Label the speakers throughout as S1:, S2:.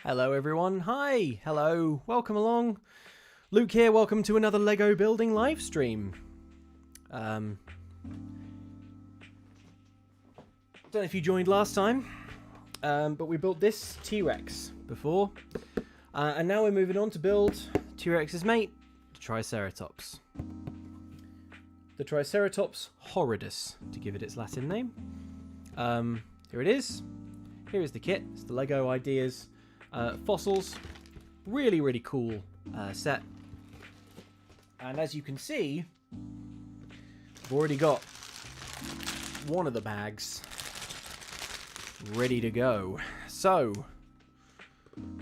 S1: Hello everyone, hi, hello, welcome along. Luke here, welcome to another Lego building live stream. Don't know if you joined last time, but we built this T-Rex before. And now we're moving on to build T-Rex's mate, the Triceratops. The Triceratops horridus, to give it its Latin name. Here it is. Here is the kit. It's the Lego Ideas Fossils. Really, really cool set. And as you can see, I've already got one of the bags ready to go. So,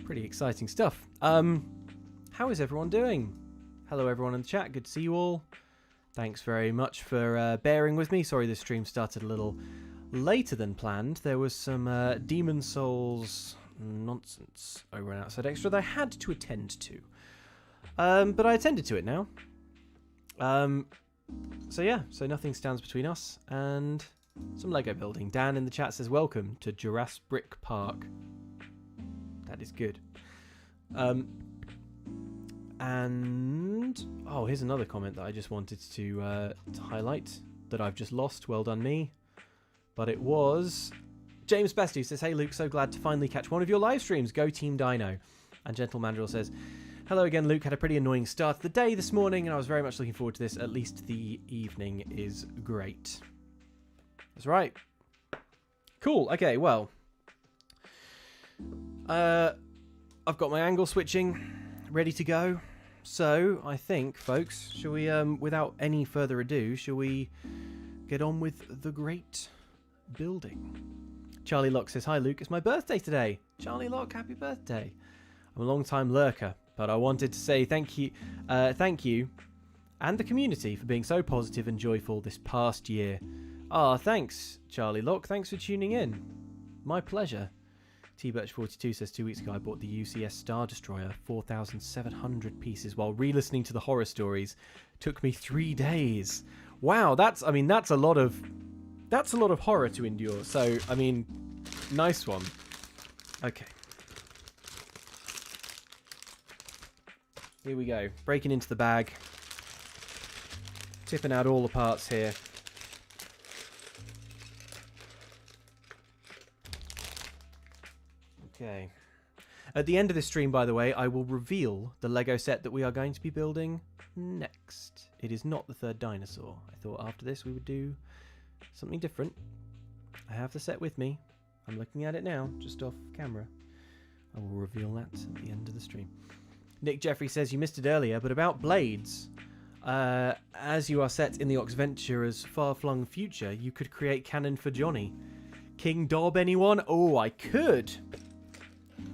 S1: pretty exciting stuff. How is everyone doing? Hello everyone in the chat. Good to see you all. Thanks very much for bearing with me. Sorry this stream started a little later than planned. There was some Demon Souls nonsense over and outside extra that I had to attend to. But I attended to it now. So yeah, so nothing stands between us and some Lego building. Dan in the chat says, welcome to Jurassic Park. That is good. And oh, here's another comment that I just wanted to highlight that I've just lost. Well done me. But it was James Best who says, hey Luke, so glad to finally catch one of your live streams. Go Team Dino. And Gentle Mandrill says, hello again Luke, had a pretty annoying start to the day this morning and I was very much looking forward to this. At least the evening is great. That's right. Cool, okay, well. I've got my angle switching ready to go. So, I think, folks, shall we, without any further ado, shall we get on with the great building? Charlie Locke says, hi Luke, it's my birthday today. Charlie Locke, happy birthday. I'm a long-time lurker, but I wanted to say thank you and the community for being so positive and joyful this past year. Ah, thanks, Charlie Locke. Thanks for tuning in. My pleasure. T-Birch42 says 2 weeks ago I bought the UCS Star Destroyer, 4,700 pieces, while re-listening to the horror stories. Took me 3 days. Wow, that's a lot of horror to endure. So, I mean, nice one. Okay. Here we go. Breaking into the bag. Tipping out all the parts here. Okay. At the end of this stream, by the way, I will reveal the Lego set that we are going to be building next. It is not the third dinosaur. I thought after this we would do something different. I have the set with me. I'm looking at it now, just off camera. I will reveal that at the end of the stream. Nick Jeffrey says, you missed it earlier, but about blades. As you are set in the Oxventura's far-flung future, you could create cannon for Johnny. King Dob, anyone? Oh, I could.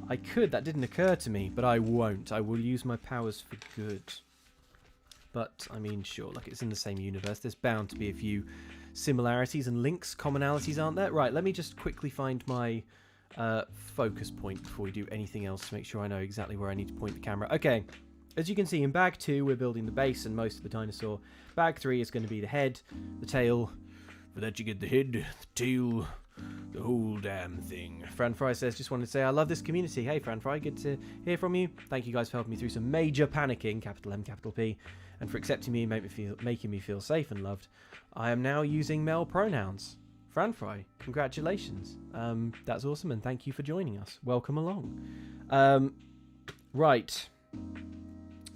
S1: I could. That didn't occur to me, but I won't. I will use my powers for good. But, I mean, sure, like it's in the same universe. There's bound to be a few similarities and links, commonalities, aren't there? Right, let me just quickly find my focus point before we do anything else to make sure I know exactly where I need to point the camera. Okay, as you can see in bag 2, we're building the base and most of the dinosaur. Bag 3 is going to be the head, the tail. For that you get the head, the tail, the whole damn thing. Fran Fry says, just wanted to say I love this community. Hey Fran Fry, good to hear from you. Thank you guys for helping me through some major panicking, capital M, capital P, and for accepting me and making me feel safe and loved. I am now using male pronouns. Fran Fry, congratulations. That's awesome and thank you for joining us. Welcome along. Right.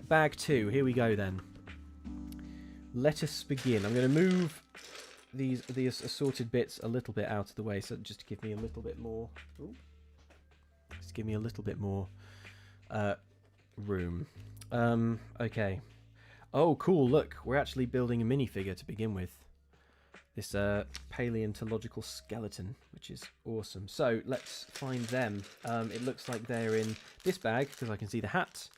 S1: Bag 2, here we go then. Let us begin. I'm going to move these assorted bits a little bit out of the way, so just to give me a little bit more. Ooh, just give me a little bit more room. Okay. Oh, cool! Look, we're actually building a minifigure to begin with. This paleontological skeleton, which is awesome. So let's find them. It looks like they're in this bag because I can see the hat.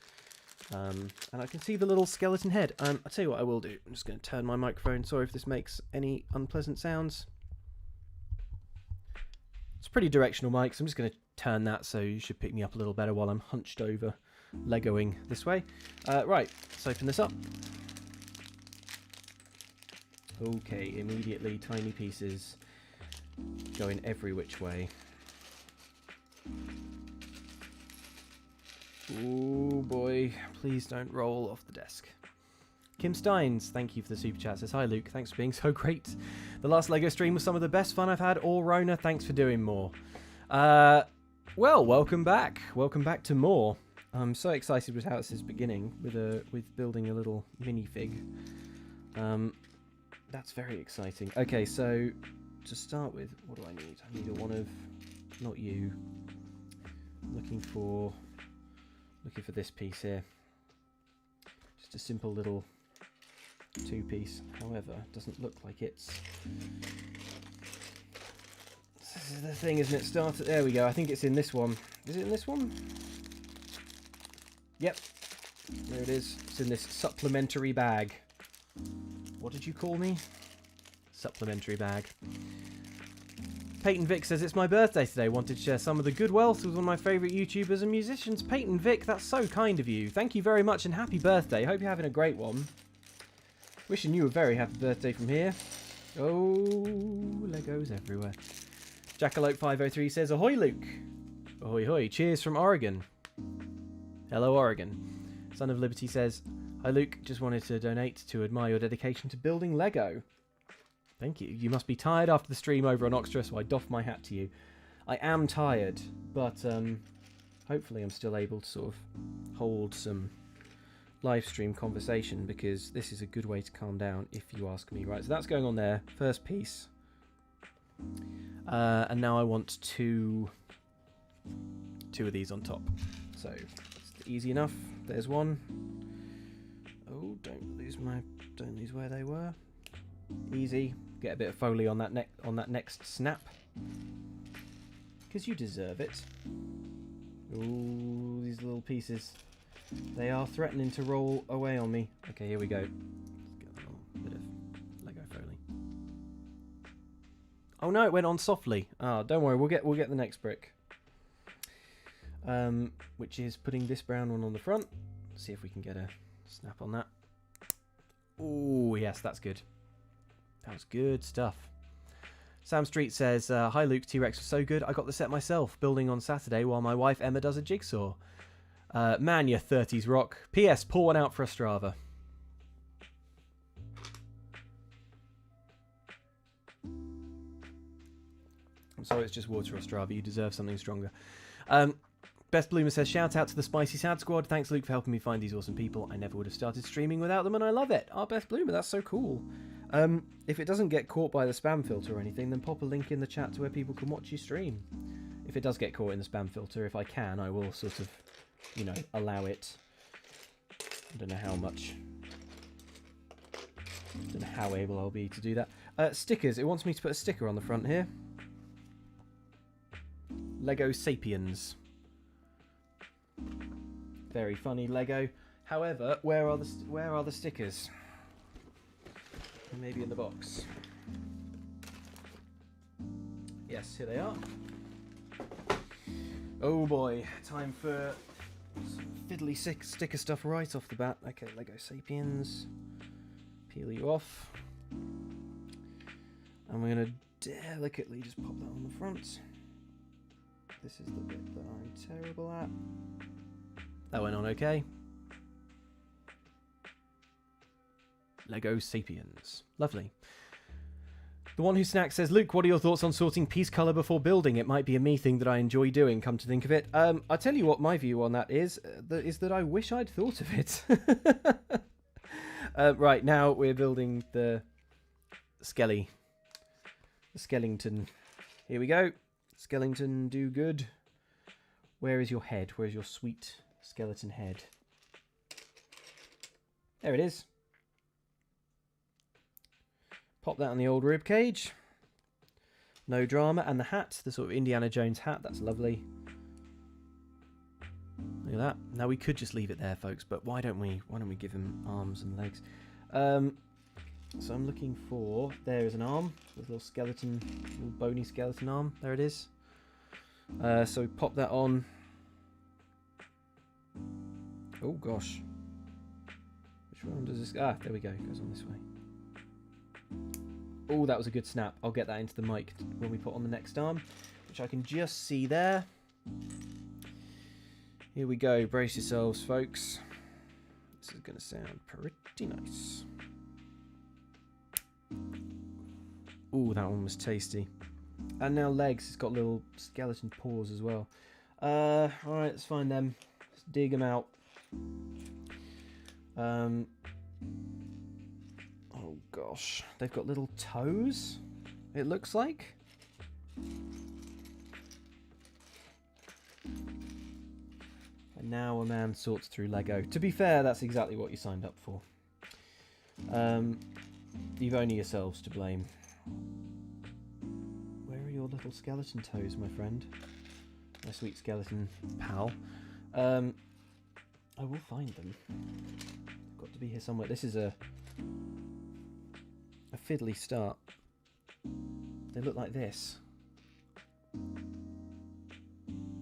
S1: And I can see the little skeleton head. I'll tell you what I will do. I'm just going to turn my microphone. Sorry if this makes any unpleasant sounds. It's a pretty directional mic, so I'm just going to turn that so you should pick me up a little better while I'm hunched over, Legoing this way. Right, let's open this up. Okay, immediately tiny pieces going every which way. Oh boy, please don't roll off the desk. Kim Steins, thank you for the super chat. Says, hi Luke, thanks for being so great. The last LEGO stream was some of the best fun I've had. Or Rona, thanks for doing more. Well, welcome back. Welcome back to more. I'm so excited with how this is beginning with building a little minifig. That's very exciting. Okay, so to start with, what do I need? I need a one of, not you. I'm looking for this piece here. Just a simple little two-piece. However, doesn't look like it's. This is the thing, isn't it? Started. There we go. I think it's in this one. Is it in this one? Yep. There it is. It's in this supplementary bag. What did you call me? Supplementary bag. Peyton Vic says, it's my birthday today. Wanted to share some of the good wealth with one of my favourite YouTubers and musicians. Peyton Vic, that's so kind of you. Thank you very much and happy birthday. Hope you're having a great one. Wishing you a very happy birthday from here. Oh, Legos everywhere. Jackalope503 says, ahoy Luke. Ahoy hoy. Cheers from Oregon. Hello Oregon. Son of Liberty says, hi Luke, just wanted to donate to admire your dedication to building Lego. Thank you. You must be tired after the stream over on Oxtra, so I doff my hat to you. I am tired, but hopefully I'm still able to sort of hold some live stream conversation, because this is a good way to calm down, if you ask me. Right, so that's going on there. First piece. And now I want two of these on top. So, that's easy enough. There's one. Oh, don't lose where they were. Easy. Get a bit of Foley on that next snap, because you deserve it. Ooh, these little pieces. They are threatening to roll away on me. Okay, here we go. Let's get a little bit of Lego Foley. Oh no, it went on softly. Oh, don't worry, we'll get the next brick. Which is putting this brown one on the front. See if we can get a snap on that. Oh yes, that's good. That was good stuff. Sam Street says, hi Luke, T-Rex was so good. I got the set myself, building on Saturday while my wife Emma does a jigsaw. Man, your 30s rock. P.S. Pour one out for a Strava. I'm sorry, it's just water or Strava. You deserve something stronger. Best Bloomer says, shout out to the Spicy Sad Squad. Thanks, Luke, for helping me find these awesome people. I never would have started streaming without them, and I love it. Our Best Bloomer, that's so cool. If it doesn't get caught by the spam filter or anything, then pop a link in the chat to where people can watch you stream. If it does get caught in the spam filter, if I can, I will sort of, you know, allow it. I don't know how much. I don't know how able I'll be to do that. Stickers. It wants me to put a sticker on the front here. Lego Sapiens. Very funny Lego. However, where are the stickers? Maybe in the box. Yes, here they are. Oh boy, time for some fiddly sticker stuff right off the bat. Okay, Lego Sapiens. Peel you off. And we're going to delicately just pop that on the front. This is the bit that I'm terrible at. That went on okay. Lego Sapiens. Lovely. The One Who Snacks says, Luke, what are your thoughts on sorting piece colour before building? It might be a me thing that I enjoy doing, come to think of it. I'll tell you what my view on that is that I wish I'd thought of it. Right, now we're building the Skellington. Here we go. Skellington, do good. Where is your head? Where's your sweet skeleton head? There it is. Pop that on the old rib cage. No drama. And the hat, the sort of Indiana Jones hat, that's lovely. Look at that. Now we could just leave it there, folks, but why don't we give him arms and legs? So I'm looking for, there is an arm with a little skeleton, little bony skeleton arm. There it is. So pop that on. Oh gosh. Which one does this? Ah, there we go. It goes on this way. Oh, that was a good snap. I'll get that into the mic when we put on the next arm, which I can just see there. Here we go. Brace yourselves, folks. This is going to sound pretty nice. Ooh, that one was tasty. And now legs. It's got little skeleton paws as well. Alright, let's find them. Let's dig them out. Oh gosh. They've got little toes, it looks like. And now a man sorts through Lego. To be fair, that's exactly what you signed up for. You've only yourselves to blame. Where are your little skeleton toes, my friend? My sweet skeleton pal. I will find them. Got to be here somewhere. This is a fiddly start. They look like this.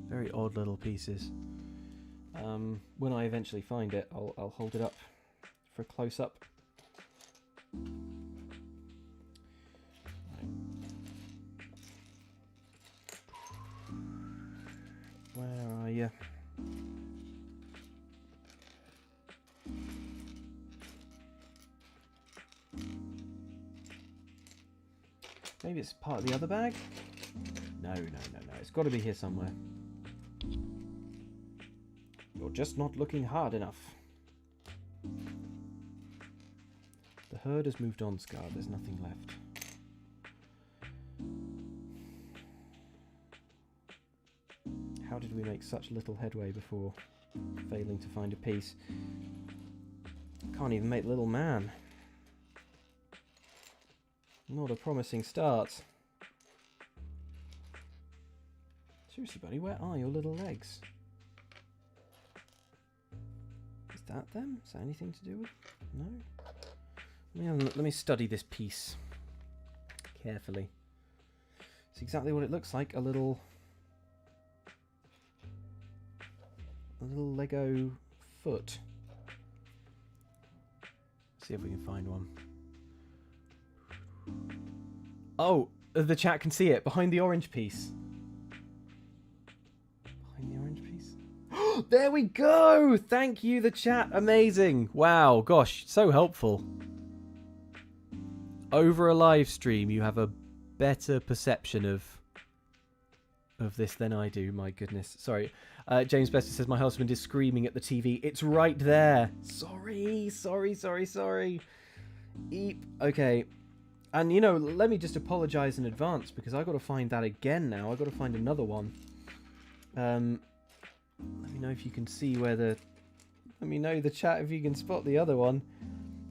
S1: Very odd little pieces. When I eventually find it, I'll hold it up for a close-up. Where are you? Maybe it's part of the other bag? No. It's got to be here somewhere. You're just not looking hard enough. The herd has moved on, Scar. There's nothing left. How did we make such little headway before failing to find a piece? Can't even make the little man. Not a promising start. Seriously, buddy, where are your little legs? Is that them? Is that anything to do with? No? Let me study this piece carefully. It's exactly what it looks like, a little Lego foot. See if we can find one. Oh, the chat can see it behind the orange piece. Behind the orange piece. There we go! Thank you, the chat. Amazing. Wow, gosh, so helpful. Over a live stream, you have a better perception of this than I do. My goodness. Sorry. James Bester says, my husband is screaming at the TV. It's right there. Sorry. Eep. Okay. And, you know, let me just apologise in advance because I've got to find that again now. I've got to find another one. Let me know if you can see where the... Let me know, the chat, if you can spot the other one.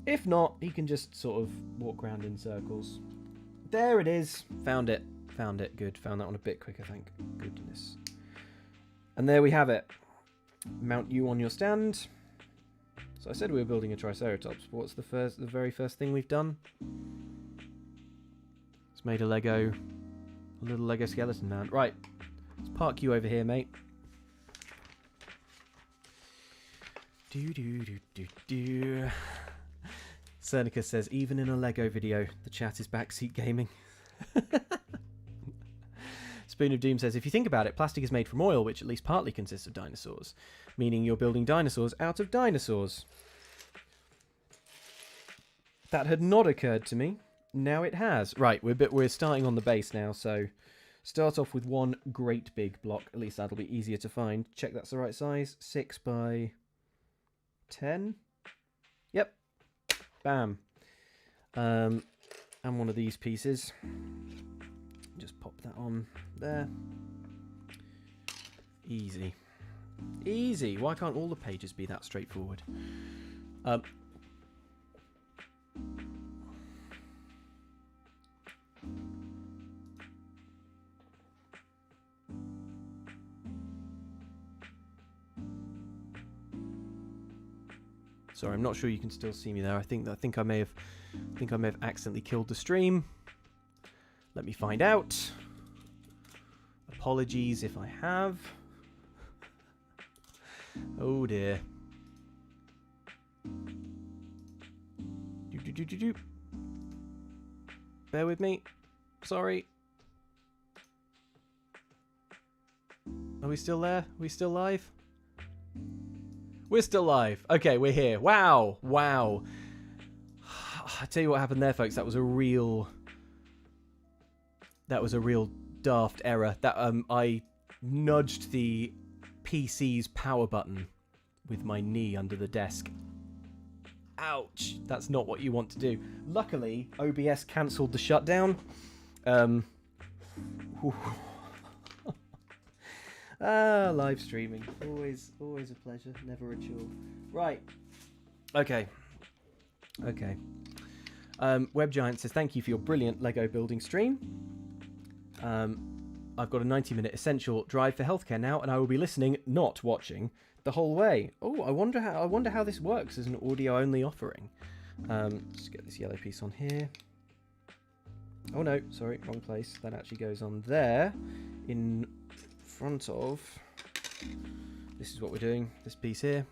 S1: If not, he can just sort of walk around in circles. There it is. Found it. Good. Found that one a bit quicker, thank goodness. And there we have it. Mount you on your stand. So I said we were building a Triceratops, but what's the very first thing we've done? It's made a little Lego skeleton man. Right, let's park you over here, mate. Cernica says, even in a Lego video, the chat is backseat gaming. Spoon of Doom says, if you think about it, plastic is made from oil, which at least partly consists of dinosaurs, meaning you're building dinosaurs out of dinosaurs. That had not occurred to me. Now it has. Right, we're starting on the base now, so start off with one great big block. At least that'll be easier to find. Check that's the right size. 6 by 10. Yep. Bam. And one of these pieces. Just pop that on there. Easy. Easy. Why can't all the pages be that straightforward? Sorry, I'm not sure you can still see me there. I think I may have accidentally killed the stream. Let me find out. Apologies if I have. Oh dear. Bear with me. Sorry. Are we still there? Are we still live? We're still live. Okay, we're here. Wow. Wow. I tell you what happened there, folks. That was a real daft error. That I nudged the PC's power button with my knee under the desk. Ouch. That's not what you want to do. Luckily, OBS cancelled the shutdown. Live streaming. Always a pleasure. Never a chore. Right. Okay. Web Giant says, thank you for your brilliant Lego building stream. I've got a 90-minute essential drive for healthcare now, and I will be listening, not watching, the whole way. Oh, I wonder how this works as an audio-only offering. Let's get this yellow piece on here. Oh no, sorry, wrong place. That actually goes on there, in front of. This is what we're doing. This piece here.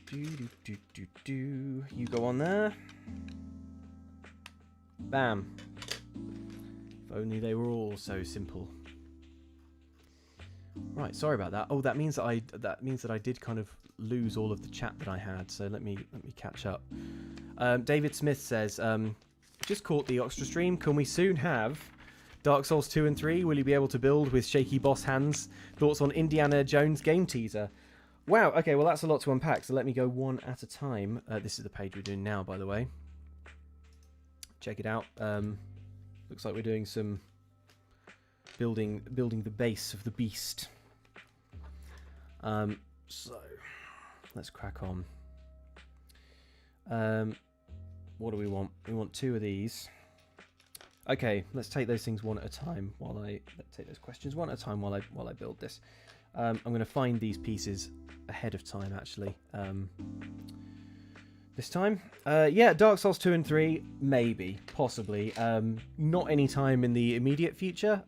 S1: You go on there. Bam. If only they were all so simple. Right, sorry about that. Oh, that means that I did kind of lose all of the chat that I had. So let me catch up. David Smith says, just caught the Oxtra stream. Can we soon have Dark Souls 2 and 3? Will you be able to build with shaky boss hands? Thoughts on Indiana Jones game teaser? Wow, okay, well that's a lot to unpack, so let me go one at a time. This is the page we're doing now, by the way. Check it out. Looks like we're doing some building the base of the beast. So let's crack on. What do we want? We want 2 of these. Okay, let's take those things one at a time let's take those questions one at a time while I build this. I'm going to find these pieces ahead of time, actually. This time, yeah, Dark Souls 2 and 3, maybe, possibly. Not any time in the immediate future.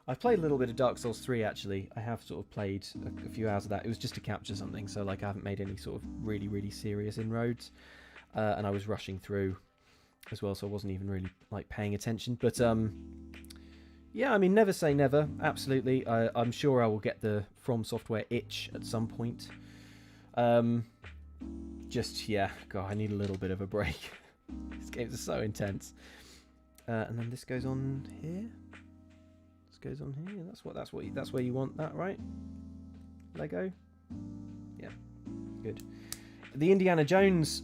S1: I've played a little bit of Dark Souls 3, actually. I have sort of played a few hours of that. It was just to capture something, so like I haven't made any sort of really, really serious inroads. And I was rushing through as well, so I wasn't even really like paying attention. But yeah, I mean, never say never. Absolutely, I'm sure I will get the From Software itch at some point. Just yeah, God, I need a little bit of a break. These games are so intense. And then this goes on here. This goes on here. That's where you want that, right? Lego. Yeah, good. The Indiana Jones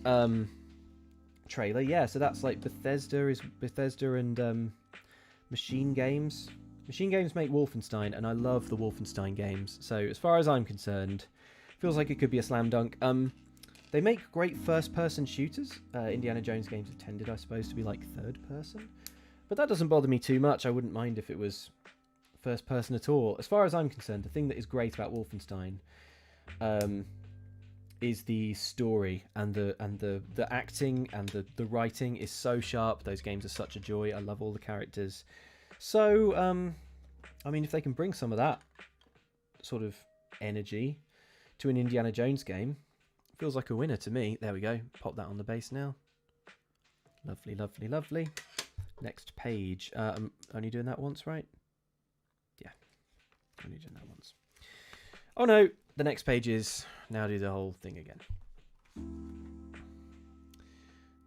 S1: trailer, yeah. So that's like Bethesda and Machine Games. Machine Games make Wolfenstein, and I love the Wolfenstein games. So as far as I'm concerned, feels like it could be a slam dunk. They make great first-person shooters. Indiana Jones games are tended, I suppose, to be like third-person. But that doesn't bother me too much. I wouldn't mind if it was first-person at all. As far as I'm concerned, the thing that is great about Wolfenstein is the story and the acting and the writing is so sharp. Those games are such a joy. I love all the characters. So, I mean, if they can bring some of that sort of energy to an Indiana Jones game, feels like a winner to me. There we go. Pop that on the base now. Lovely, lovely, lovely. Next page. I'm only doing that once, right? Yeah. Only doing that once. Oh no, the next page is now do the whole thing again.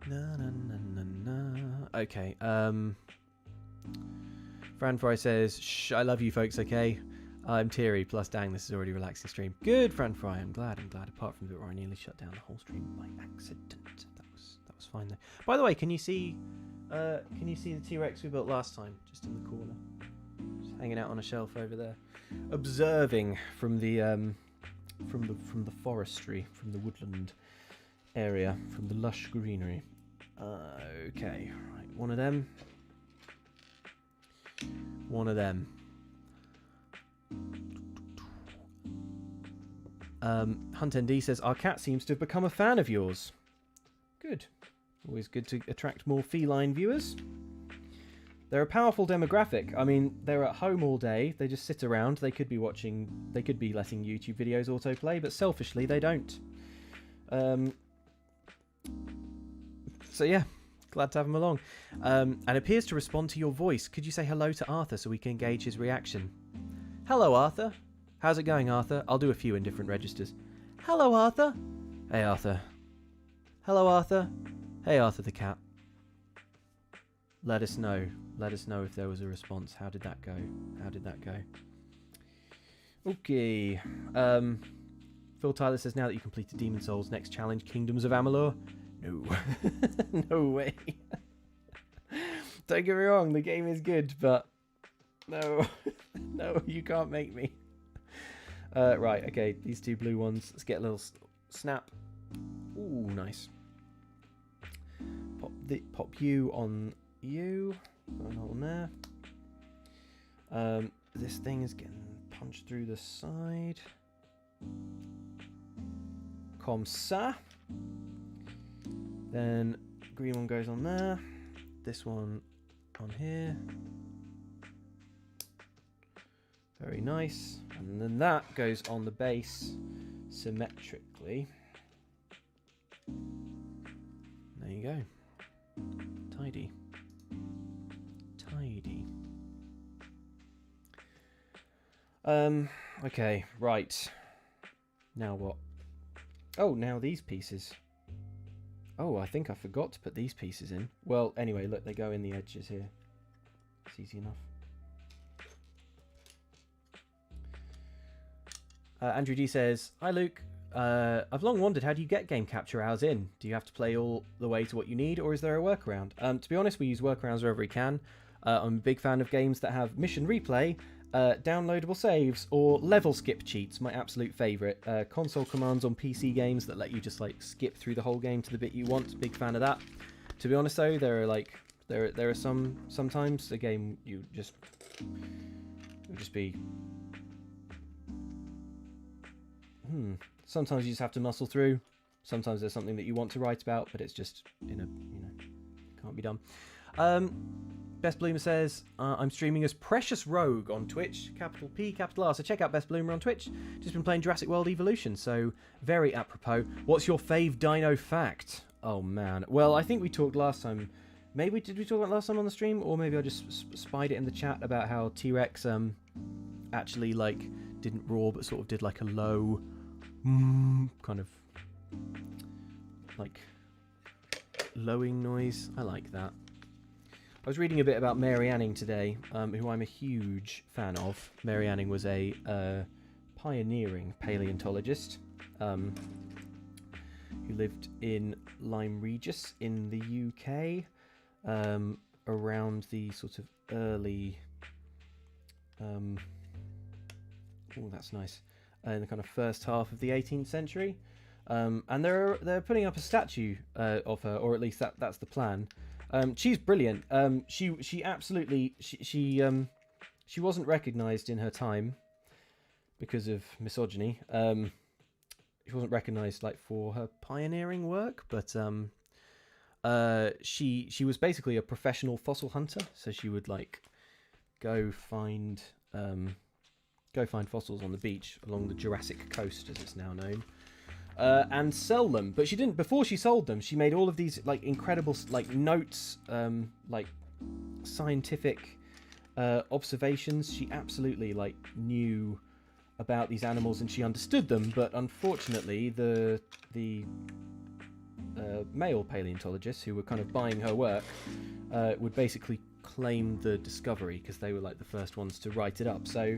S1: Na, na, na, na, na. Okay. Fran Fry says, shh, I love you folks, okay? I'm teary, plus dang, this is already a relaxing stream. Good, Fran Fry, I'm glad, apart from the bit where I nearly shut down the whole stream by accident. That was fine though. By the way, can you see the T-Rex we built last time? Just in the corner. Just hanging out on a shelf over there. Observing from the forestry, from the woodland area, from the lush greenery. Okay, right, one of them. Hunt ND says, our cat seems to have become a fan of yours. Good. Always good to attract more feline viewers. They're a powerful demographic. I mean, they're at home all day. They just sit around. They could be letting YouTube videos autoplay, but selfishly, they don't. So yeah, glad to have him along. And appears to respond to your voice. Could you say hello to Arthur so we can gauge his reaction? Hello, Arthur. How's it going, Arthur? I'll do a few in different registers. Hello, Arthur. Hey, Arthur. Hello, Arthur. Hey, Arthur the cat. Let us know. Let us know if there was a response. How did that go? How did that go? Okay. Phil Tyler says, now that you completed Demon Souls, next challenge, Kingdoms of Amalur? No. No way. Don't get me wrong, the game is good, but no. No, you can't make me. Right, okay, these two blue ones. Let's get a little snap. Ooh, nice. Pop you on you. Put a hole in there. This thing is getting punched through the side. Comme ça. Then green one goes on there. This one on here. Very nice. And then that goes on the base symmetrically. There you go. Tidy. Tidy. Okay, right. Now what? Oh, now these pieces. Oh, I think I forgot to put these pieces in. Well, anyway, look, they go in the edges here. It's easy enough. Andrew D says, hi Luke, I've long wondered, how do you get game capture hours in? Do you have to play all the way to what you need, or is there a workaround? To be honest, we use workarounds wherever we can. I'm a big fan of games that have mission replay, downloadable saves, or level skip cheats, my absolute favourite. Console commands on PC games that let you just like skip through the whole game to the bit you want. Big fan of that. To be honest though, there are sometimes the game you'll just be sometimes you just have to muscle through. Sometimes there's something that you want to write about, but it's just can't be done. Best Bloomer says, I'm streaming as Precious Rogue on Twitch, capital P, capital R. So check out Best Bloomer on Twitch. Just been playing Jurassic World Evolution, so very apropos. What's your fave dino fact? Oh man. Well, I think we talked last time. Maybe did we talk about it last time on the stream, or maybe I just spied it in the chat about how T-Rex actually like didn't roar, but sort of did like a low kind of like lowing noise. I like that. I was reading a bit about Mary Anning today, who I'm a huge fan of. Mary Anning was a pioneering paleontologist who lived in Lyme Regis in the UK around the sort of early... oh, that's nice. In the kind of first half of the 18th century. And they're putting up a statue of her, or at least that's the plan. She's brilliant. She absolutely she wasn't recognised in her time because of misogyny. She wasn't recognised like for her pioneering work, but she was basically a professional fossil hunter. So she would like go find fossils on the beach along the Jurassic coast, as it's now known. And sell them, but she didn't. Before she sold them, she made all of these like incredible like notes, like scientific observations. She absolutely like knew about these animals and she understood them. But unfortunately, the male paleontologists who were kind of buying her work would basically claim the discovery because they were like the first ones to write it up. So.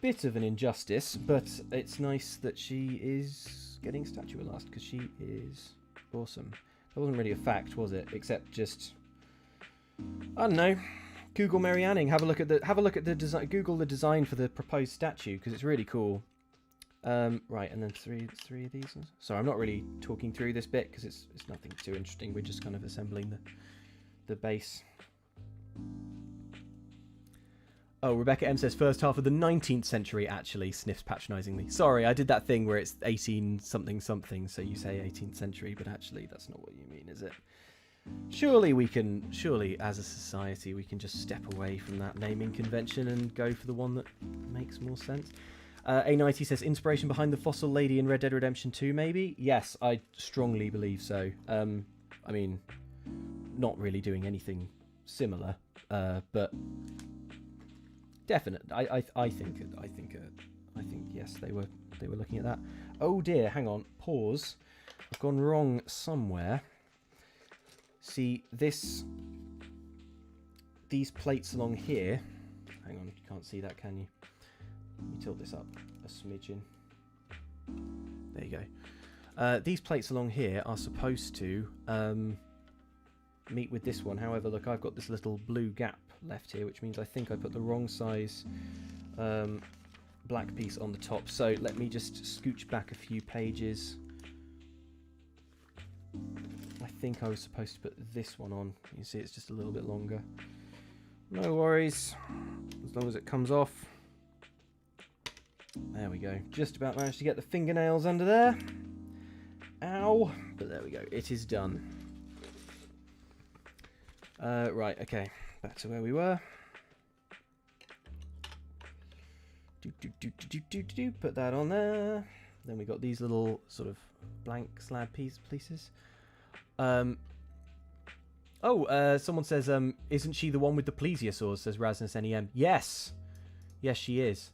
S1: Bit of an injustice, but it's nice that she is getting a statue at last because she is awesome. That wasn't really a fact, was it? Except just I don't know. Google Mary Anning. Have a look at the design. Google the design for the proposed statue because it's really cool. Right, and then three of these. Sorry, I'm not really talking through this bit because it's nothing too interesting. We're just kind of assembling the base. Oh, Rebecca M says first half of the 19th century, actually, sniffs patronisingly. Sorry, I did that thing where it's 18 something something, so you say 18th century, but actually that's not what you mean, is it? Surely as a society we can just step away from that naming convention and go for the one that makes more sense. A90 says inspiration behind the fossil lady in Red Dead Redemption 2, maybe? Yes, I strongly believe so. I mean, not really doing anything similar, but... definite. I think yes, they were looking at that. Oh dear, hang on, pause. I've gone wrong somewhere. See these plates along here. Hang on, you can't see that, can you? Let me tilt this up a smidgen. There you go. These plates along here are supposed to meet with this one. However, look, I've got this little blue gap left here, which means I think I put the wrong size black piece on the top. So let me just scooch back a few pages. I think I was supposed to put this one on. You see it's just a little bit longer. No worries, as long as it comes off. There we go. Just about managed to get the fingernails under there. Ow. But there we go. It is done. Right, okay. Back to where we were. Put that on there. Then we got these little sort of blank slab pieces. Someone says, isn't she the one with the plesiosaurs? Says Rasnus NEM. Yes. Yes, she is.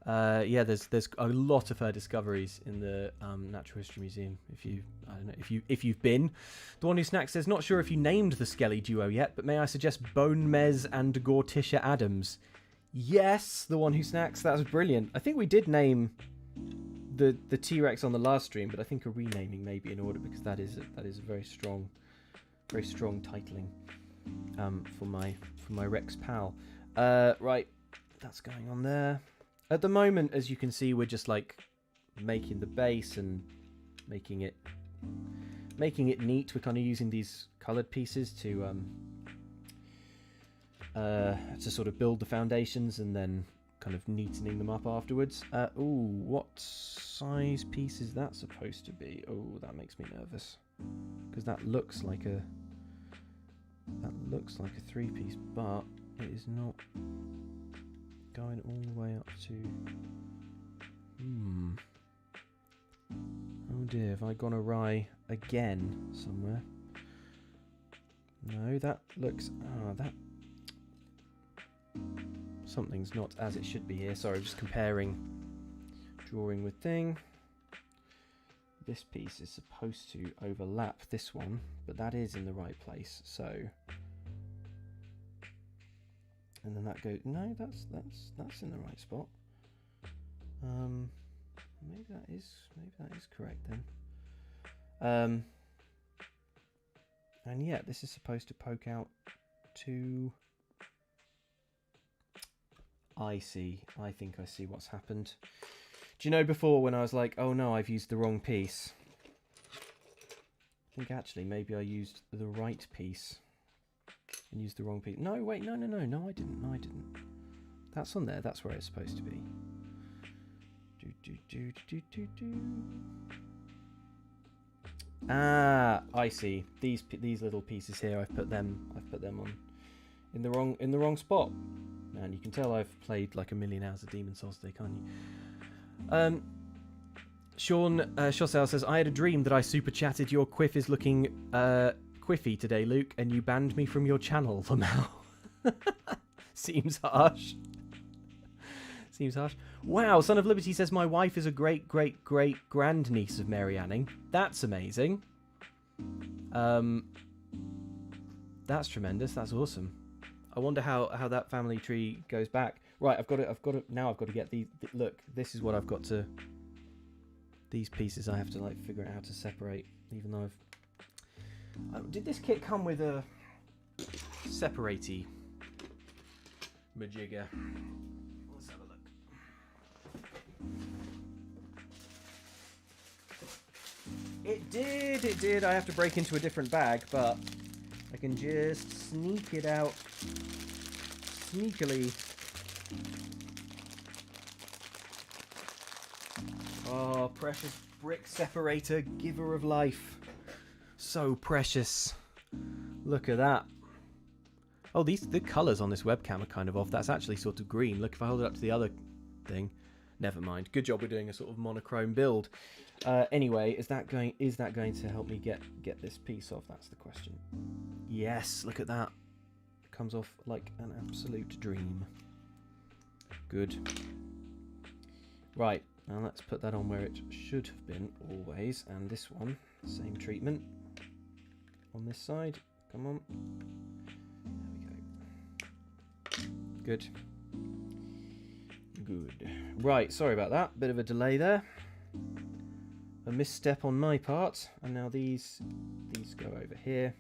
S1: Yeah, there's a lot of her discoveries in the Natural History Museum. If you've been. The one who snacks says, not sure if you named the Skelly duo yet, but may I suggest Bone Mez and Gorticia Adams? Yes, the one who snacks. That was brilliant. I think we did name the T-Rex on the last stream, but I think a renaming may be in order because that is a very strong titling for my Rex pal. Right, that's going on there. At the moment, as you can see, we're just like making the base and making it neat. We're kind of using these coloured pieces to sort of build the foundations and then kind of neatening them up afterwards. Ooh, what size piece is that supposed to be? Oh, that makes me nervous because that looks like a 3-piece, but it is not going all the way up to. Oh dear, have I gone awry again somewhere? No, that looks. That. Something's not as it should be here. Sorry, just comparing drawing with thing. This piece is supposed to overlap this one, but that is in the right place. So, and then that goes. No, that's in the right spot. Maybe that is correct then. And yeah, this is supposed to poke out to. I see. I think I see what's happened. Do you know before when I was like, oh no, I've used the wrong piece? I think actually maybe I used the right piece and used the wrong piece. No, wait, no, I didn't. That's on there. That's where it's supposed to be. Ah, I see. These little pieces here. I've put them on in the wrong spot. Man, you can tell I've played like a million hours of Demon Souls today, can't you? Sean Chossel says, I had a dream that I super chatted your quiff is looking quiffy today, Luke, and you banned me from your channel for now. Seems harsh. Seems harsh. Wow, Son of Liberty says, my wife is a great grandniece of Mary Anning. That's amazing. That's tremendous. That's awesome. I wonder how that family tree goes back. Right, I've got to get these. Look, this is what I've got to. These pieces I have to like figure out how to separate. Even though did this kit come with a separatey majigger? Let's have a look. It did. I have to break into a different bag, but I can just sneak it out sneakily. Oh, precious brick separator, giver of life. So precious. Look at that. Oh, the colours on this webcam are kind of off. That's actually sort of green. Look, if I hold it up to the other thing. Never mind. Good job we're doing a sort of monochrome build. Anyway, is that going to help me get this piece off? That's the question. Yes, look at that. It comes off like an absolute dream. Good. Right, now let's put that on where it should have been always. And this one, same treatment on this side. Come on. There we go. Good. Good. Right, sorry about that. Bit of a delay there. A misstep on my part. And now these go over here.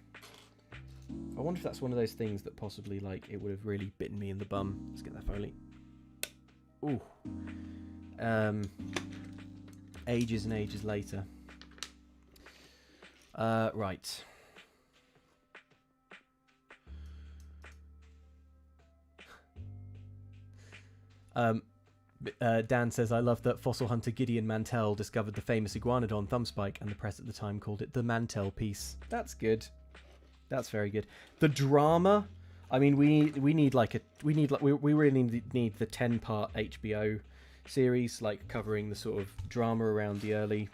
S1: I wonder if that's one of those things that possibly, like, it would have really bitten me in the bum. Let's get that finally. Ooh. Ages and ages later. Right. Dan says, I love that fossil hunter Gideon Mantell discovered the famous iguanodon thumbspike, and the press at the time called it the Mantell piece. That's good. That's very good. The drama. I mean, we really need the 10-part HBO series, like covering the sort of drama around the early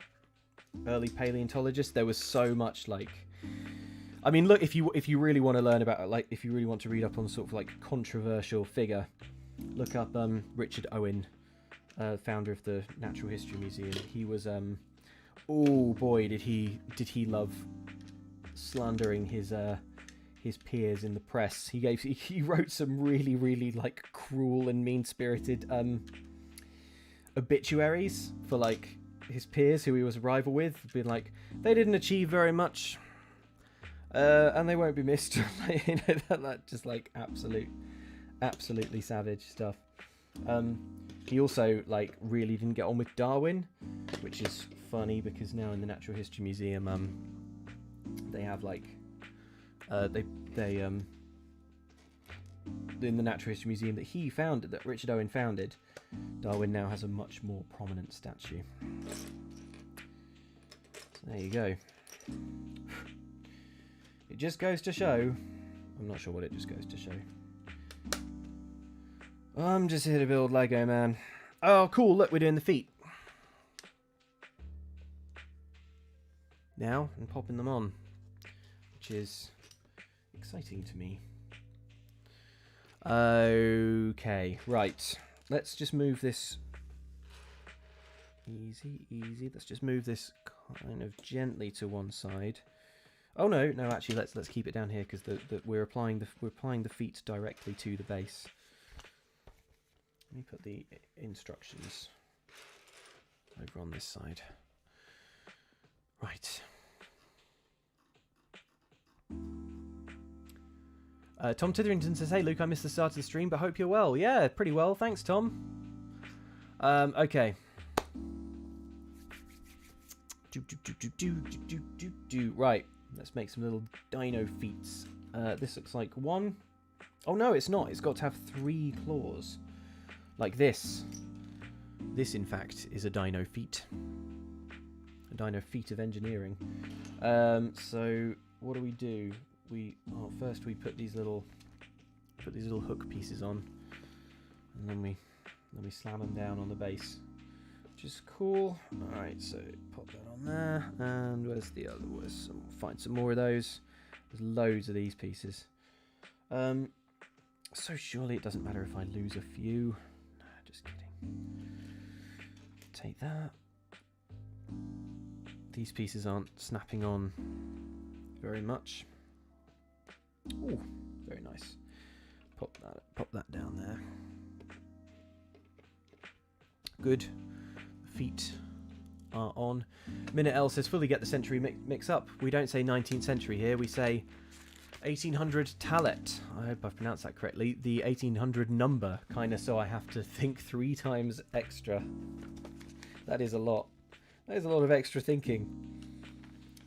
S1: paleontologists. There was so much, like, I mean, look, if you really want to learn about, like, if you really want to read up on sort of like controversial figure, look up Richard Owen, founder of the Natural History Museum. He was oh boy, did he love slandering his peers in the press. He wrote some really like cruel and mean-spirited obituaries for, like, his peers who he was a rival with, being like, they didn't achieve very much, and they won't be missed. You know, that just, like, absolutely savage stuff. He also, like, really didn't get on with Darwin, which is funny because now in the Natural History Museum they have, like, in the Natural History Museum that he founded, that Richard Owen founded, Darwin now has a much more prominent statue. So there you go. It just goes to show, I'm not sure what it just goes to show. I'm just here to build Lego, man. Oh, cool, look, we're doing the feet. Now, and popping them on, which is exciting to me. Okay, right. Let's just move this easy. Let's just move this kind of gently to one side. Oh no, actually, let's keep it down here because we're applying the feet directly to the base. Let me put the instructions over on this side. Right. Tom Titherington says, hey Luke, I missed the start of the stream, but hope you're well. Yeah, pretty well, thanks Tom. Okay. Right, let's make some little dino feets. This looks like one. Oh no, it's not. It's got to have 3 claws. Like this. This, in fact, is a dino feet. A dino feat of engineering. So what do? First we put these little hook pieces on, and then we slam them down on the base, which is cool. All right, so pop that on there, and where's the other? Find some more of those. There's loads of these pieces. So surely it doesn't matter if I lose a few. No, just kidding. Take that. These pieces aren't snapping on very much. Oh, very nice. Pop that down there. Good. Feet are on. Minute L says, fully get the century mix up. We don't say 19th century here. We say 1800 Talet. I hope I've pronounced that correctly. The 1800 number, kind of, so I have to think 3 times extra. That is a lot. That is a lot of extra thinking.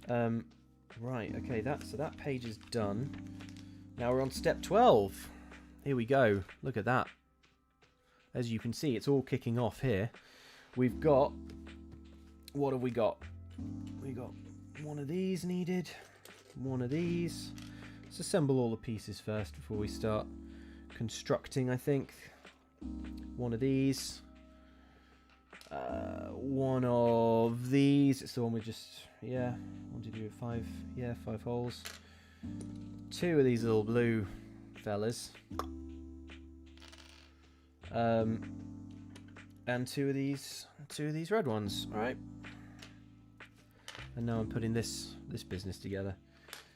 S1: Right, okay, so that page is done. Now we're on step 12. Here we go. Look at that. As you can see, it's all kicking off here. We've got... What have we got? We got one of these needed. One of these. Let's assemble all the pieces first before we start constructing, I think. One of these. One of these. It's the one we just... Yeah. 1, 2, 3, 5. Yeah, 5 holes. 2 of these little blue fellas. And two of these red ones. All right. And now I'm putting this business together.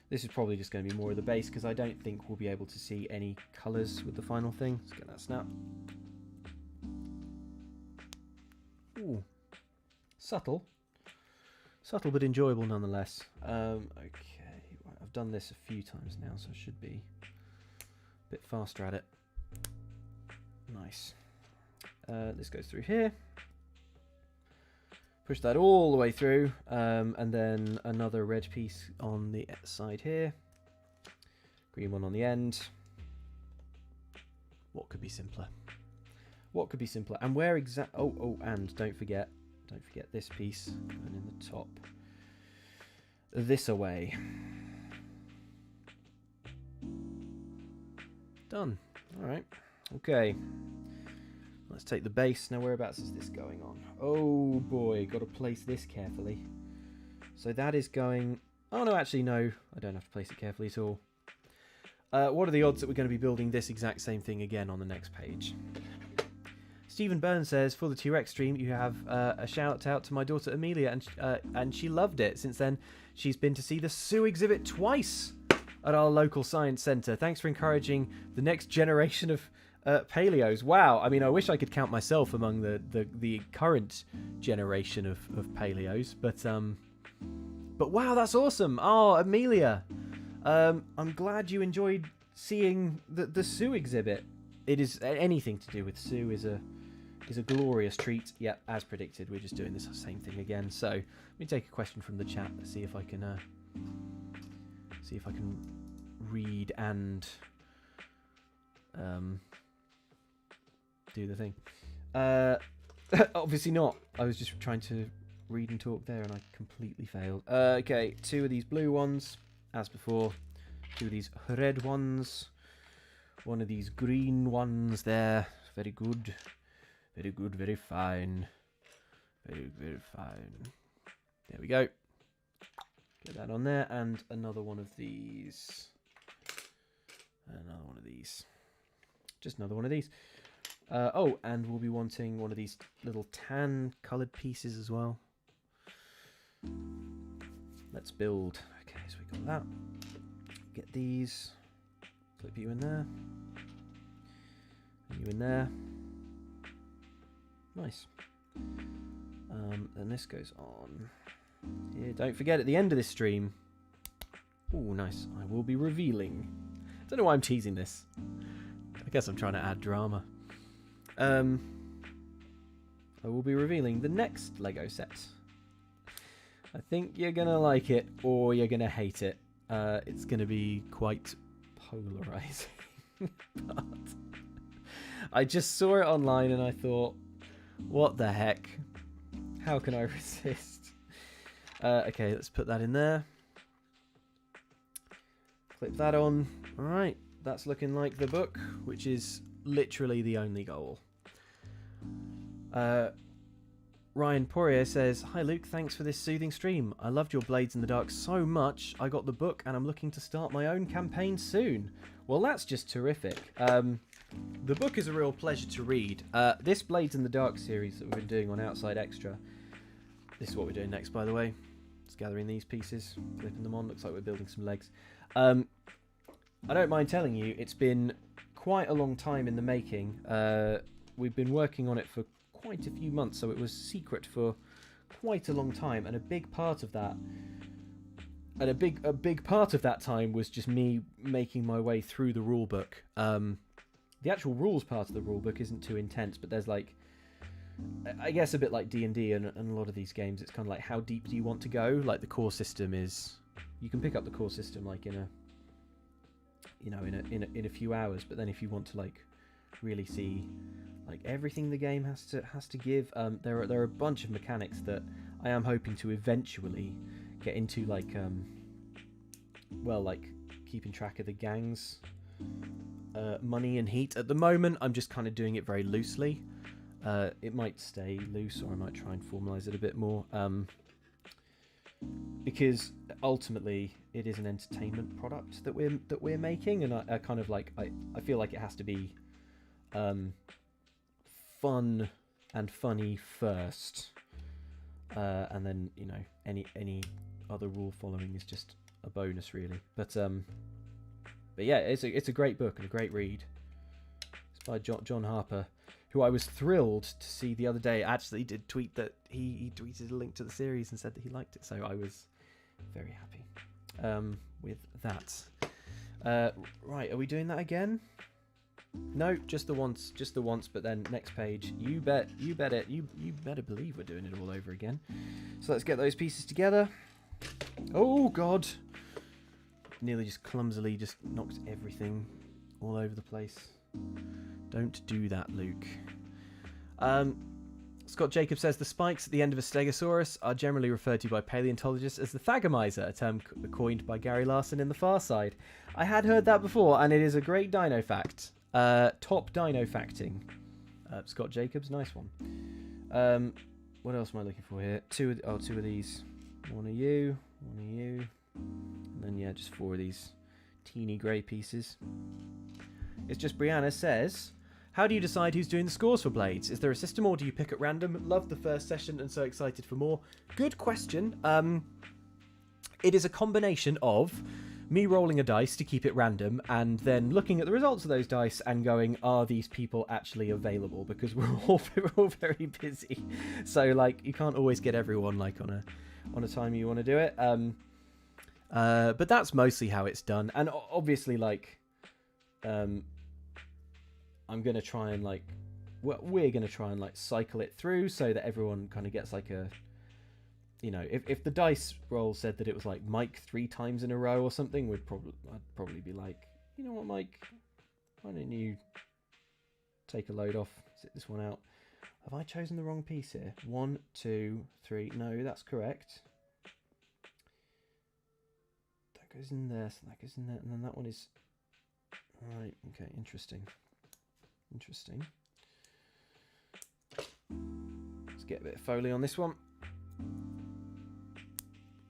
S1: This is probably just going to be more of the base because I don't think we'll be able to see any colours with the final thing. Let's get that snap. Ooh, subtle but enjoyable nonetheless. Okay, right, I've done this a few times now, so I should be a bit faster at it. Nice. This goes through here. Push that all the way through, and then another red piece on the side here. Green one on the end. What could be simpler? What could be simpler? And where exact? Oh, and don't forget this piece going in the top. This away. Done. All right. Okay. Let's take the base. Now, whereabouts is this going on? Oh boy, got to place this carefully. So that is going... Oh no, actually no, I don't have to place it carefully at all. What are the odds that we're going to be building this exact same thing again on the next page? Stephen Byrne says, for the T-Rex stream, you have a shout out to my daughter Amelia, and she loved it. Since then, she's been to see the Sue exhibit twice at our local science centre. Thanks for encouraging the next generation of paleos. Wow, I mean, I wish I could count myself among the current generation of paleos, but wow, that's awesome. Oh, Amelia, I'm glad you enjoyed seeing the Sue exhibit. It is anything to do with Sue is a glorious treat. Yeah, as predicted, we're just doing this same thing again. So let me take a question from the chat. Let's see if I can read and do the thing. Obviously not. I was just trying to read and talk there and I completely failed. Okay, two of these blue ones, as before. Two of these red ones. One of these green ones there. Very good. Very good, very fine. Very, very fine. There we go. Get that on there. And another one of these. Another one of these. Just another one of these. Oh, and we'll be wanting one of these little tan coloured pieces as well. Let's build. Okay, so we got that. Get these. Clip you in there. And you in there. Nice. Then this goes on. Yeah, don't forget at the end of this stream. Oh, nice. I will be revealing. I don't know why I'm teasing this. I guess I'm trying to add drama. I will be revealing the next Lego set. I think you're gonna like it or you're gonna hate it. It's gonna be quite polarizing. But I just saw it online and I thought, what the heck? How can I resist? Okay, let's put that in there. Clip that on. Alright, that's looking like the book, which is literally the only goal. Ryan Poirier says, hi Luke, thanks for this soothing stream. I loved your Blades in the Dark so much, I got the book and I'm looking to start my own campaign soon. Well, that's just terrific. The book is a real pleasure to read. This Blades in the Dark series that we've been doing on Outside Extra, this is what we're doing next, by the way. Just gathering these pieces, flipping them on, looks like we're building some legs. I don't mind telling you, it's been quite a long time in the making. We've been working on it for quite a few months, so it was secret for quite a long time, and a big part of that time was just me making my way through the rule book. The actual rules part of the rule book isn't too intense, but there's like, I guess a bit like D&D and a lot of these games, it's kind of like, how deep do you want to go? Like the core system is, you can pick up the core system like in a few hours, but then if you want to like really see like everything the game has to give, there are a bunch of mechanics that I am hoping to eventually get into, like like keeping track of the gang's money and heat. At the moment I'm just kind of doing it very loosely. It might stay loose, or I might try and formalize it a bit more, because ultimately it is an entertainment product that we're making, and I kind of like, I feel like it has to be fun and funny first, and then, you know, any other rule following is just a bonus, really. But yeah, it's a great book and a great read. It's by John Harper, who I was thrilled to see the other day. Actually, did tweet that he tweeted a link to the series and said that he liked it, so I was very happy with that. Right, are we doing that again? No, just the once. But then next page, you better believe we're doing it all over again. So let's get those pieces together. Oh God! Nearly just clumsily just knocked everything all over the place. Don't do that, Luke. Scott Jacob says the spikes at the end of a Stegosaurus are generally referred to by paleontologists as the thagomizer, a term coined by Gary Larson in The Far Side. I had heard that before, and it is a great dino fact. Top dino facting. Scott Jacobs, nice one. What else am I looking for here? Two of these. One of you, and then yeah, just 4 of these teeny grey pieces. It's just Brianna says, how do you decide who's doing the scores for Blades? Is there a system, or do you pick at random? Loved the first session and so excited for more. Good question. It is a combination of me rolling a dice to keep it random and then looking at the results of those dice and going, are these people actually available? Because we're all very busy. So, like, you can't always get everyone, like, on a time you want to do it. But that's mostly how it's done. And obviously, like, I'm going to try and, like, we're going to try and, like, cycle it through so that everyone kind of gets, like, a, you know, if the dice roll said that it was, like, Mike 3 times in a row or something, I'd probably be like, you know what, Mike, why don't you take a load off, sit this one out. Have I chosen the wrong piece here? 1, 2, 3. No, that's correct. That goes in there, so that goes in there, and then that one is... Right, okay, interesting. Let's get a bit of Foley on this one.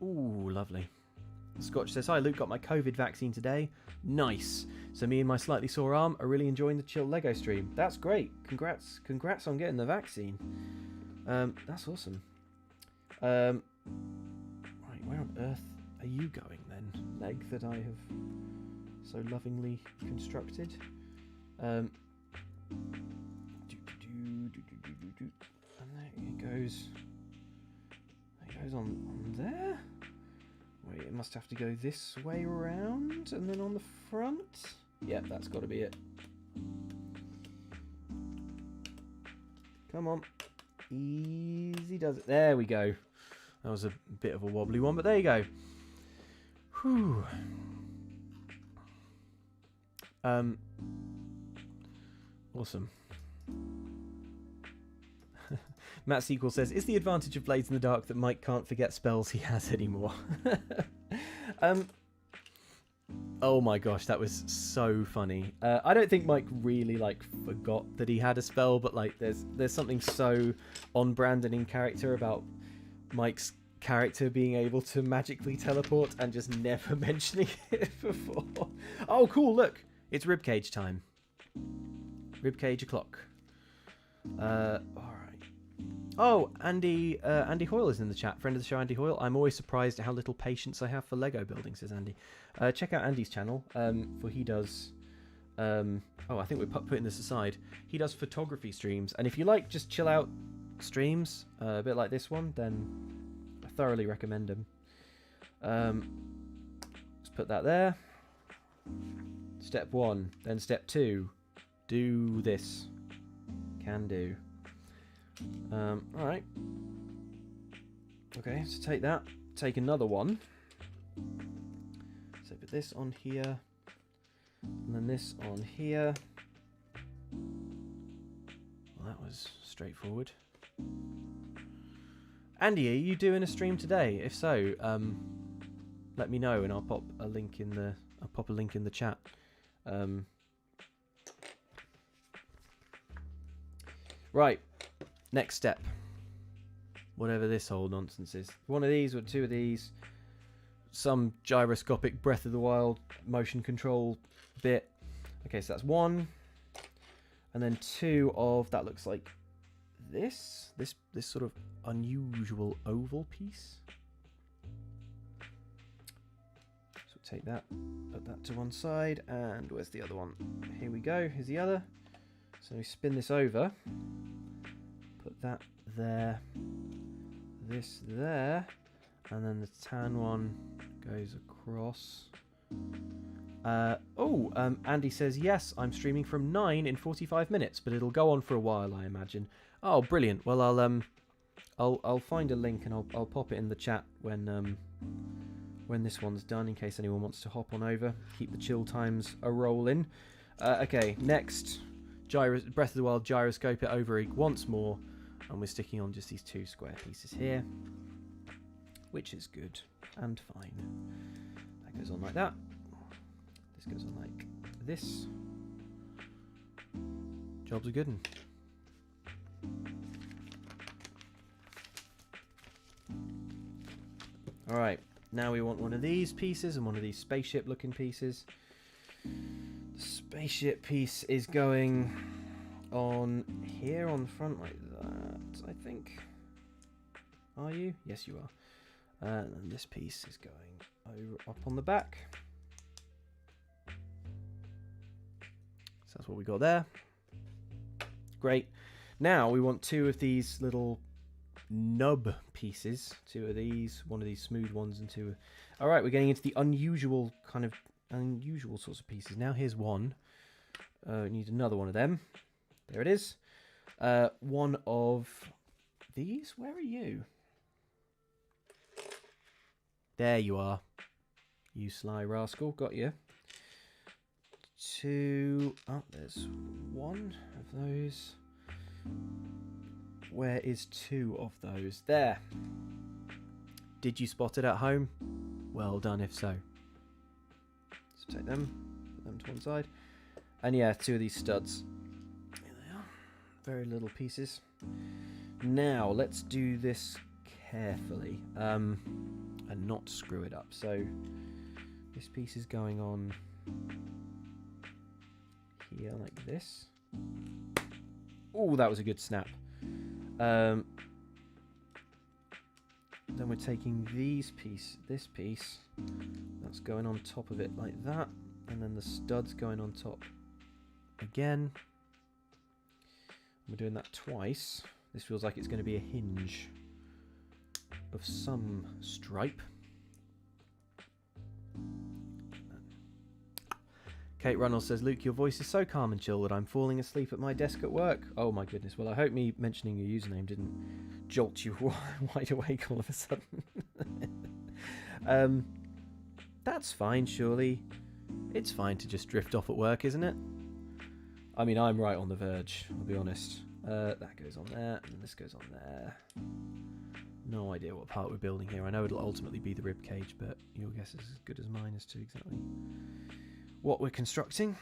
S1: Ooh, lovely. Scotch says, hi Luke, got my COVID vaccine today. Nice. So me and my slightly sore arm are really enjoying the chill Lego stream. That's great. Congrats on getting the vaccine. That's awesome. Right, where on earth are you going then, leg that I have so lovingly constructed? And there it goes. It goes on there. Wait, it must have to go this way around and then on the front. Yep, that's got to be it. Come on. Easy does it. There we go. That was a bit of a wobbly one, but there you go. Whew. Awesome. Matt Sequel says, is the advantage of Blades in the Dark that Mike can't forget spells he has anymore? Oh my gosh, that was so funny. I don't think Mike really, like, forgot that he had a spell, but, like, there's something so on brand and in character about Mike's character being able to magically teleport and just never mentioning it before. Oh, cool, look. It's ribcage time. Ribcage o'clock. Alright. Oh, Andy Hoyle is in the chat. Friend of the show, Andy Hoyle. I'm always surprised at how little patience I have for Lego building, says Andy. Check out Andy's channel, for he does... oh, I think we're putting this aside. He does photography streams, and if you like just chill out streams, a bit like this one, then I thoroughly recommend him. Let's put that there. Step 1, then step 2. Do this. Can do. Alright. Okay, so take that. Take another one. So put this on here. And then this on here. Well, that was straightforward. Andy, are you doing a stream today? If so, let me know and I'll pop a link in the chat. Right. Next step. Whatever this whole nonsense is. One of these or 2 of these. Some gyroscopic Breath of the Wild motion control bit. Okay, so that's 1. And then 2 of, that looks like this sort of unusual oval piece. So take that, put that to one side, and where's the other one? Here we go, here's the other. So we spin this over, put that there, this there, and then the tan one goes across. Andy says, yes, I'm streaming from 9 in 45 minutes, but it'll go on for a while, I imagine. Oh, brilliant. Well, I'll find a link and I'll pop it in the chat when this one's done, in case anyone wants to hop on over. Keep the chill times a-rolling. Okay, next, Breath of the Wild gyroscope it over once more, and we're sticking on just these 2 square pieces here, which is good and fine. That goes on like that. This goes on like this. Job's a good one. Alright, now we want one of these pieces and one of these spaceship looking pieces. The spaceship piece is going on here on the front like that, I think. Are you? Yes, you are. And then this piece is going over up on the back. So that's what we got there. Great. Now we want 2 of these little nub pieces. 2 of these, one of these smooth ones and 2. All right, we're getting into the unusual sorts of pieces. Now here's one. We need another one of them. There it is. One of these. Where are you? There you are. You sly rascal. Got you. 2. Oh, there's one of those. Where is 2 of those? There. Did you spot it at home? Well done if so. So take them, put them to one side. And yeah, 2 of these studs. Here they are. Very little pieces. Now, let's do this carefully. And not screw it up. So, this piece is going on here like this. Oh, that was a good snap. Then we're taking this piece, that's going on top of it like that, and then the stud's going on top again. We're doing that twice. This feels like it's going to be a hinge of some stripe. Kate Runnels says, Luke, your voice is so calm and chill that I'm falling asleep at my desk at work. Oh my goodness. Well, I hope me mentioning your username didn't jolt you wide awake all of a sudden. That's fine, surely. It's fine to just drift off at work, isn't it? I mean, I'm right on the verge, I'll be honest. That goes on there, and this goes on there. No idea what part we're building here. I know it'll ultimately be the rib cage, but your guess is as good as mine as to exactly what we're constructing.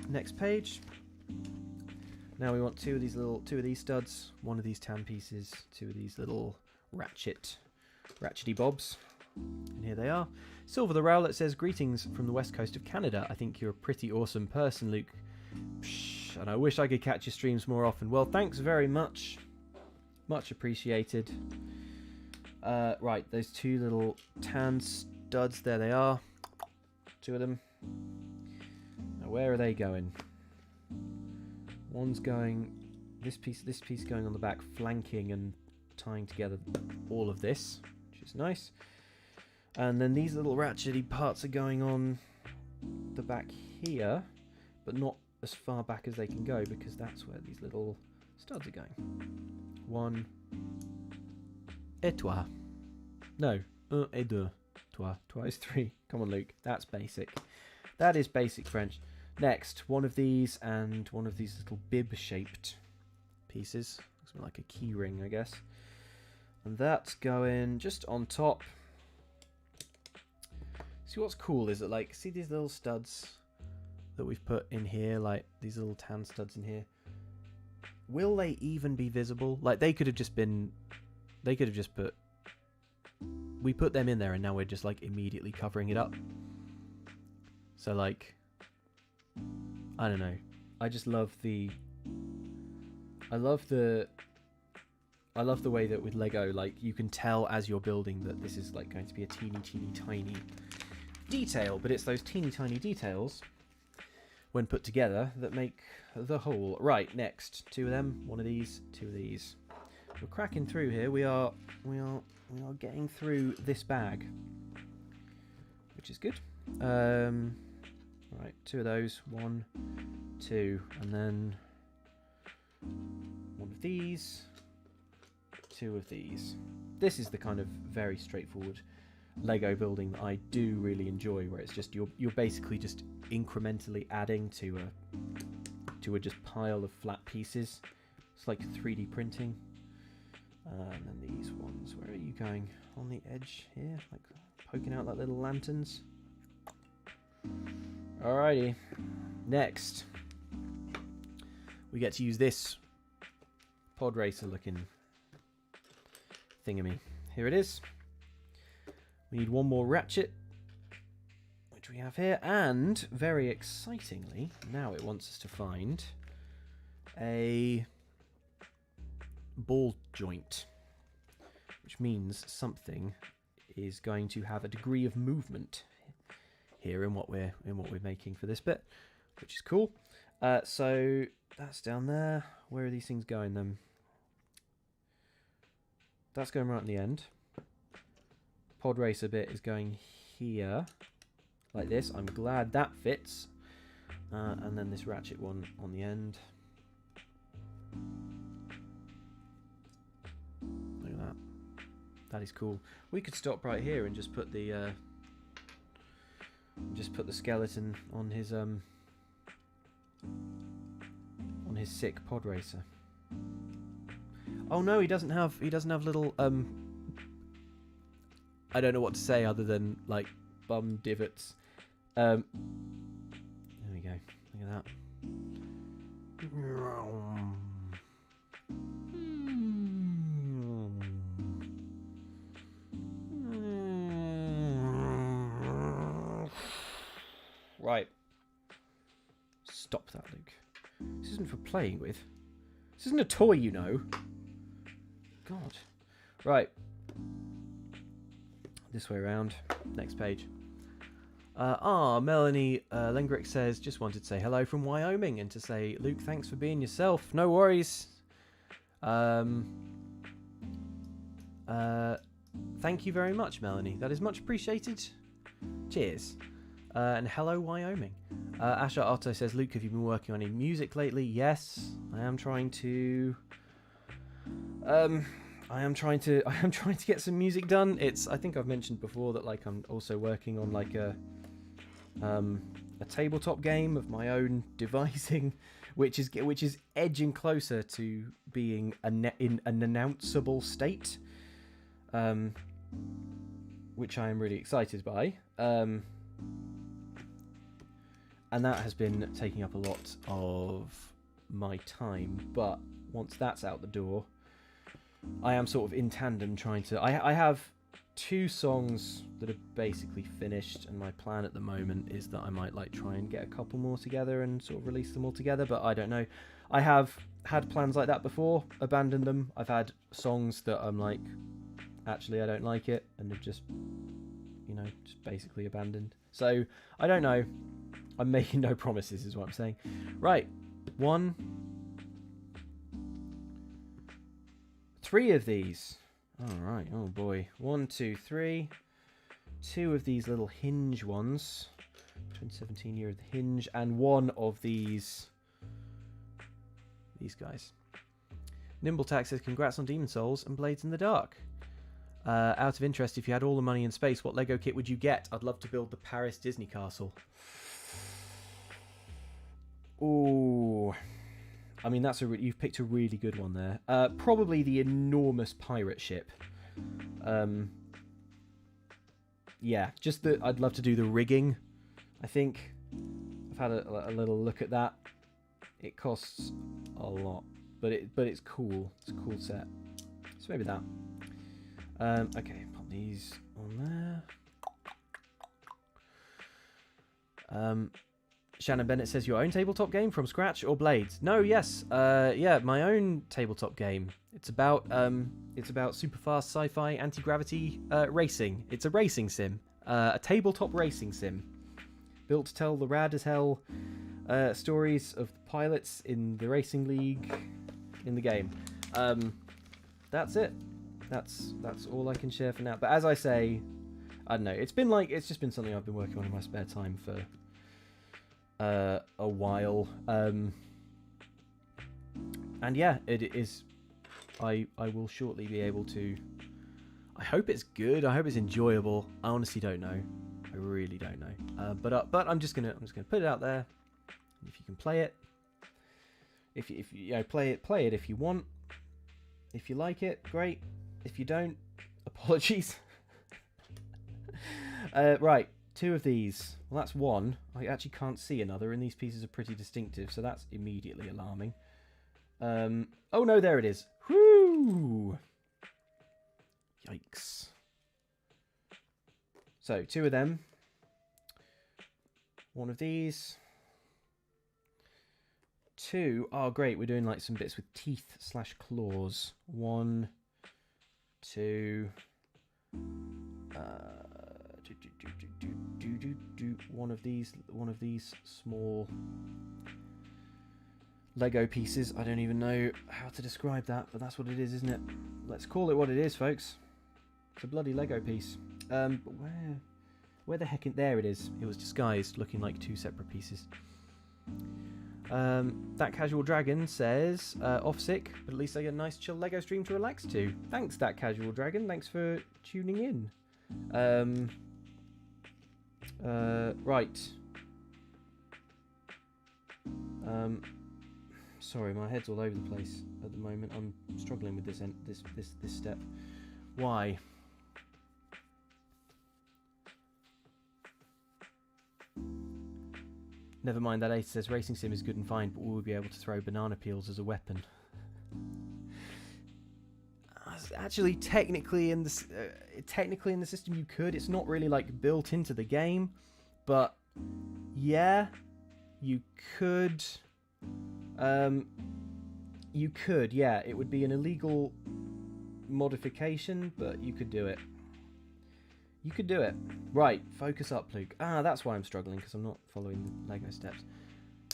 S1: Next page. Now we want 2 of these studs, 1 of these tan pieces, 2 of these little ratchety bobs. And here they are. Silver the Rowlet says, greetings from the west coast of Canada. I think you're a pretty awesome person, Luke. Psh, and I wish I could catch your streams more often. Well, thanks very much. Much appreciated. Right, those 2 little tan studs, there they are. 2 of them. Now where are they going? One's going this piece going on the back, flanking and tying together all of this, which is nice. And then these little ratchety parts are going on the back here, but not as far back as they can go, because that's where these little studs are going. 1 et toi. No, un et deux. Toi. Toi is 3. Come on, Luke. That's basic. That is basic French. Next, 1 of these and 1 of these little bib-shaped pieces. Looks like a key ring, I guess. And that's going just on top. See, what's cool is that, like, see these little studs that we've put in here, like these little tan studs in here? Will they even be visible? Like, they could have just put, we put them in there and now we're just, like, immediately covering it up. So, like, I don't know. I just love the I love the way that with Lego, like, you can tell as you're building that this is like going to be a teeny tiny detail, but it's those teeny tiny details when put together that make the whole. Right, next, 2 of them, 1 of these, 2 of these. We're cracking through here. We are getting through this bag, which is good. Right, 2 of those, 1, 2, and then 1 of these, 2 of these. This is the kind of very straightforward Lego building that I do really enjoy, where it's just you're basically just incrementally adding to a just pile of flat pieces. It's like 3D printing. And then these ones, where are you going? On the edge here, like poking out like little lanterns. Alrighty, next we get to use this pod racer looking thingamy. Here it is. We need 1 more ratchet, which we have here, and very excitingly, now it wants us to find a ball joint, which means something is going to have a degree of movement here in what we're making for this bit, which is cool. So that's down there. Where are these things going then? That's going right in the end. Pod racer bit is going here, like this. I'm glad that fits. And then this ratchet one on the end. Look at that. That is cool. We could stop right here and just put the skeleton on his sick pod racer. Oh no, he doesn't have little I don't know what to say other than like bum divots. There we go. Look at that. Right. Stop that, Luke. This isn't for playing with. This isn't a toy, you know. God. Right. This way around. Next page. Melanie Lengrick says, just wanted to say hello from Wyoming and to say, Luke, thanks for being yourself. No worries. Thank you very much, Melanie. That is much appreciated. Cheers. And hello, Wyoming. Asha Otto says, Luke, have you been working on any music lately? Yes, I am trying to. I am trying to get some music done. I think I've mentioned before that like I'm also working on like a tabletop game of my own devising, which is edging closer to being in an announceable state, which I am really excited by. And that has been taking up a lot of my time, but once that's out the door, I am sort of in tandem trying to. I have 2 songs that are basically finished, and my plan at the moment is that I might like try and get a couple more together and sort of release them all together, but I don't know. I have had plans like that before, abandoned them. I've had songs that I'm like, actually I don't like it, and have just basically abandoned. So I don't know. I'm making no promises is what I'm saying. Right, 3 of these. All right. Oh boy. 1, 2, 3. 2 of these little hinge ones. 2017 year of the hinge, and 1 of these guys. Nimbletax says, congrats on Demon Souls and Blades in the Dark. Out of interest, if you had all the money in space, what Lego kit would you get? I'd love to build the Paris Disney castle. Ooh. I mean, you've picked a really good one there. Probably the enormous pirate ship. Yeah, just I'd love to do the rigging. I think I've had a little look at that. It costs a lot, but it's cool. It's a cool set. So maybe that. Okay, pop these on there. Shannon Bennett says, your own tabletop game from scratch or Blades? No, yes. Yeah, my own tabletop game. It's about super fast sci-fi anti-gravity racing. It's a racing sim. A tabletop racing sim. Built to tell the rad as hell stories of the pilots in the racing league in the game. That's it. That's all I can share for now. But as I say, I don't know. It's just been something I've been working on in my spare time for a while. And yeah, it is. I will shortly be able to. I hope it's good. I hope it's enjoyable. I honestly don't know. I really don't know. But I'm just gonna put it out there. If you can play it, if you know, play it if you want. If you like it, great. If you don't, apologies. Right, 2 of these. Well, that's one. I actually can't see another, and these pieces are pretty distinctive, so that's immediately alarming. Oh no, there it is. Whoo! Yikes. So, 2 of them. 1 of these. 2. Oh, great. We're doing like some bits with teeth / claws. 1, 2. One of these small Lego pieces. I don't even know how to describe that, but that's what it is, isn't it? Let's call it what it is, folks. It's a bloody Lego piece. But where the heck? There it is. It was disguised, looking like 2 separate pieces. That Casual Dragon says, off sick, but at least I get a nice chill Lego stream to relax to. Thanks, That Casual Dragon. Thanks for tuning in. Right. Sorry, my head's all over the place at the moment. I'm struggling with this step. Why? Never mind, that Ace says racing sim is good and fine, but will we be able to throw banana peels as a weapon? Actually, technically in the system you could. It's not really like built into the game, but yeah, you could. You could, yeah. It would be an illegal modification, but you could do it. You could do it. Right, focus up, Luke. Ah, that's why I'm struggling, because I'm not following the Lego steps.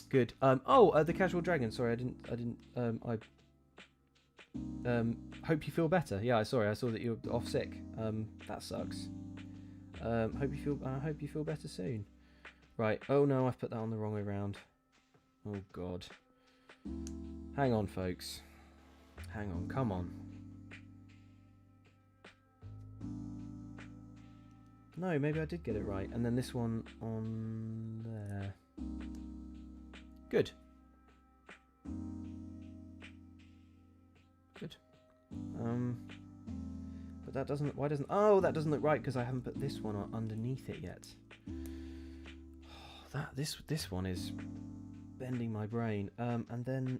S1: Good. The Casual Dragon. Sorry, I hope you feel better. Yeah, I saw that you're off sick. That sucks. Hope you feel better soon. Right. Oh no, I've put that on the wrong way round. Oh god. Hang on, folks. Hang on. Come on. No, maybe I did get it right. And then this one on there. Good. Good. But that doesn't... Why doesn't... Oh, that doesn't look right because I haven't put this one underneath it yet. Oh, this one is bending my brain. And then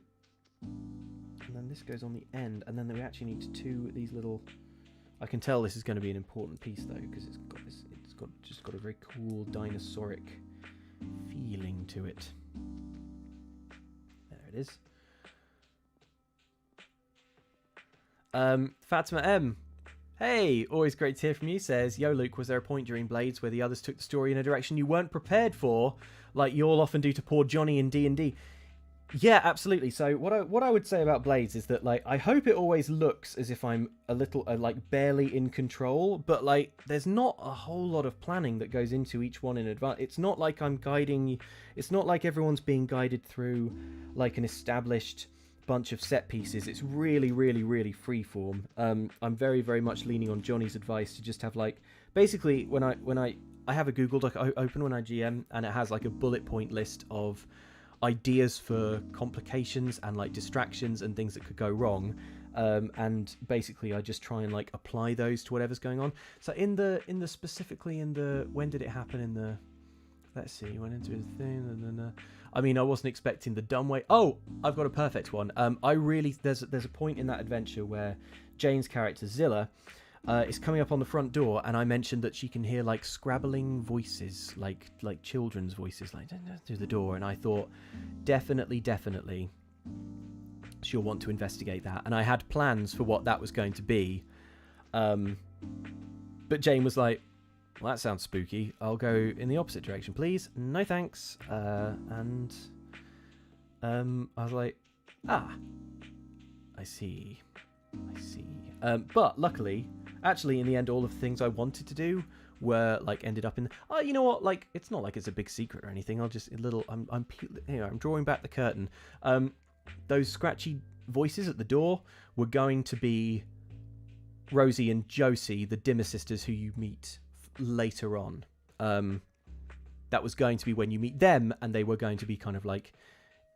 S1: this goes on the end. And then we actually need 2 of these little... I can tell this is going to be an important piece though, because it's just got a very cool dinosauric feeling to it. There it is. Fatima M. Hey, always great to hear from you. Says, yo Luke, was there a point during Blades where the others took the story in a direction you weren't prepared for, like you'll often do to poor Johnny in D&D? Yeah, absolutely. So what I would say about Blades is that, like, I hope it always looks as if I'm a little like barely in control, but like there's not a whole lot of planning that goes into each one in advance. It's not like I'm guiding. It's not like everyone's being guided through like an established bunch of set pieces. It's really, really, really freeform. I'm very, very much leaning on Johnny's advice to just have like basically when I have a Google Doc open when I GM, and it has like a bullet point list of ideas for complications and like distractions and things that could go wrong, and basically I just try and like apply those to whatever's going on. So in the specifically in the when did it happen in the, let's see, went into the thing and then I mean, I wasn't expecting the dumb way. Oh, I've got a perfect one. I really there's a point in that adventure where Jane's character Zilla is coming up on the front door, and I mentioned that she can hear like scrabbling voices, like children's voices, like through the door. And I thought, definitely, she'll want to investigate that. And I had plans for what that was going to be, but Jane was like, "Well, that sounds spooky. I'll go in the opposite direction, please. No thanks." And I was like, "Ah, I see. But luckily, actually, in the end, all of the things I wanted to do were like ended up in. Oh, you know what? Like, it's not like it's a big secret or anything. I'll just I'm drawing back the curtain. Those scratchy voices at the door were going to be Rosie and Josie, the Dimmer sisters, who you meet later on. That was going to be when you meet them, and they were going to be kind of like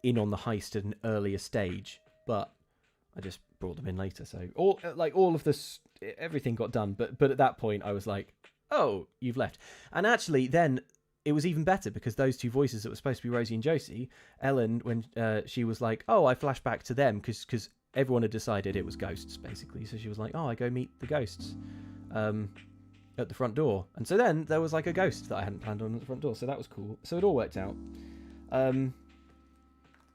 S1: in on the heist at an earlier stage. But I just brought them in later, so all of this, everything got done. But at that point, I was like, "Oh, you've left." And actually, then it was even better, because those two voices that were supposed to be Rosie and Josie, Ellen, when she was like, "Oh, I flashed back to them," because everyone had decided it was ghosts, basically. So she was like, "Oh, I go meet the ghosts at the front door." And so then there was like a ghost that I hadn't planned on at the front door, so that was cool. So it all worked out.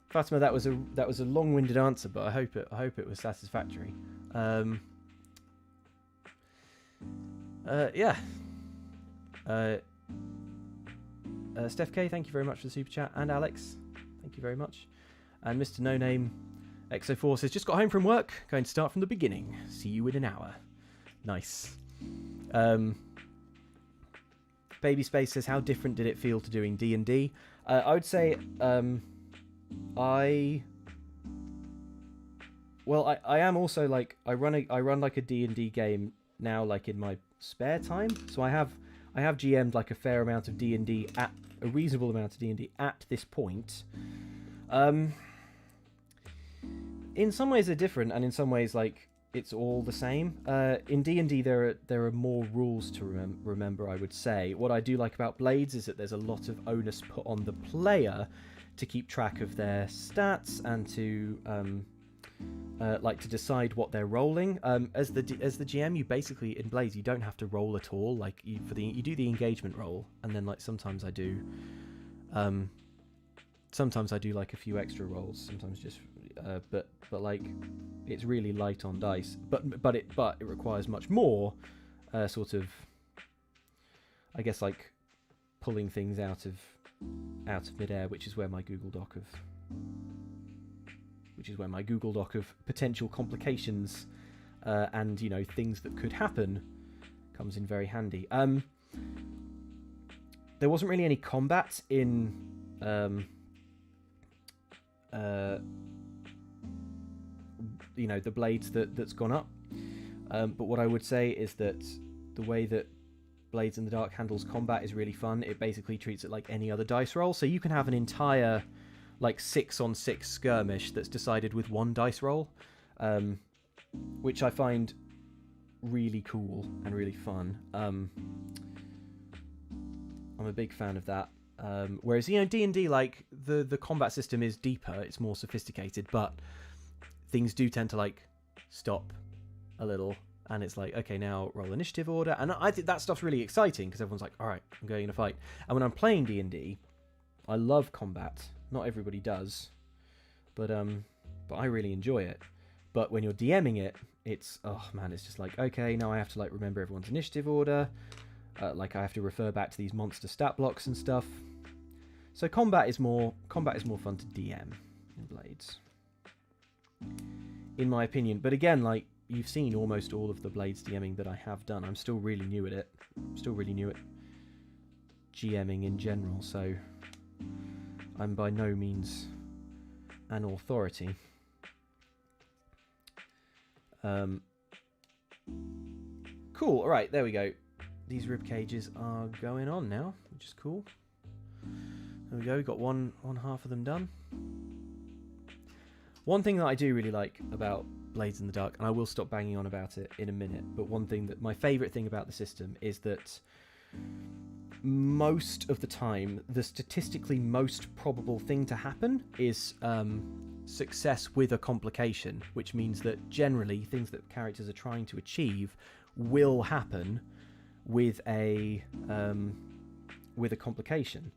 S1: Fatima, that was a long-winded answer, but I hope it was satisfactory. Yeah. Steph K, thank you very much for the super chat, and Alex, thank you very much. And Mr. No Name XO4 says, "Just got home from work, going to start from the beginning. See you in an hour." Nice. Baby Space says, "How different did it feel to doing D&D?" I would say I am also like I run like a D&D game now, like in my spare time. So I have GM'd like a fair amount of D&D, at a reasonable amount of D&D at this point. In some ways they're different, and in some ways like it's all the same. In D&D there are more rules to remember, I would say. What I do like about Blades is that there's a lot of onus put on the player to keep track of their stats and to to decide what they're rolling. As the GM, you basically, in Blades, you don't have to roll at all. Like you do the engagement roll, and then like sometimes I do like a few extra rolls. Sometimes just but like it's really light on dice. But it requires much more sort of, I guess, like pulling things out of midair, which is where my Google Doc of potential complications and things that could happen comes in very handy. There wasn't really any combat in the Blades that's gone up, but what I would say is that the way that Blades in the Dark handles combat is really fun. It basically treats it like any other dice roll, so you can have an entire like 6-on-6 skirmish that's decided with one dice roll, which I find really cool and really fun. I'm a big fan of that. Whereas D&D, like the combat system is deeper, it's more sophisticated, but things do tend to like stop a little, and it's like, okay, now roll initiative order, and I think that stuff's really exciting because everyone's like, all right, I'm going in a fight. And when I'm playing D&D, I love combat. Not everybody does, but I really enjoy it. But when you're DMing it, it's, oh man, it's just like, okay, now I have to like remember everyone's initiative order. Like I have to refer back to these monster stat blocks and stuff. So combat is more fun to DM in Blades, in my opinion. But again, like you've seen almost all of the Blades DMing that I have done. I'm still really new at it. I'm still really new at GMing in general, so I'm by no means an authority. Cool. All right, there we go. These rib cages are going on now, which is cool. There we go. We got one half of them done. One thing that I do really like about Blades in the Dark, and I will stop banging on about it in a minute, but one thing that my favourite thing about the system is that most of the time, the statistically most probable thing to happen is success with a complication, which means that generally things that characters are trying to achieve will happen with a complication.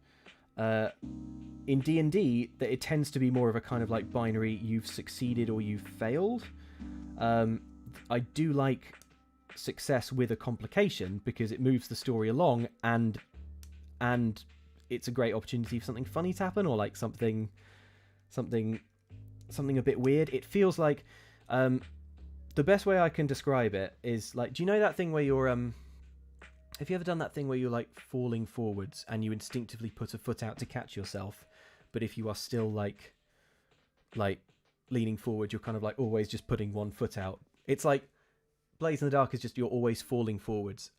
S1: In D&D, that it tends to be more of a kind of like binary, you've succeeded or you've failed. I do like success with a complication because it moves the story along, and it's a great opportunity for something funny to happen, or like something a bit weird. It feels like the best way I can describe it is like, do you know that thing where you're have you ever done that thing where you're like falling forwards and you instinctively put a foot out to catch yourself, but if you are still like leaning forward, you're kind of like always just putting one foot out? It's like Blaze in the Dark is just you're always falling forwards.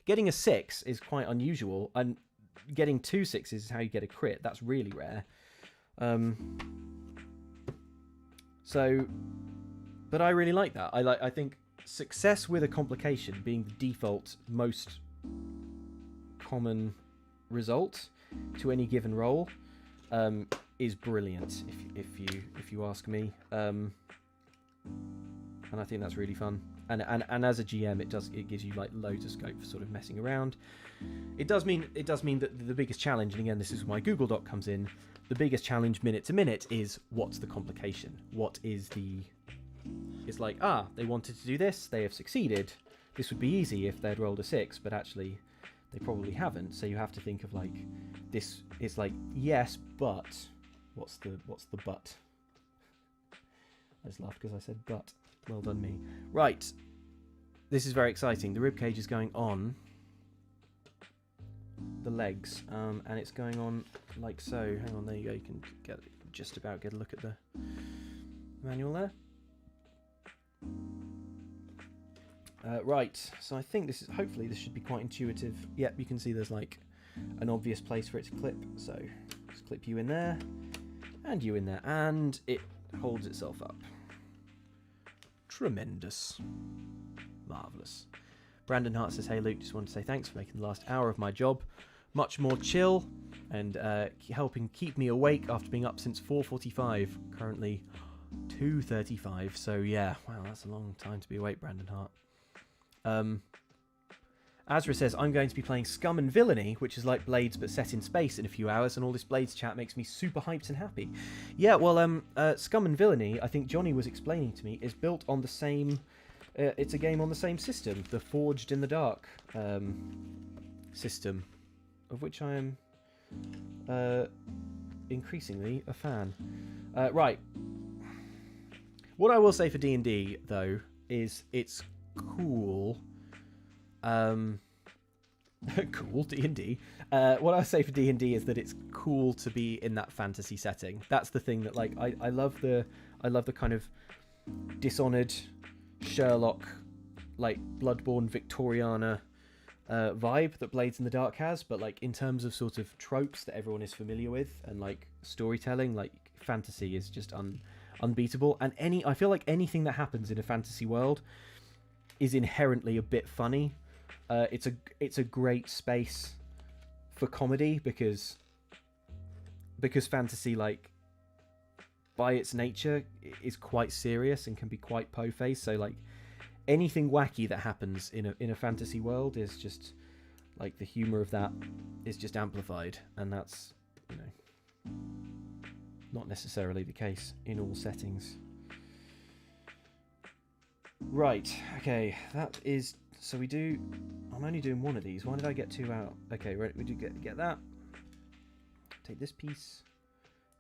S1: Getting a 6 is quite unusual, and getting 2 6s is how you get a crit. That's really rare. But I really like that. I think success with a complication being the default most common result to any given role is brilliant, if you ask me. And I think that's really fun. And as a GM, it gives you like loads of scope for sort of messing around. It does mean that the biggest challenge, and again, this is where my Google Doc comes in. The biggest challenge minute to minute is what's the complication? What is the? It's like, they wanted to do this, they have succeeded. This would be easy if they'd rolled a 6, but actually they probably haven't. So you have to think of like this. It's like, yes, but what's the but? I just laughed because I said but. Well done, me. Right, this is very exciting. The ribcage is going on the legs, and it's going on like so. Hang on, there you go. You can just about get a look at the manual there. Right, so I think hopefully this should be quite intuitive. Yep, you can see there's like an obvious place for it to clip. So just clip you in there, and you in there, and it holds itself up. Tremendous. Marvellous. Brandon Hart says, hey Luke, just wanted to say thanks for making the last hour of my job much more chill and helping keep me awake after being up since 4:45, currently 2:35. So yeah, wow, that's a long time to be awake, Brandon Hart. Azra says, I'm going to be playing Scum and Villainy, which is like Blades but set in space, in a few hours, and all this Blades chat makes me super hyped and happy. Yeah, well, Scum and Villainy, I think Johnny was explaining to me, is built on the same... it's a game on the same system, the Forged in the Dark system, of which I am increasingly a fan. Right. What I will say for D&D, though, is it's cool. Cool D&D. What I say for D&D is that it's cool to be in that fantasy setting. That's the thing that, like, I love the kind of Dishonored, Sherlock, like Bloodborne, Victoriana vibe that Blades in the Dark has, but like in terms of sort of tropes that everyone is familiar with and like storytelling, like fantasy is just unbeatable. And I feel like anything that happens in a fantasy world is inherently a bit funny. It's a great space for comedy because fantasy, like, by its nature, is quite serious and can be quite po-faced. So like anything wacky that happens in a fantasy world is just like the humor of that is just amplified, and that's, you know, not necessarily the case in all settings. Right, okay, that is... So we do... I'm only doing one of these. Why did I get 2 out? Okay, right, we do get that. Take this piece.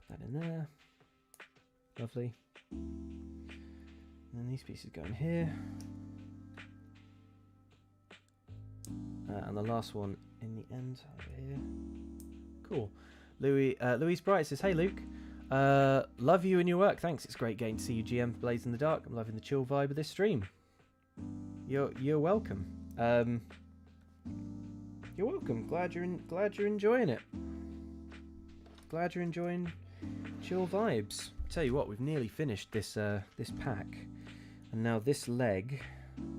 S1: Put that in there. Lovely. And these pieces go in here. And the last one in the end over here. Cool. Louise Bright says, hey Luke. Love you and your work. Thanks. It's great getting to see you, GM Blaze in the Dark. I'm loving the chill vibe of this stream. You're welcome. You're welcome. Glad you're enjoying it. Glad you're enjoying chill vibes. Tell you what, we've nearly finished this pack, and now this leg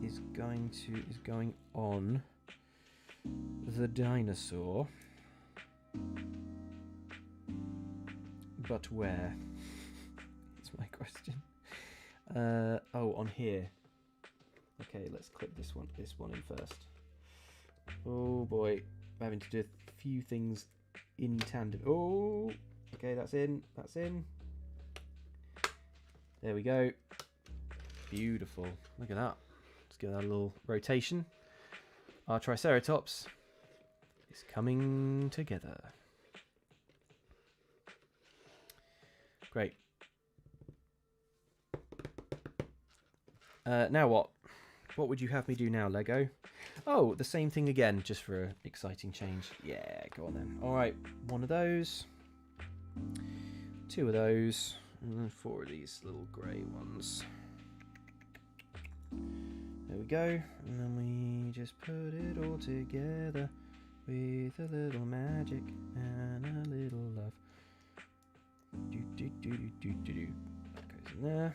S1: is going on the dinosaur. But where? It's my question. Oh, on here. Okay, let's clip this one in first. Oh boy, I'm having to do a few things in tandem. Oh, okay, that's in. That's in. There we go. Beautiful. Look at that. Let's give that a little rotation. Our Triceratops is coming together. Great. Now what? What would you have me do now, Lego? Oh, the same thing again, just for an exciting change. Yeah, go on then. All right, 1 of those, 2 of those, and then 4 of these little grey ones. There we go. And then we just put it all together with a little magic and a little love. Do do do do do do do. That goes in there.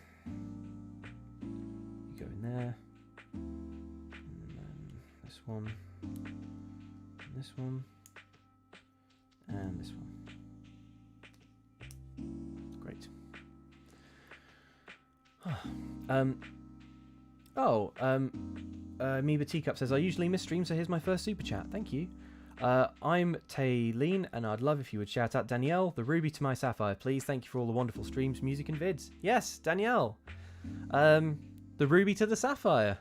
S1: You go in there. And then this one. And this one. And this one. Great. Amoeba Teacup says, I usually miss streams, so here's my first super chat. Thank you. I'm Taylene, and I'd love if you would shout out Danielle, the ruby to my sapphire, please. Thank you for all the wonderful streams, music, and vids. Yes, Danielle. The ruby to the sapphire.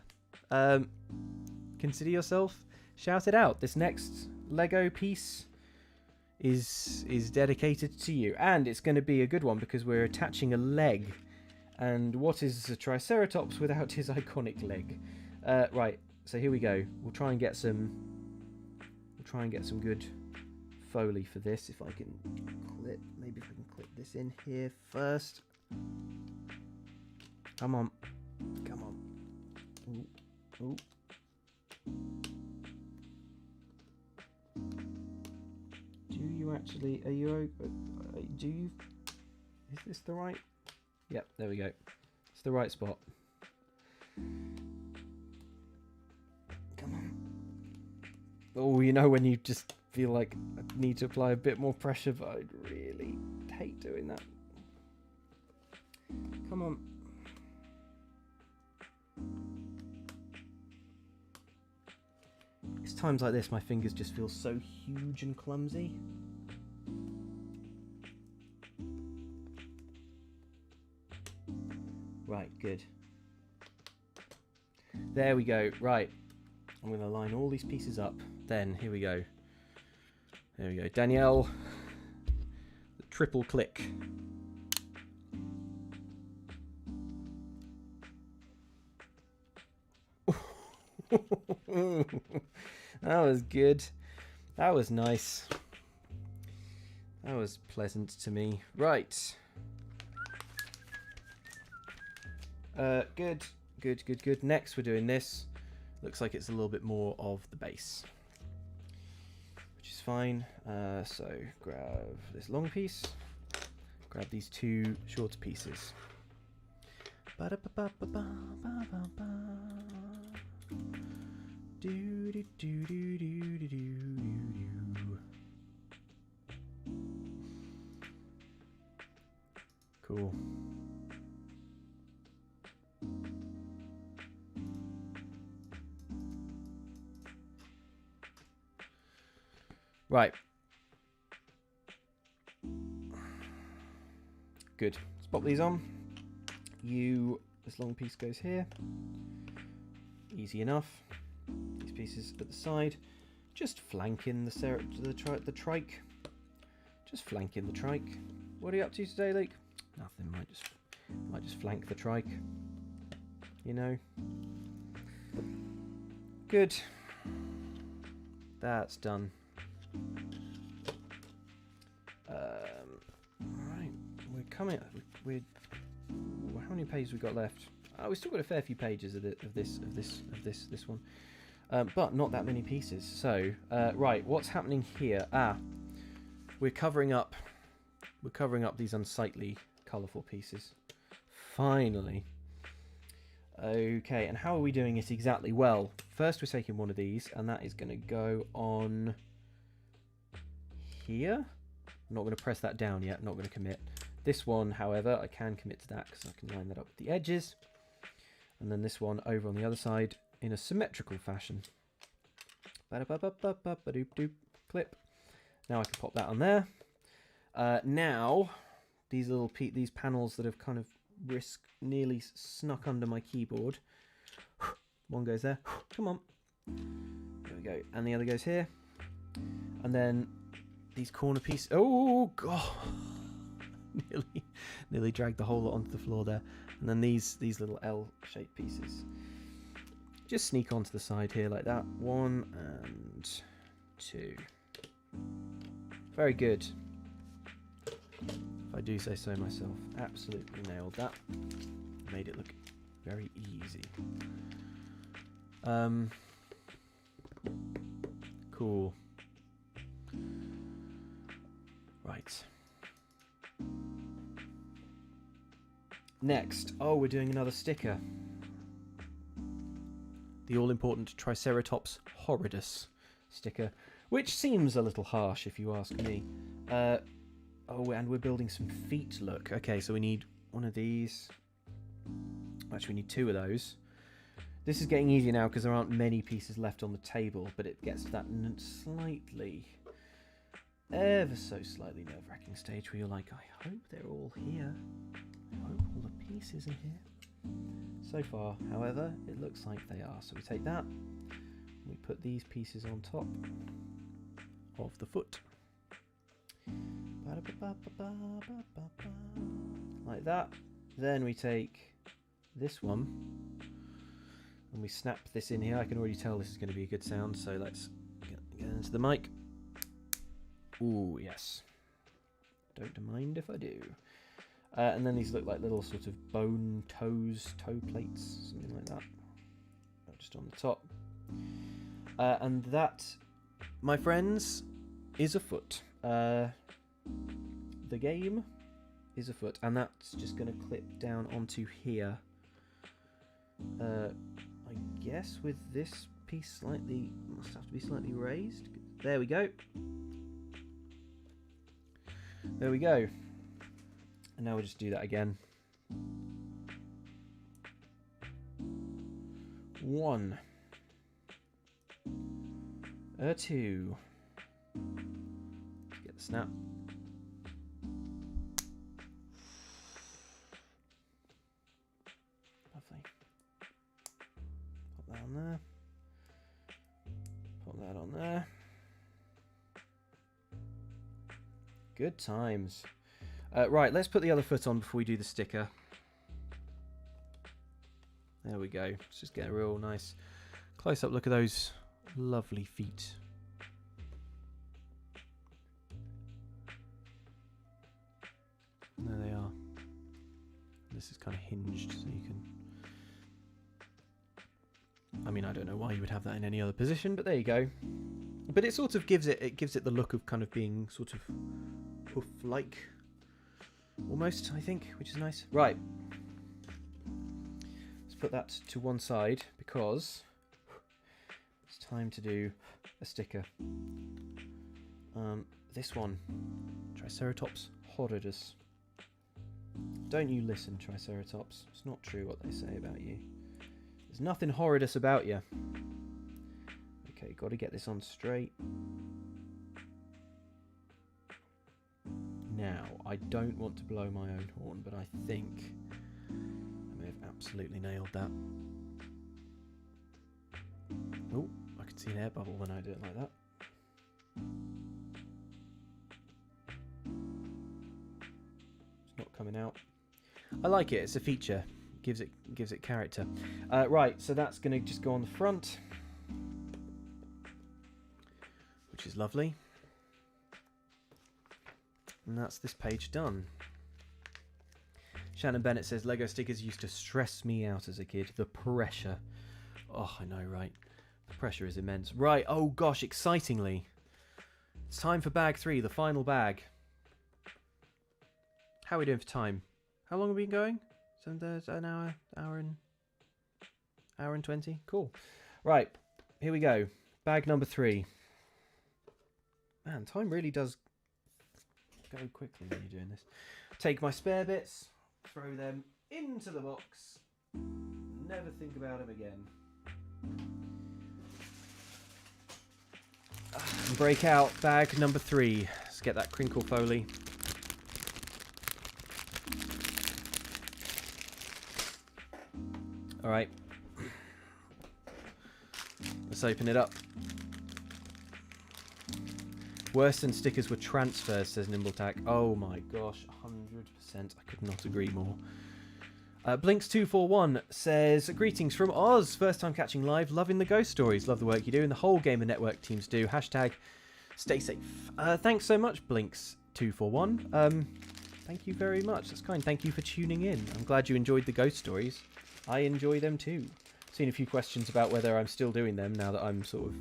S1: Consider yourself shouted out. This next Lego piece is dedicated to you, and it's going to be a good one because we're attaching a leg. And what is a Triceratops without his iconic leg? Right, so here we go. We'll try and get some good Foley for this. If I can clip, maybe if I can clip this in here first. Come on, come on. Ooh, ooh. Do you actually? Are you? Do you? Is this the right? Yep, there we go. It's the right spot. Come on. Oh, you know when you just feel like I need to apply a bit more pressure, but I'd really hate doing that. Come on. It's times like this my fingers just feel so huge and clumsy. Right, good. There we go. Right. I'm going to line all these pieces up. Then, here we go. There we go. Danielle, the triple click. That was good. That was nice. That was pleasant to me. Right. Good. Next we're doing this. Looks like it's a little bit more of the base, which is fine. So grab this long piece, grab these 2 shorter pieces. Cool. Right. Good. Let's pop these on. This long piece goes here. Easy enough. These pieces at the side. Just flanking the trike. Just flanking the trike. What are you up to today, Luke? Nothing. Might just flank the trike. You know. Good. That's done. Right, we're coming. How many pages we got left? Oh, we've still got a fair few pages of this one, but not that many pieces. So, right, what's happening here? We're covering up these unsightly, colourful pieces. Finally. Okay, and how are we doing it exactly? Well, first we're taking one of these, and that is going to go on here. I'm not going to press that down yet. I'm not going to commit. This one, however, I can commit to that because I can line that up with the edges. And then this one over on the other side in a symmetrical fashion. Ba-da-ba-ba-ba-ba-doop-doop. Clip. Now I can pop that on there. Now, these little these panels that have kind of nearly snuck under my keyboard. One goes there. Come on. There we go. And the other goes here. And then these corner pieces. Oh, God. nearly dragged the whole lot onto the floor there. And then these little L-shaped pieces just sneak onto the side here like that. 1 and 2. Very good. If I do say so myself. Absolutely nailed that. Made it look very easy. Cool. Right. Next, we're doing another sticker. The all-important Triceratops horridus sticker, which seems a little harsh if you ask me. And we're building some feet, look. Okay, so we need one of these. Actually, we need 2 of those. This is getting easier now because there aren't many pieces left on the table, but it gets to that ever so slightly nerve-wracking stage where you're like, I hope they're all here. I hope all the pieces are here. So far, however, it looks like they are. So we take that, we put these pieces on top of the foot. Like that. Then we take this one and we snap this in here. I can already tell this is going to be a good sound, so let's get into the mic. Ooh, yes. Don't mind if I do. And then these look like little sort of toe plates, something like that. Just on the top. And that, my friends, is a foot. The game is a foot, and that's just going to clip down onto here. I guess with this piece must have to be slightly raised. There we go. There we go. And now we'll just do that again. 1. 2. Get the snap. Lovely. Put that on there. Put that on there. Good times. Right, let's put the other foot on before we do the sticker. There we go. Let's just get a real nice close-up look at those lovely feet. There they are. This is kind of hinged, so you can... I mean, I don't know why you would have that in any other position, but there you go. But it sort of gives it the look of kind of being sort of hoof-like. Almost, I think, which is nice. Right. Let's put that to one side because it's time to do a sticker. This one. Triceratops horridus. Don't you listen, Triceratops. It's not true what they say about you. There's nothing horridus about you. Okay, got to get this on straight. Now, I don't want to blow my own horn, but I think I may have absolutely nailed that. Oh, I can see an air bubble when I do it like that. It's not coming out. I like it. It's a feature. Gives it character. Right, so that's going to just go on the front, which is lovely. And that's this page done. Shannon Bennett says, Lego stickers used to stress me out as a kid. The pressure. Oh, I know, right? The pressure is immense. Right, oh gosh, excitingly. It's time for bag 3, the final bag. How are we doing for time? How long have we been going? An hour and 20? Cool. Right, here we go. Bag number 3. Man, time really does go quickly when you're doing this. Take my spare bits, throw them into the box. never think about him again. Breakout bag number 3. Let's get that crinkle foley. Alright. Let's open it up. Worse than stickers were transfers, says Nimbletack. Oh my gosh, 100%. I could not agree more. Blinks241 says, greetings from Oz. First time catching live. Loving the ghost stories. Love the work you do and the whole Gamer Network teams do. Hashtag stay safe. Thanks so much, Blinks241. Thank you very much. That's kind. Thank you for tuning in. I'm glad you enjoyed the ghost stories. I enjoy them too. Seen a few questions about whether I'm still doing them now that I'm sort of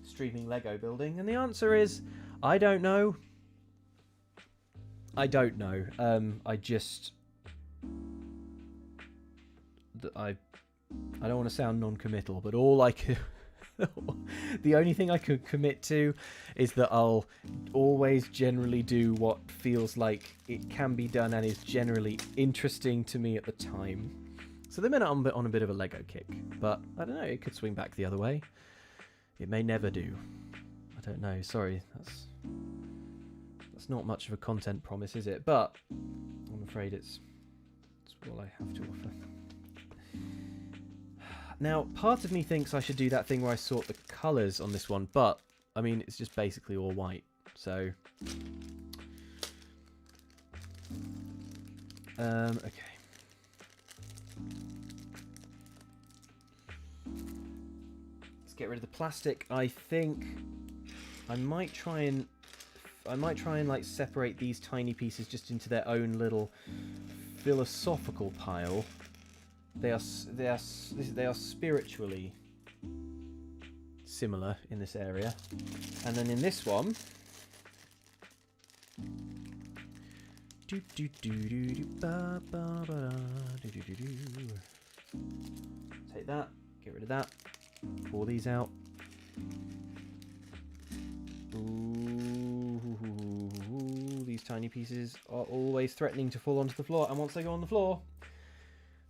S1: streaming Lego building. And the answer is, I don't know. I don't know. I don't want to sound non-committal, but all I could, the only thing I could commit to is that I'll always generally do what feels like it can be done and is generally interesting to me at the time. So the minute I'm on a bit of a Lego kick, but I don't know, it could swing back the other way. It may never do. I don't know. Sorry, that's not much of a content promise, is it? But I'm afraid it's all I have to offer. Now, part of me thinks I should do that thing where I sort the colours on this one, but, I mean, it's just basically all white, so... okay. Let's get rid of the plastic. I think I might try and like separate these tiny pieces just into their own little philosophical pile. They are spiritually similar in this area, and then in this one, take that, get rid of that, pour these out. Ooh, these tiny pieces are always threatening to fall onto the floor, and once they go on the floor,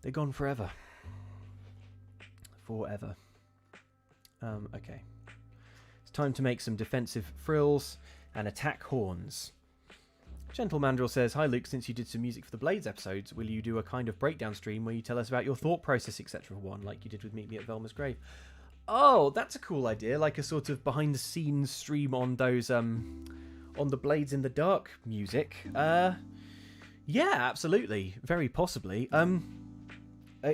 S1: they're gone forever. Forever. Okay. It's time to make some defensive frills and attack horns. Gentle Mandrill says, hi Luke, since you did some music for the Blades episodes, will you do a kind of breakdown stream where you tell us about your thought process, etc. for one, like you did with Meet Me at Velma's Grave? Oh, that's a cool idea, like a sort of behind-the-scenes stream on those, on the Blades in the Dark music. Yeah, absolutely. Very possibly.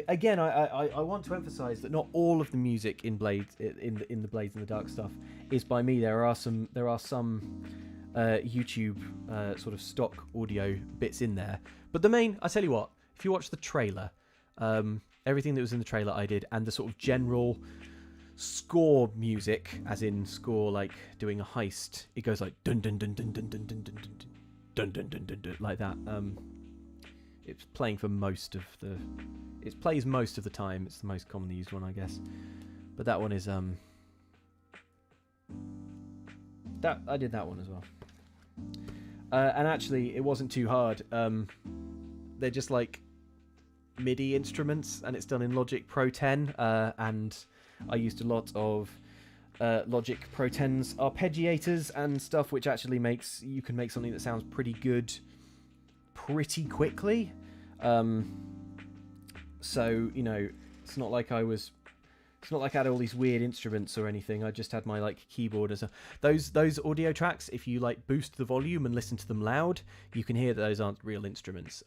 S1: Again, I want to emphasise that not all of the music in Blades in the Blades in the Dark stuff is by me. There are some YouTube sort of stock audio bits in there. But the main, I tell you what, if you watch the trailer, everything that was in the trailer I did, and the sort of general score music, as in score like doing a heist, it goes like dun dun dun dun dun dun dun dun dun dun dun dun dun like that. It's playing for most of the... It plays most of the time. It's the most commonly used one, I guess. But that one is... I did that one as well. And actually, it wasn't too hard. They're just like MIDI instruments, and it's done in Logic Pro 10. And I used a lot of Logic Pro 10's arpeggiators and stuff, which actually makes... You can make something that sounds pretty good pretty quickly. So, you know, it's not like I had all these weird instruments or anything. I just had my like keyboard as a... Those audio tracks, if you like boost the volume and listen to them loud, you can hear that those aren't real instruments.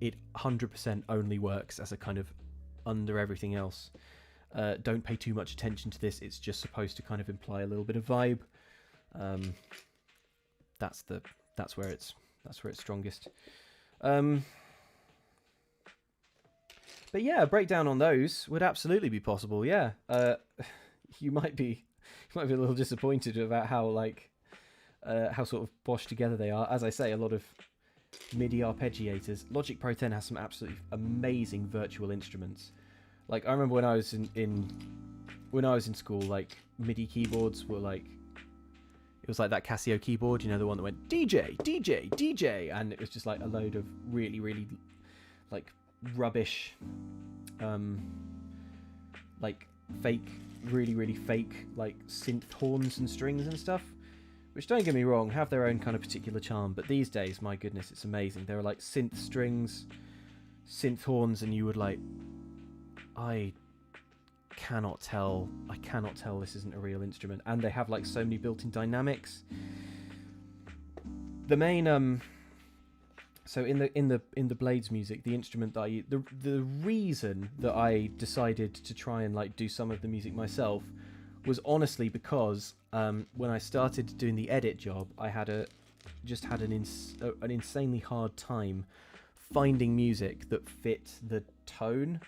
S1: It 100% only works as a kind of under everything else. Don't pay too much attention to this. It's just supposed to kind of imply a little bit of vibe. That's where it's strongest. But yeah, a breakdown on those would absolutely be possible. Yeah, you might be a little disappointed about how sort of washed together they are. As I say, a lot of MIDI arpeggiators. Logic Pro 10 has some absolutely amazing virtual instruments. Like I remember when I was in school, like MIDI keyboards were like, it was like that Casio keyboard, you know, the one that went DJ, DJ, DJ, and it was just like a load of really, really like rubbish, like fake, really fake, like synth horns and strings and stuff, which, don't get me wrong, have their own kind of particular charm, but these days, my goodness, it's amazing. There are like synth strings, synth horns, and you would like, I cannot tell this isn't a real instrument. And they have like so many built-in dynamics. The main so in the Blades music, the instrument that the reason that I decided to try and like do some of the music myself was honestly because when I started doing the edit job, I had an insanely hard time finding music that fit the tone,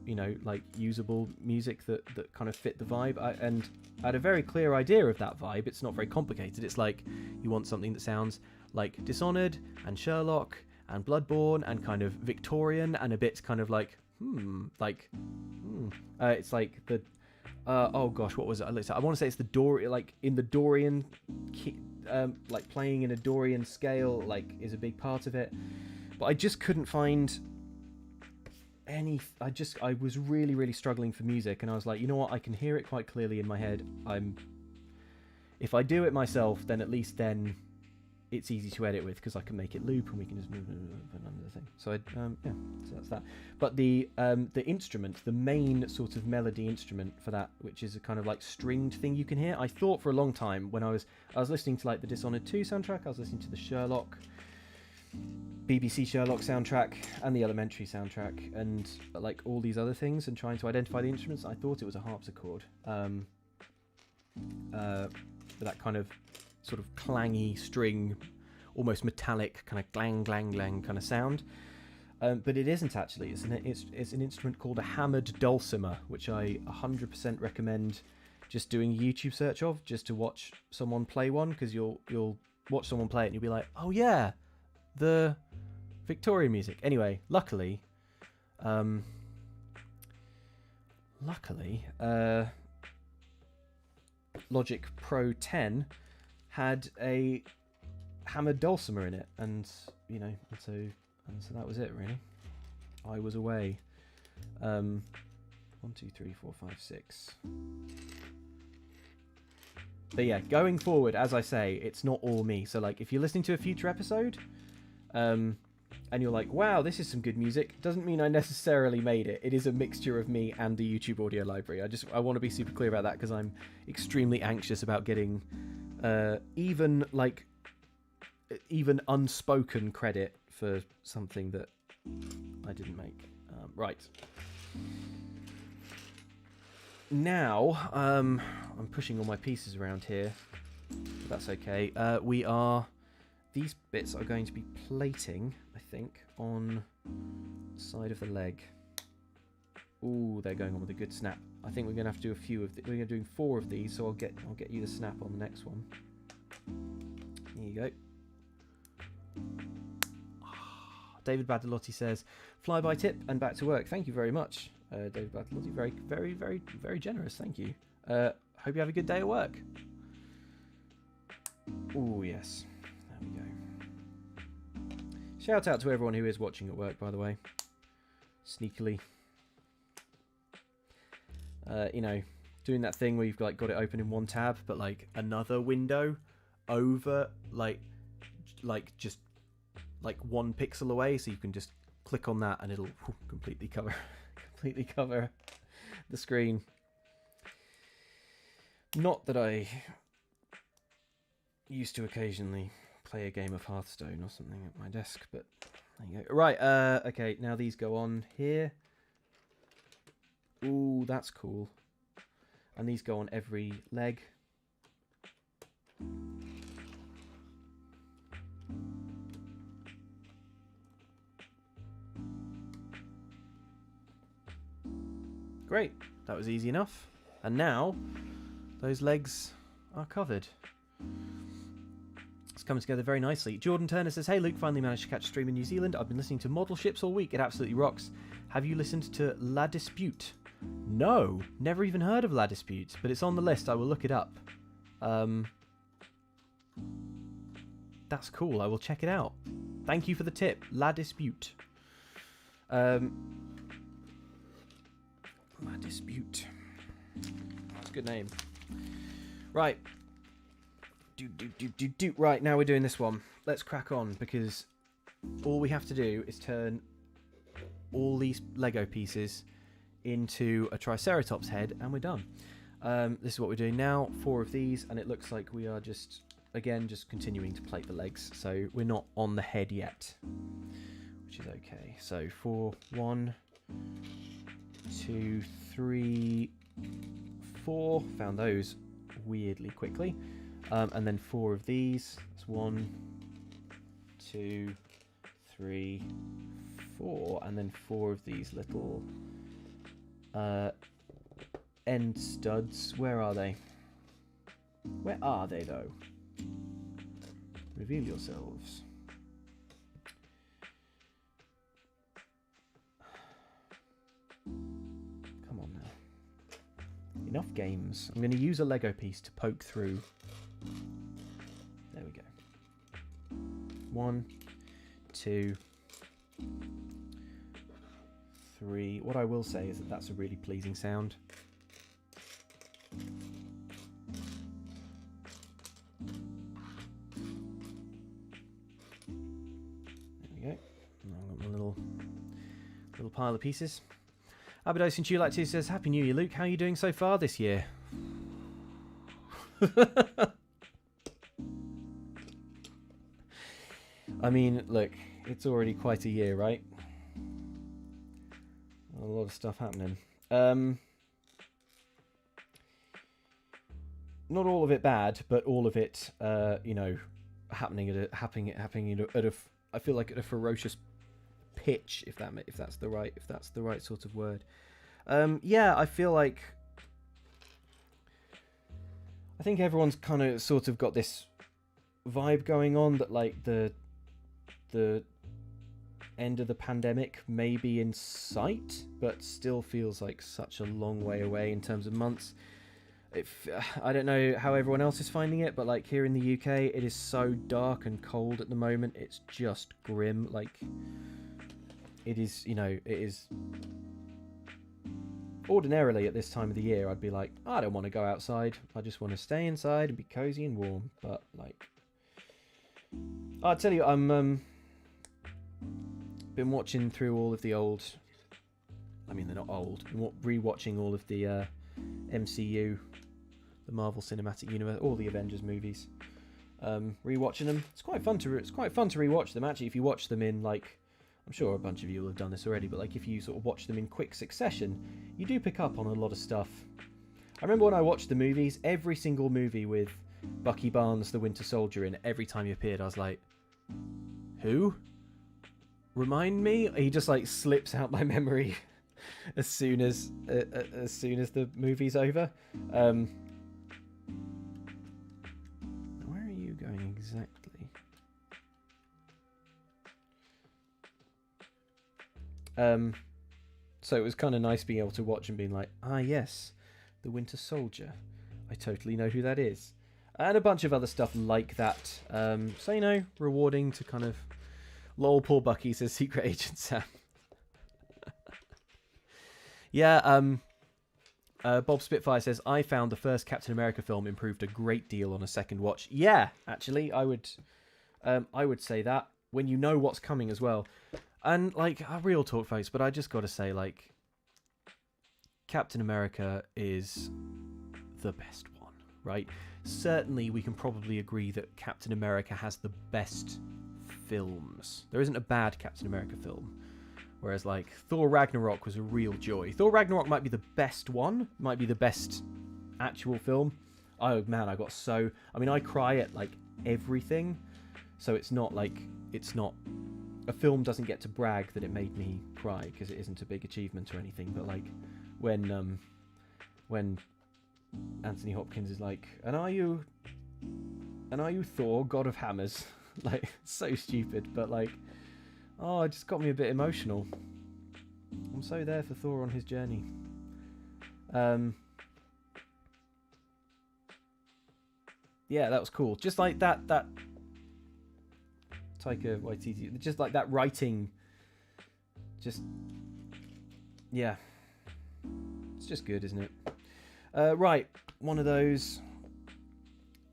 S1: you know, like usable music that kind of fit the vibe. And I had a very clear idea of that vibe. It's not very complicated. It's like you want something that sounds like Dishonored and Sherlock and Bloodborne and kind of Victorian and a bit kind of like it's like the oh gosh, what was it? I want to say it's the Dorian, like in the Dorian, like playing in a Dorian scale, like is a big part of it. But I just couldn't find any. I was really struggling for music, and I was like, you know what? I can hear it quite clearly in my head. If I do it myself, then at least then it's easy to edit with because I can make it loop and we can just move another thing. So yeah, so that's that. But the instrument, the main sort of melody instrument for that, which is a kind of like stringed thing you can hear. I thought for a long time when I was listening to like the Dishonored 2 soundtrack, I was listening to the BBC Sherlock soundtrack and the Elementary soundtrack and like all these other things and trying to identify the instruments. I thought it was a harpsichord, that kind of sort of clangy string, almost metallic kind of glang kind of sound, but it isn't actually. It's an instrument called a hammered dulcimer, which I 100% recommend just doing a YouTube search of, just to watch someone play one, because you'll watch someone play it and you'll be like, oh yeah, the Victorian music. Anyway, luckily Logic Pro 10 had a hammered dulcimer in it, and you know, so that was it really. I was away. 1, 2, 3, 4, 5, 6. But yeah, going forward, as I say, it's not all me. So like, if you're listening to a future episode, and you're like, wow, this is some good music, doesn't mean I necessarily made it. It is a mixture of me and the YouTube audio library. I want to be super clear about that, because I'm extremely anxious about getting even unspoken credit for something that I didn't make. Right. Now, I'm pushing all my pieces around here, but that's okay. These bits are going to be plating, I think, on the side of the leg. Ooh, they're going on with a good snap. I think we're going to have to do a few of we're going to do 4 of these, so I'll get you the snap on the next one. Here you go. David Badalotti says, flyby tip and back to work. Thank you very much, David Badalotti. Very generous. Thank you. Hope you have a good day at work. Oh yes, there we go. Shout out to everyone who is watching at work, by the way. Sneakily. You know, doing that thing where you've like got it open in one tab, but like another window over, like just like 1 pixel away, so you can just click on that and it'll completely cover the screen. Not that I used to occasionally play a game of Hearthstone or something at my desk, but there you go. Right, okay, now these go on here. Ooh, that's cool. And these go on every leg. Great, that was easy enough. And now, those legs are covered. It's coming together very nicely. Jordan Turner says, hey Luke, finally managed to catch a stream in New Zealand. I've been listening to model ships all week. It absolutely rocks. Have you listened to La Dispute? No, never even heard of La Dispute, but it's on the list. I will look it up. That's cool. I will check it out. Thank you for the tip, La Dispute. My Dispute. That's a good name. Right. Right, now we're doing this one. Let's crack on, because all we have to do is turn all these Lego pieces into a Triceratops head, and we're done. This is what we're doing now. 4 of these, and it looks like we are just continuing to plate the legs. So we're not on the head yet, which is okay. So 4, 1, 2, 3, 4. Found those weirdly quickly. And then 4 of these. It's 1, 2, 3, 4, and then 4 of these little end studs. Where are they? Where are they, though? Reveal yourselves. Come on now. Enough games. I'm going to use a Lego piece to poke through. There we go. 1, 2, 3. What I will say is that that's a really pleasing sound. There we go. Now I've got my little pile of pieces. Abados and Chulactu says, Happy New Year, Luke. How are you doing so far this year? I mean, look, it's already quite a year, right? A lot of stuff happening. Not all of it bad, but all of it, you know, happening at a I feel like at a ferocious pitch, if that's the right sort of word. Yeah, I feel like I think everyone's kind of sort of got this vibe going on that like the end of the pandemic may be in sight, but still feels like such a long way away in terms of months. I don't know how everyone else is finding it, but like here in the UK, it is so dark and cold at the moment. It's just grim. Like it is, you know, it is. Ordinarily at this time of the year, I'd be like, I don't want to go outside. I just want to stay inside and be cozy and warm. But like, I'll tell you, I'm been watching through all of the old. I mean, they're not old. Rewatching all of the MCU, the Marvel Cinematic Universe, all the Avengers movies. Rewatching them. It's quite fun to rewatch them. Actually, if you watch them in like, I'm sure a bunch of you will have done this already, but like if you sort of watch them in quick succession, you do pick up on a lot of stuff. I remember when I watched the movies, every single movie with Bucky Barnes, the Winter Soldier in it, every time he appeared, I was like, who? Remind me? He just like slips out my memory as soon as the movie's over. Where are you going exactly? So it was kind of nice being able to watch and being like, ah yes, the Winter Soldier. I totally know who that is. And a bunch of other stuff like that. So, you know, rewarding to kind of... Lol, poor Bucky, says Secret Agent Sam. Yeah, Bob Spitfire says, I found the first Captain America film improved a great deal on a second watch. Yeah, actually, I would say that, when you know what's coming as well. And, like, real talk, folks, but I just got to say, like, Captain America is the best one, right? Certainly, we can probably agree that Captain America has the best films. There isn't a bad Captain America film. Whereas, like, Thor Ragnarok was a real joy. Thor Ragnarok might be the best one. Might be the best actual film. Oh, man, I got so... I mean, I cry at, like, everything. So it's not, like... It's not... A film doesn't get to brag that it made me cry, because it isn't a big achievement or anything. But, like, when Anthony Hopkins is like, and are you Thor, God of Hammers? Like, so stupid, but, like... Oh, it just got me a bit emotional. I'm so there for Thor on his journey. Yeah, that was cool. Just like that Taika Waititi, just like that writing just, yeah, it's just good, isn't it? Right, one of those,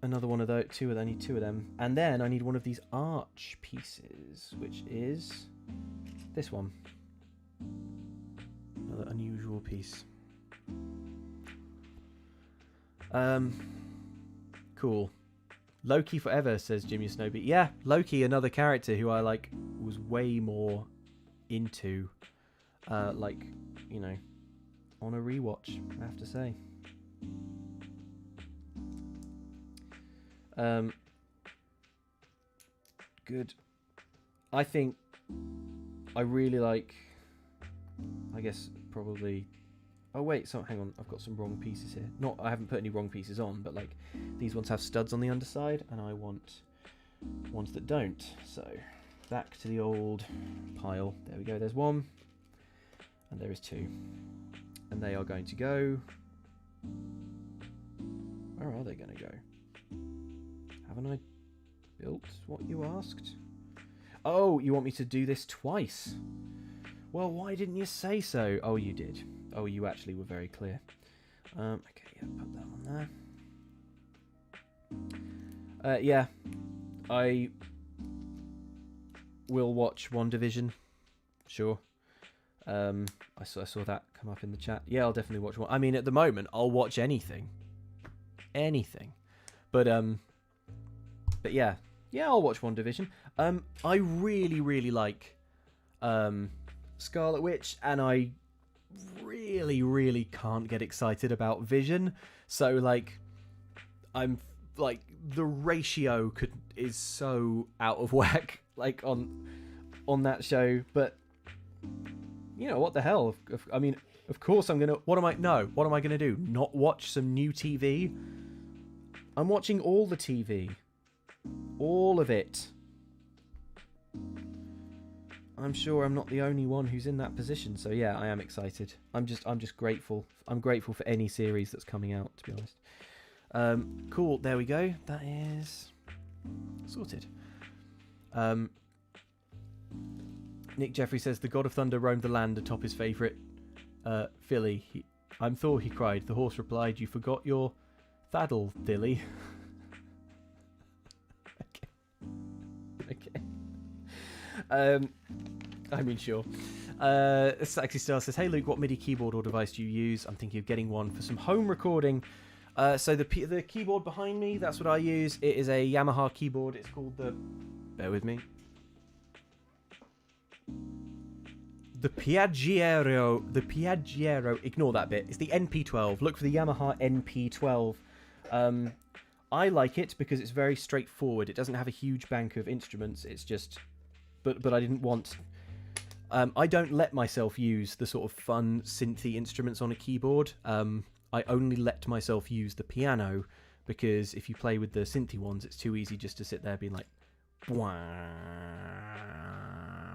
S1: another one of those, I need two of them, and then I need one of these arch pieces, which is this one. Another unusual piece. Cool. Loki forever, says Jimmy Snowby. Yeah, Loki, another character who I like was way more into, like, you know, on a rewatch, I have to say. Good. I think I really like, I guess probably, oh wait, so hang on, I've got some wrong pieces here. Not, I haven't put any wrong pieces on, but like these ones have studs on the underside and I want ones that don't. So back to the old pile. There we go, there's one and there is two. And they are going to go, where are they going to go? Haven't I built what you asked? Oh, you want me to do this twice? Well, why didn't you say so? Oh, you did. Oh, you actually were very clear. Okay, yeah, put that on there. Yeah, I will watch WandaVision. Sure. I saw that come up in the chat. Yeah, I'll definitely watch one. I mean, at the moment, I'll watch anything. Anything. But yeah, I'll watch WandaVision. I really, really like Scarlet Witch, and I really, really can't get excited about Vision. So like, I'm like, the ratio is so out of whack, like on that show. But you know, what the hell? I mean, of course I'm gonna. What am I gonna do? Not watch some new TV? I'm watching all the TV. All of it. I'm sure I'm not the only one who's in that position. So yeah, I am excited. I'm just grateful. I'm grateful for any series that's coming out, to be honest. Cool, there we go. That is sorted. Nick Jeffrey says, the God of Thunder roamed the land atop his favourite filly. I'm Thor, he cried. The horse replied, you forgot your thaddle, dilly. Okay. I mean, sure. Sexy Star says, hey Luke, what MIDI keyboard or device do you use? I'm thinking of getting one for some home recording. So the keyboard behind me, that's what I use. It is a Yamaha keyboard. It's called bear with me. The Piaggio, ignore that bit. It's the NP12. Look for the Yamaha NP12. I like it because it's very straightforward. It doesn't have a huge bank of instruments. It's just, but I didn't want. I don't let myself use the sort of fun synthy instruments on a keyboard. I only let myself use the piano because if you play with the synthy ones, it's too easy just to sit there being like, wah,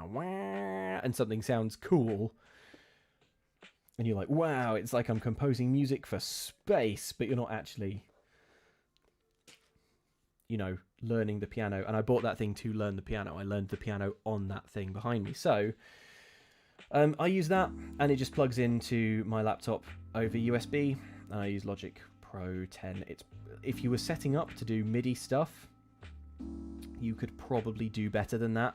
S1: wah, and something sounds cool. And you're like, wow, it's like I'm composing music for space, but you're not actually, you know, learning the piano. And I bought that thing to learn the piano. I learned the piano on that thing behind me. So I use that, and it just plugs into my laptop over USB. I use Logic Pro 10. If you were setting up to do MIDI stuff, you could probably do better than that.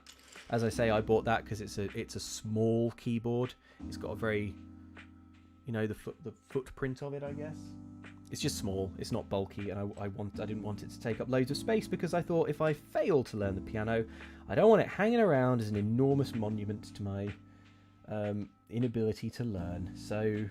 S1: As I say, I bought that because it's a small keyboard. It's got a very, you know, the footprint of it, I guess. It's just small. It's not bulky, and I didn't want it to take up loads of space because I thought if I fail to learn the piano, I don't want it hanging around as an enormous monument to my inability to learn. So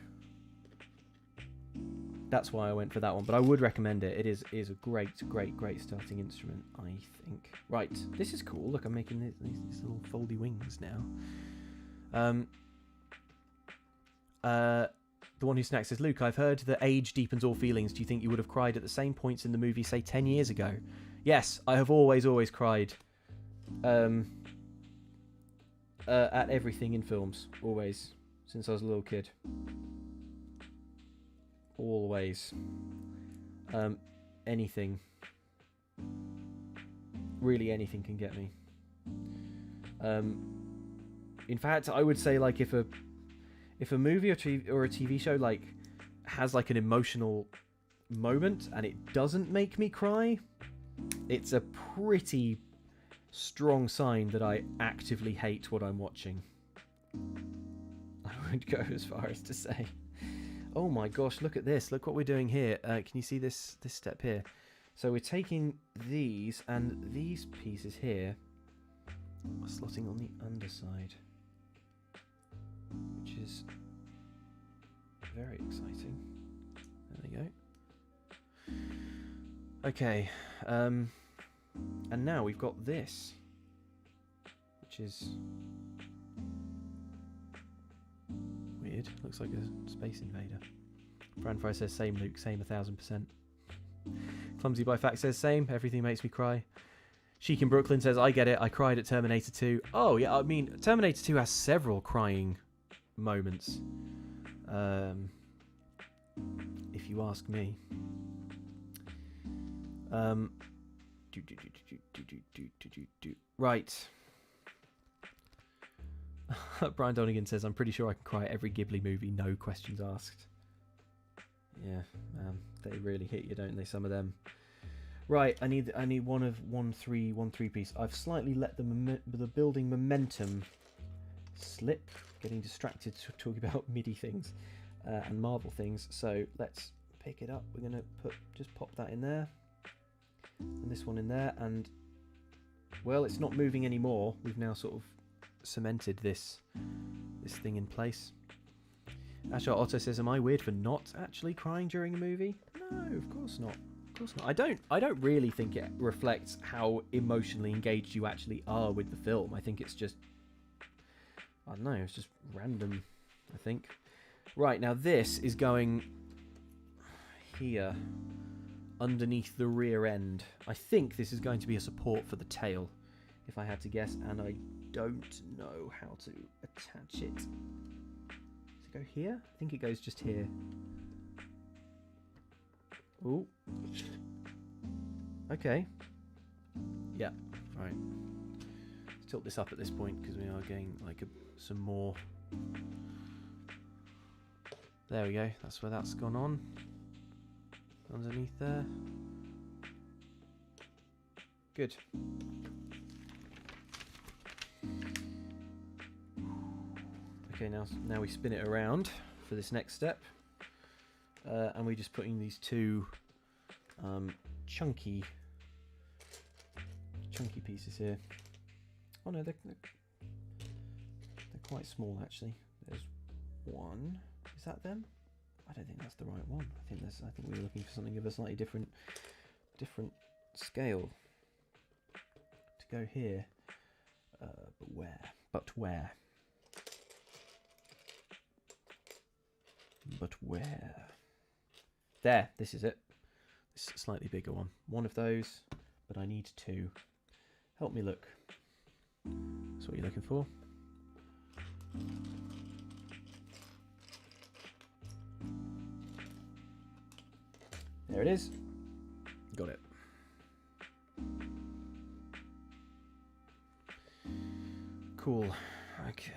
S1: that's why I went for that one. But I would recommend it. It is a great starting instrument, I think. Right, this is cool. Look, I'm making these little foldy wings now. The one who snacks says, Luke, I've heard that age deepens all feelings. Do you think you would have cried at the same points in the movie, say 10 years ago? Yes, I have always cried at everything in films. Always. Since I was a little kid. Always. Anything. Really anything can get me. In fact, I would say like if a movie or a TV show like has like an emotional moment and it doesn't make me cry, it's a pretty strong sign that I actively hate what I'm watching. I would go as far as to say, oh my gosh, look at this. Look what we're doing here. Can you see this step here? So we're taking these and these pieces here, are slotting on the underside, which is very exciting. There we go. Okay, and now we've got this, which is weird. Looks like a space invader. Brand Fry says same, Luke, same 1000%. Clumsy by Fact says same, everything makes me cry. Sheik in Brooklyn says, I get it, I cried at Terminator 2. Oh yeah, I mean, Terminator 2 has several crying moments. If you ask me. Right. Brian Donegan says, I'm pretty sure I can cry at every Ghibli movie, no questions asked. Yeah, man, they really hit you, don't they? Some of them. Right, I need one three piece. I've slightly let the building momentum slip, getting distracted talking about MIDI things and Marvel things. So let's pick it up. We're gonna just pop that in there, and this one in there, and well, it's not moving anymore. We've now sort of cemented this thing in place. Ashar Otto says, am I weird for not actually crying during a movie? No, of course not. Of course not. I don't really think it reflects how emotionally engaged you actually are with the film. I think it's just, I don't know, it's just random, I think. Right, now this is going here, underneath the rear end. I think this is going to be a support for the tail, if I had to guess, and I don't know how to attach it. Go here? I think it goes just here. Ooh. Okay. Yeah. Right. Let's tilt this up at this point because we are getting like some more. There we go. That's where that's gone on. Underneath there. Good. Okay, now we spin it around for this next step, and we're just putting these two chunky pieces here. Oh no, they're quite small actually. There's one. Is that them? I don't think that's the right one. I think we were looking for something of a slightly different scale to go here. But where? But where? But where? There, this is it. This is a slightly bigger one. One of those, but I need two. Help me look. That's what you're looking for. There it is. Got it. Cool. Okay.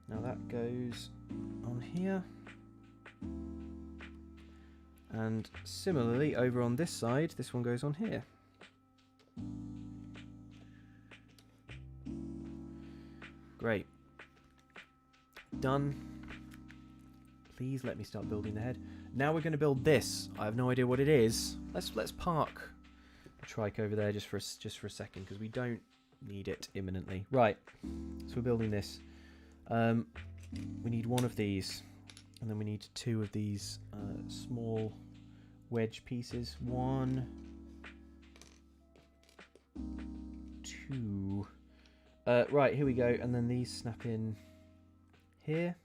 S1: Now that goes on here. And similarly, over on this side, this one goes on here. Great. Done. Please let me start building the head. Now we're going to build this. I have no idea what it is. Let's park the trike over there just for a second because we don't need it imminently. Right. So we're building this. We need one of these, and then we need two of these small wedge pieces. 1, 2. Right, here we go, and then these snap in here.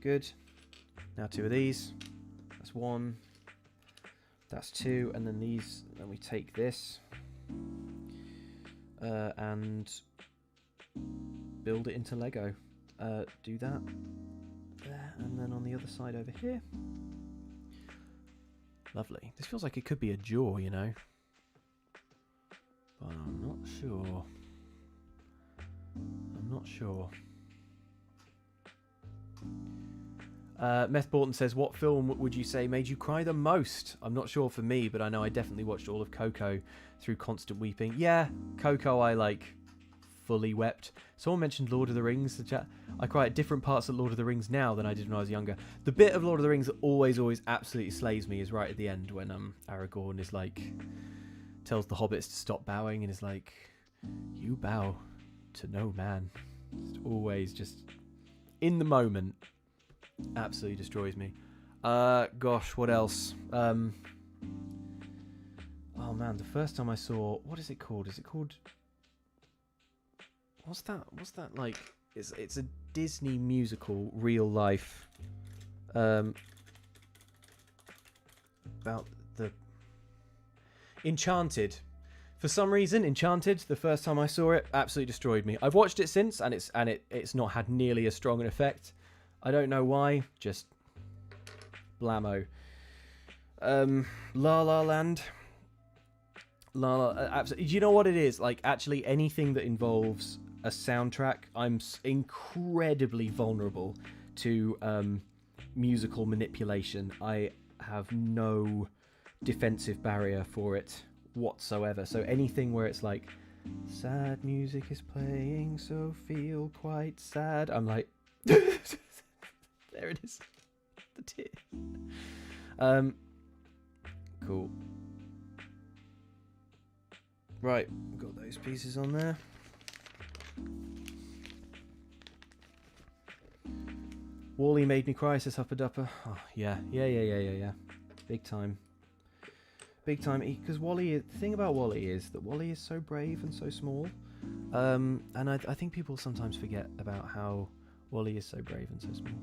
S1: Good. Now 2 of these. That's 1. That's 2, and then these. Then we take this and build it into Lego. Do that there And then on the other side over here. Lovely. This feels like it could be a jaw, you know. But I'm not sure. I'm not sure. Meth Borton says, what film would you say made you cry the most? I'm not sure for me, but I know I definitely watched all of Coco through constant weeping. Yeah, Coco I like fully wept. Someone mentioned Lord of the Rings. The chat. I cry at different parts of Lord of the Rings now than I did when I was younger. The bit of Lord of the Rings that always absolutely slays me is right at the end when Aragorn is like, tells the hobbits to stop bowing and is like, you bow to no man. It's always just in the moment. Absolutely destroys me. Gosh, what else? Oh man, the first time I saw, what is it called? Is it called? What's that like? It's a Disney musical, real life. About the Enchanted. For some reason, Enchanted, the first time I saw it, absolutely destroyed me. I've watched it since, and it's not had nearly as strong an effect. I don't know why, just blammo. La La Land. Absolutely. Do you know what it is? Like, actually, anything that involves a soundtrack, I'm incredibly vulnerable to musical manipulation. I have no defensive barrier for it whatsoever. So anything where it's like, sad music is playing, so feel quite sad, I'm like... There it is. The tear. Cool. Right, got those pieces on there. Wall-E made me cry, says Hupper Dupper. Oh, yeah. Big time. Big time. Because Wall-E, the thing about Wall-E is that Wall-E is so brave and so small. And I think people sometimes forget about how Wall-E is so brave and so small.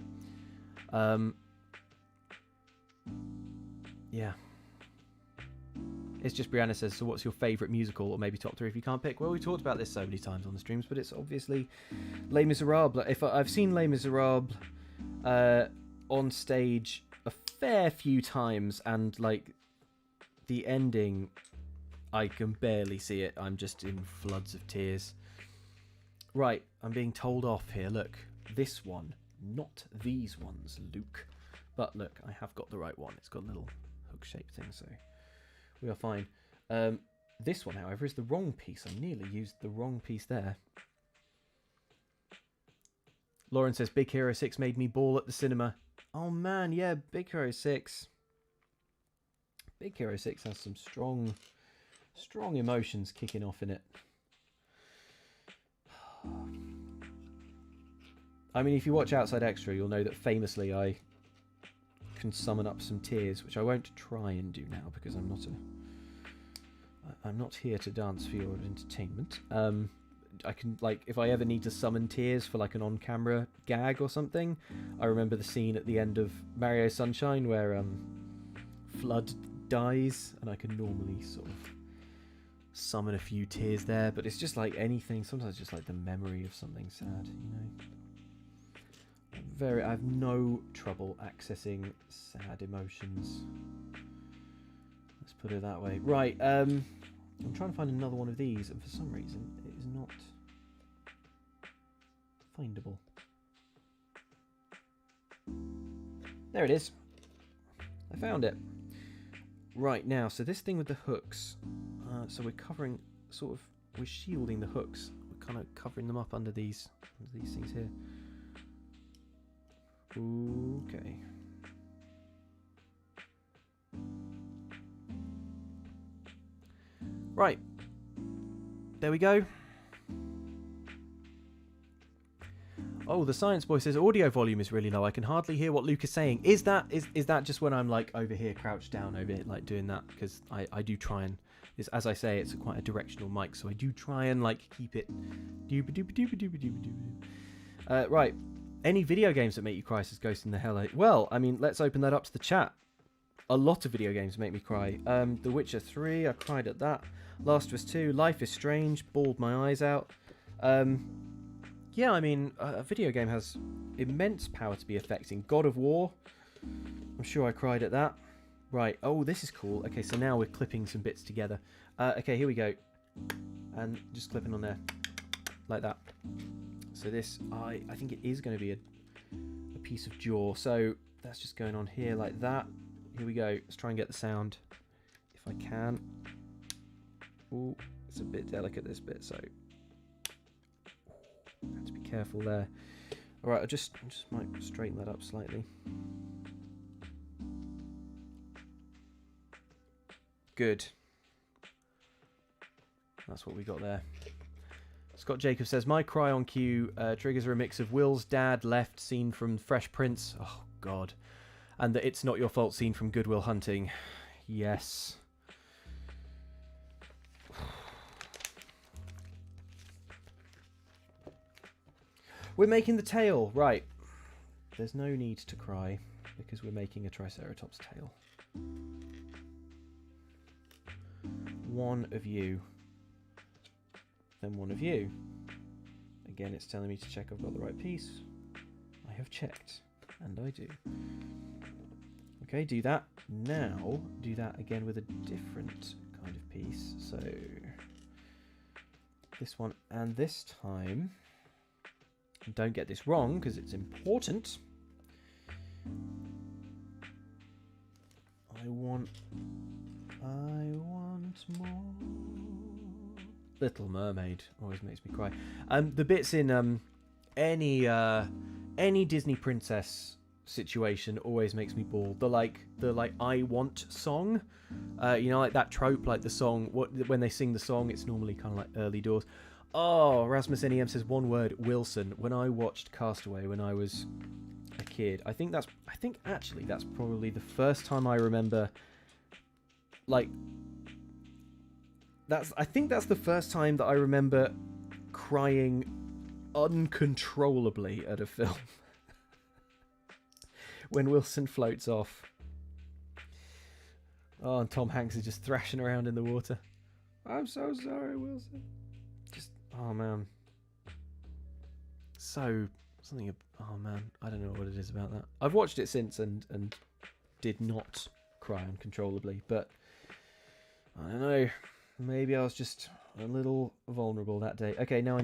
S1: Yeah. It's just Brianna says, so what's your favourite musical, or maybe top 3 if you can't pick? Well, we talked about this so many times on the streams, but it's obviously Les Miserables. If I've seen Les Miserables on stage a fair few times, and like the ending, I can barely see it. I'm just in floods of tears. Right, I'm being told off here. Look, this one, not these ones, Luke. But look, I have got the right one. It's got a little hook-shaped thing, so we are fine. This one, however, is the wrong piece. I nearly used the wrong piece there. Lauren says, Big Hero 6 made me bawl at the cinema. Oh man, yeah, Big Hero 6. Big Hero 6 has some strong emotions kicking off in it. I mean, if you watch Outside Extra, you'll know that famously I can summon up some tears, which I won't try and do now because I'm not here to dance for your entertainment. I can, like, if I ever need to summon tears for like an on-camera gag or something, I remember the scene at the end of Mario Sunshine where Flood dies, and I can normally sort of summon a few tears there, but it's just like anything, sometimes just like the memory of something sad, you know. I have no trouble accessing sad emotions. Let's put it that way. Right, I'm trying to find another one of these, and for some reason it is not findable. There it is. I found it. Right, now, so this thing with the hooks, so we're covering, we're shielding the hooks. We're kind of covering them up under these things here. Okay. Right. There we go. Oh, the science boy says audio volume is really low. I can hardly hear what Luke is saying. Is that just when I'm like over here, crouched down over here, like doing that? Because I do try and, as I say, it's quite a directional mic, so I do try and like keep it. Right. Any video games that make you cry, says Ghost in the Hell. Well, I mean, let's open that up to the chat. A lot of video games make me cry. The Witcher 3, I cried at that. Last of Us 2, Life is Strange, bawled my eyes out. Yeah, I mean, a video game has immense power to be affecting. God of War, I'm sure I cried at that. Right, oh, this is cool. Okay, so now we're clipping some bits together. Okay, here we go. And just clipping on there, like that. So this, I think it is going to be a piece of jaw. So that's just going on here like that. Here we go. Let's try and get the sound, if I can. Oh, it's a bit delicate, this bit, so have to be careful there. All right, I just might straighten that up slightly. Good. That's what we got there. Scott Jacob says, my cry on cue triggers are a mix of Will's dad left scene from Fresh Prince. Oh, God. And the It's Not Your Fault scene from Good Will Hunting. Yes. We're making the tail. Right. There's no need to cry because we're making a Triceratops tail. One of you. Then one of you. Again, it's telling me to check I've got the right piece. I have checked, and I do. Okay, do that. Now, do that again with a different kind of piece. So, this one, and this time, don't get this wrong because it's important. I want more. Little Mermaid always makes me cry. The bits in any Disney princess situation always makes me bawl. The I want song, you know, like that trope, like the song. When they sing the song, it's normally kind of like early doors. Oh, Rasmus NEM says one word, Wilson. When I watched Castaway when I was a kid, I think actually that's probably the first time I remember. I think that's the first time that I remember crying uncontrollably at a film. When Wilson floats off. Oh, and Tom Hanks is just thrashing around in the water. I'm so sorry, Wilson. Just, oh man. So, something, oh man, I don't know what it is about that. I've watched it since and did not cry uncontrollably, but I don't know. Maybe I was just a little vulnerable that day. Okay, now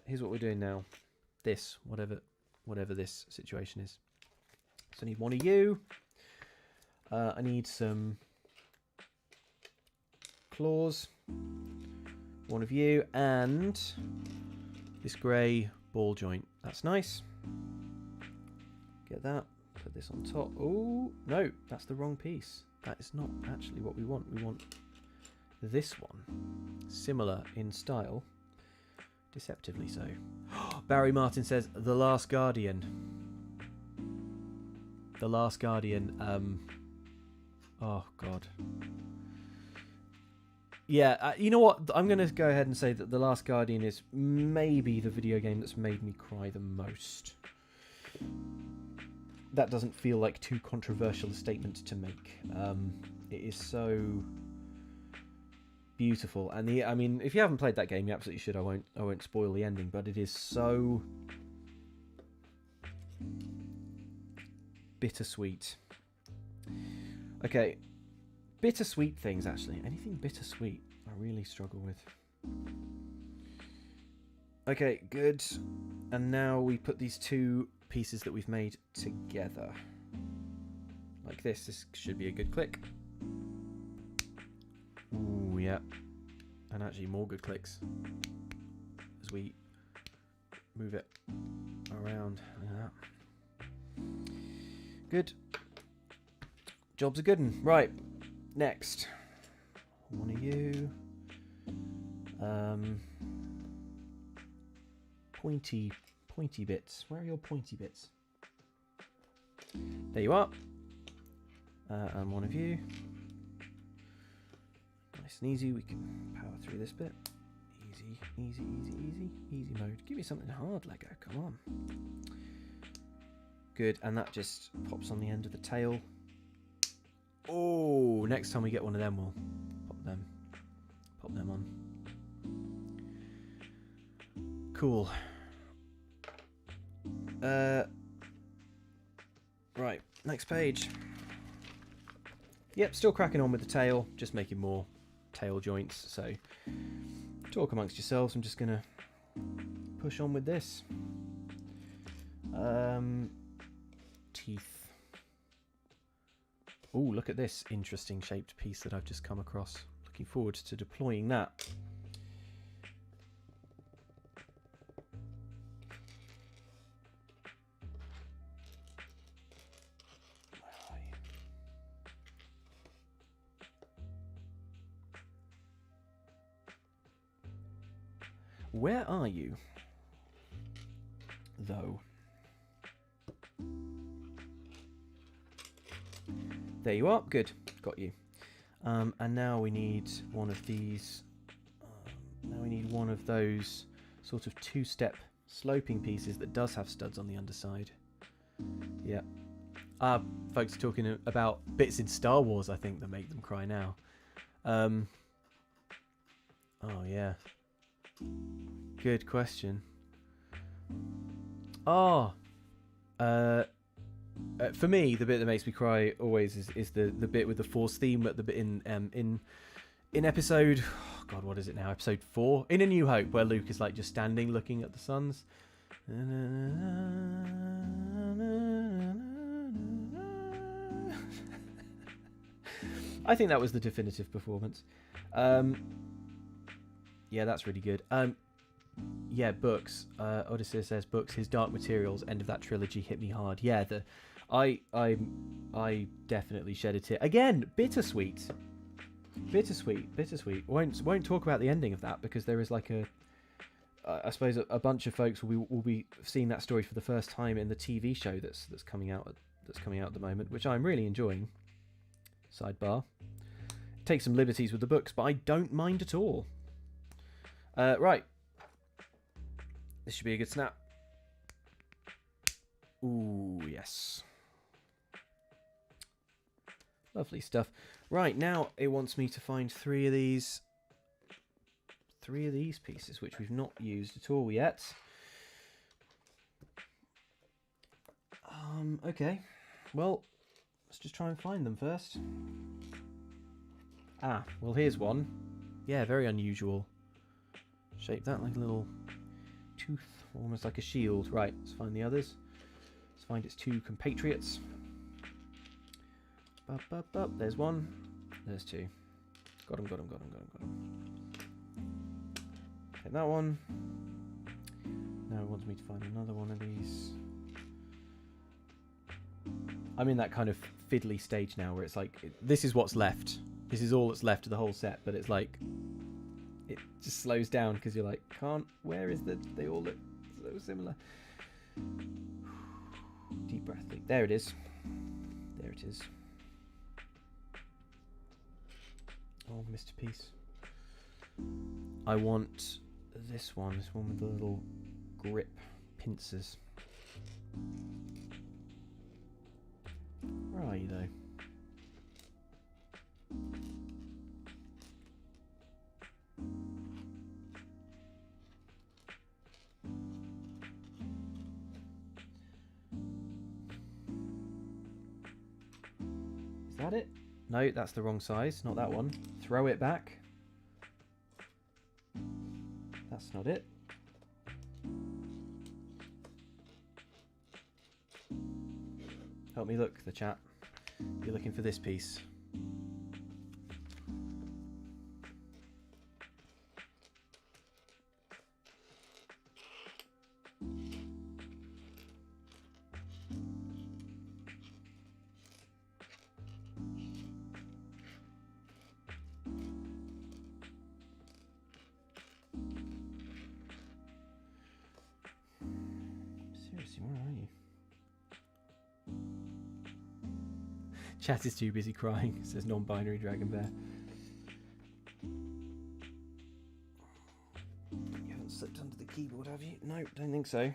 S1: here's what we're doing now. This, whatever this situation is. So I need one of you. I need some claws. One of you. And this grey ball joint. That's nice. Get that. Put this on top. Oh, no, that's the wrong piece. That is not actually what we want. We want this one. Similar in style. Deceptively so. Barry Martin says, The Last Guardian. The Last Guardian. Oh, God. Yeah, you know what? I'm going to go ahead and say that The Last Guardian is maybe the video game that's made me cry the most. That doesn't feel like too controversial a statement to make. It is so beautiful, and I mean, if you haven't played that game, you absolutely should. I won't spoil the ending, but it is so bittersweet. Okay, bittersweet things, actually. Anything bittersweet I really struggle with. Okay, good. And now we put these two pieces that we've made together. Like this. This should be a good click. Ooh, yeah. And actually more good clicks as we move it around. Yeah. Good. Job's a good one. Right. Next. One of you. Pointy bits. Where are your pointy bits? There you are. And one of you. Nice and easy. We can power through this bit. Easy, easy, easy, easy. Easy mode. Give me something hard, Lego. Come on. Good. And that just pops on the end of the tail. Oh, next time we get one of them, we'll pop them on. Cool. Right, next page. Yep, still cracking on with the tail, just making more tail joints. So talk amongst yourselves. I'm just gonna push on with this. Teeth. Oh, look at this interesting shaped piece that I've just come across. Looking forward to deploying that. Where are you, though? There you are. Good. Got you. And now we need one of these. Now we need one of those sort of two-step sloping pieces that does have studs on the underside. Yeah. Folks are talking about bits in Star Wars, I think, that make them cry now. Oh, yeah. Good question. Oh. For me, the bit that makes me cry always is the bit with the Force theme at the bit in episode, oh God, what is it now? Episode 4 in A New Hope, where Luke is like just standing looking at the suns. I think that was the definitive performance. Yeah, that's really good. Yeah, books. Odysseus says books. His Dark Materials, end of that trilogy, hit me hard. Yeah, I definitely shed a tear. Again, bittersweet. Won't talk about the ending of that because there is like I suppose a bunch of folks will be seeing that story for the first time in the TV show that's coming out at the moment, which I'm really enjoying. Sidebar. Take some liberties with the books, but I don't mind at all. Right. This should be a good snap. Ooh, yes. Lovely stuff. Right, now it wants me to find three of these pieces, which we've not used at all yet. Okay. Well, let's just try and find them first. Well, here's one. Yeah, very unusual. Shape that like a little tooth, almost like a shield. Right, let's find the others. Let's find its two compatriots. There's one. There's two. Got him. Take that one. Now it wants me to find another one of these. I'm in that kind of fiddly stage now where it's like, this is what's left. This is all that's left of the whole set, but it's like, it just slows down because you're like, where is they all look so similar. Deep breath. There it is. There it is. Oh, missed a piece. I want this one with the little grip pincers. Where are you though? Is that it? No, that's the wrong size. Not that one. Throw it back. That's not it. Help me look, the chat. You're looking for this piece. Chat is too busy crying, says non-binary Dragon Bear. You haven't slipped under the keyboard, have you? No, don't think so.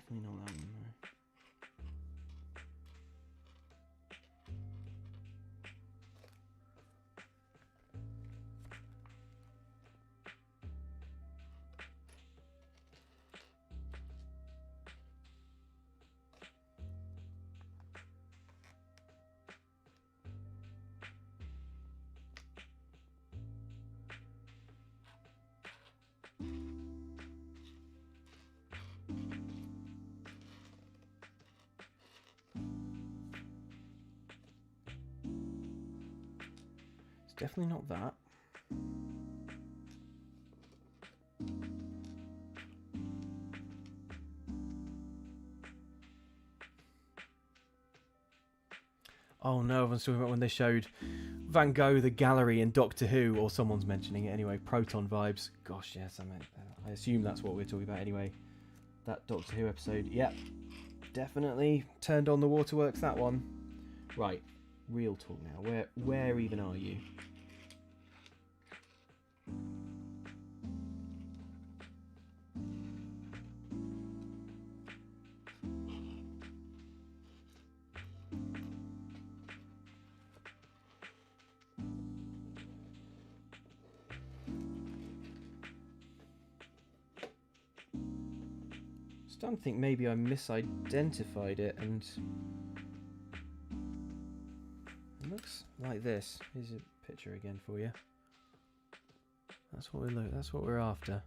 S1: Definitely not that one. No. Definitely not that. Oh no, everyone's talking about when they showed Van Gogh the gallery in Doctor Who, or someone's mentioning it anyway. Proton vibes. Gosh, yes, I assume that's what we're talking about anyway. That Doctor Who episode. Yep, definitely turned on the waterworks. That one. Right, real talk now. Where even are you? I don't think maybe I misidentified it, and it looks like this. Here's a picture again for you. That's what we look. That's what we're after.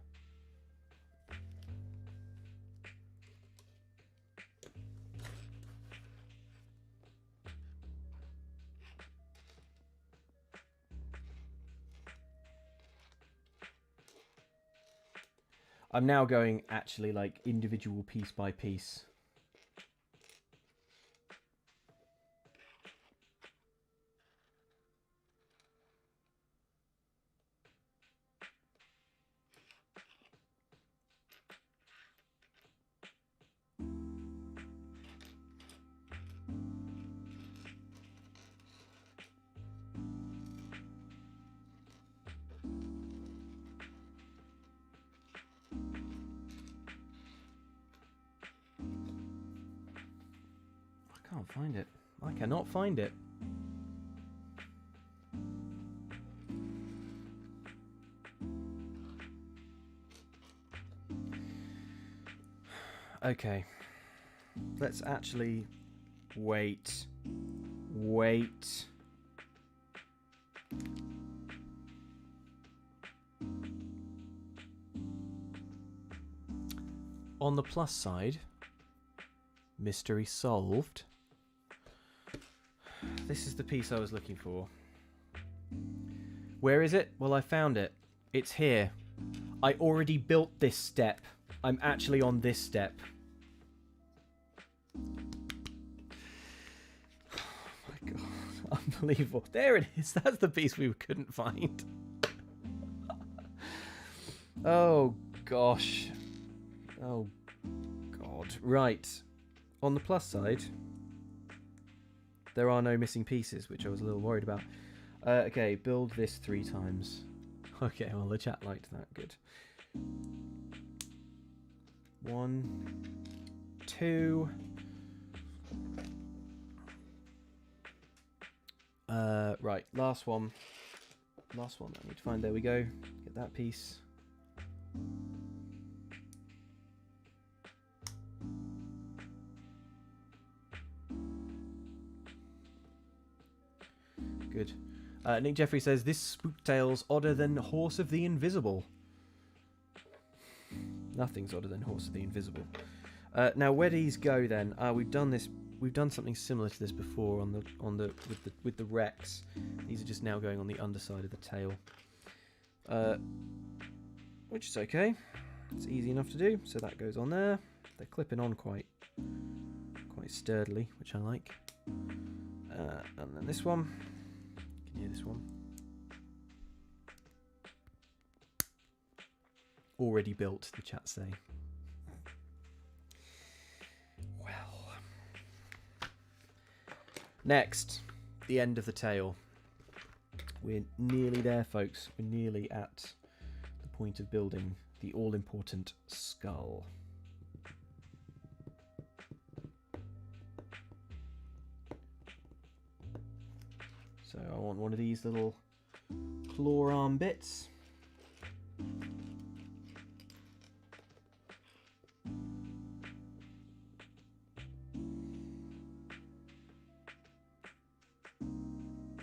S1: I'm now going actually like individual piece by piece. I can't find it. I cannot find it. Okay. Let's actually wait. On the plus side, mystery solved. This is the piece I was looking for. Where is it? Well, I found it. It's here. I already built this step. I'm actually on this step. Oh my god. Unbelievable. There it is. That's the piece we couldn't find. Oh gosh. Oh god. Right. On the plus side, there are no missing pieces, which I was a little worried about. Okay, build this 3 times. Okay, well, the chat liked that. Good. 1, 2. Right, last one. Last one I need to find. There we go. Get that piece. Good. Nick Jeffrey says, this Spooktail's odder than Horse of the Invisible. Nothing's odder than Horse of the Invisible. Now, where do these go then? We've done this. We've done something similar to this before with the Rex. These are just now going on the underside of the tail, which is okay. It's easy enough to do. So that goes on there. They're clipping on quite sturdily, which I like. And then this one. Can you hear this one? Already built, the chat say. Well. Next, the end of the tail. We're nearly there, folks. We're nearly at the point of building the all-important skull. So I want one of these little claw arm bits.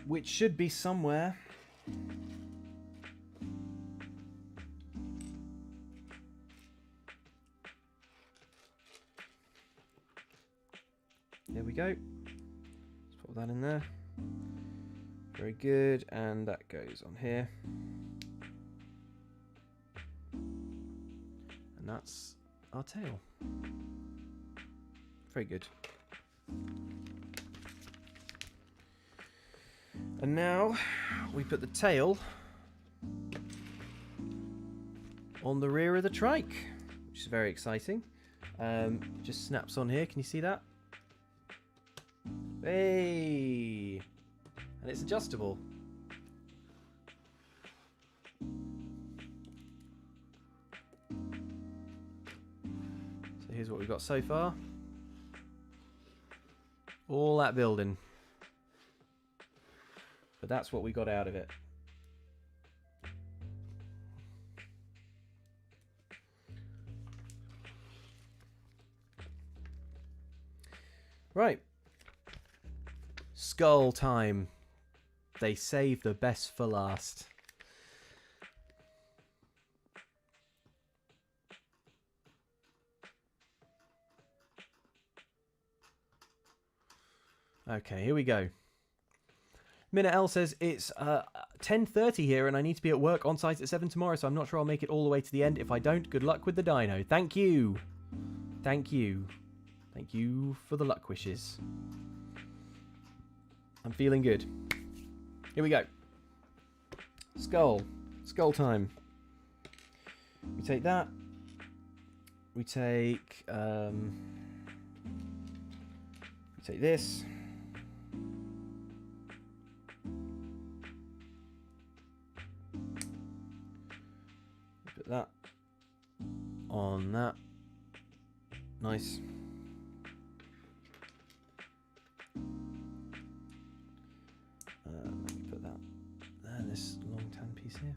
S1: Which should be somewhere. There we go. Let's put that in there. Very good, and that goes on here. And that's our tail. Very good. And now we put the tail on the rear of the trike, which is very exciting. Just snaps on here. Can you see that? Hey! And it's adjustable. So here's what we've got so far. All that building. But that's what we got out of it. Right. Skull time. They save the best for last. Okay, here we go. Minna L says it's 10:30 here and I need to be at work on site at 7 tomorrow, so I'm not sure I'll make it all the way to the end. If I don't, good luck with the dino. Thank you. Thank you. Thank you for the luck wishes. I'm feeling good. Here we go. Skull. Skull time. We take that. We take this. Put that on that. Nice. Let me put that there, this long tan piece here.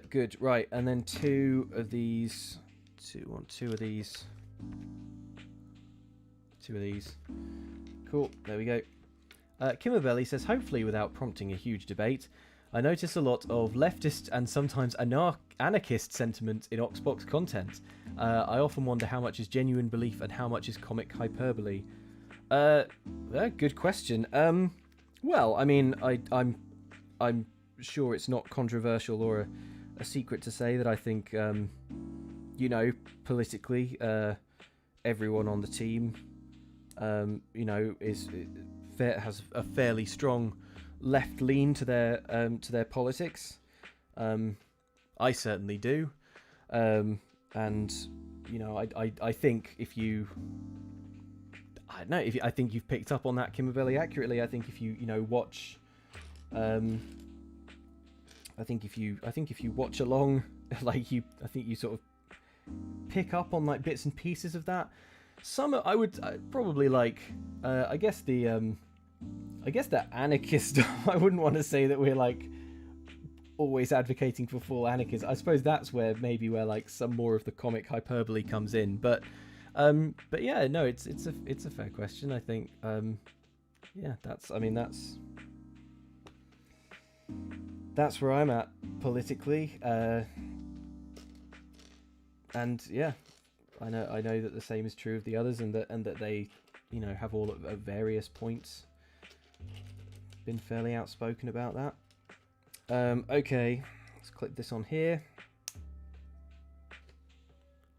S1: Good, right, and then two of these. Two of these. Cool, there we go. Kimmerbelly says, hopefully without prompting a huge debate, I notice a lot of leftist and sometimes anarchist sentiment in Oxbox content. I often wonder how much is genuine belief and how much is comic hyperbole. Good question. Well, I mean, I'm sure it's not controversial or a secret to say that I think, you know, politically, everyone on the team, you know, has a fairly strong left lean to their politics. I certainly do, and you know, I think if you, I don't know, I think you've picked up on that, Kimberly, accurately. I think if you know watch, I think if you watch along, like I think you sort of pick up on like bits and pieces of that. Some I would probably like. I guess the anarchist. I wouldn't want to say that we're like always advocating for full anarchism. I suppose that's where like some more of the comic hyperbole comes in. But yeah, no, it's a fair question. I think yeah, that's where I'm at politically. And yeah, I know that the same is true of the others, and that they, you know, have all at various points been fairly outspoken about that. Okay, let's click this on here.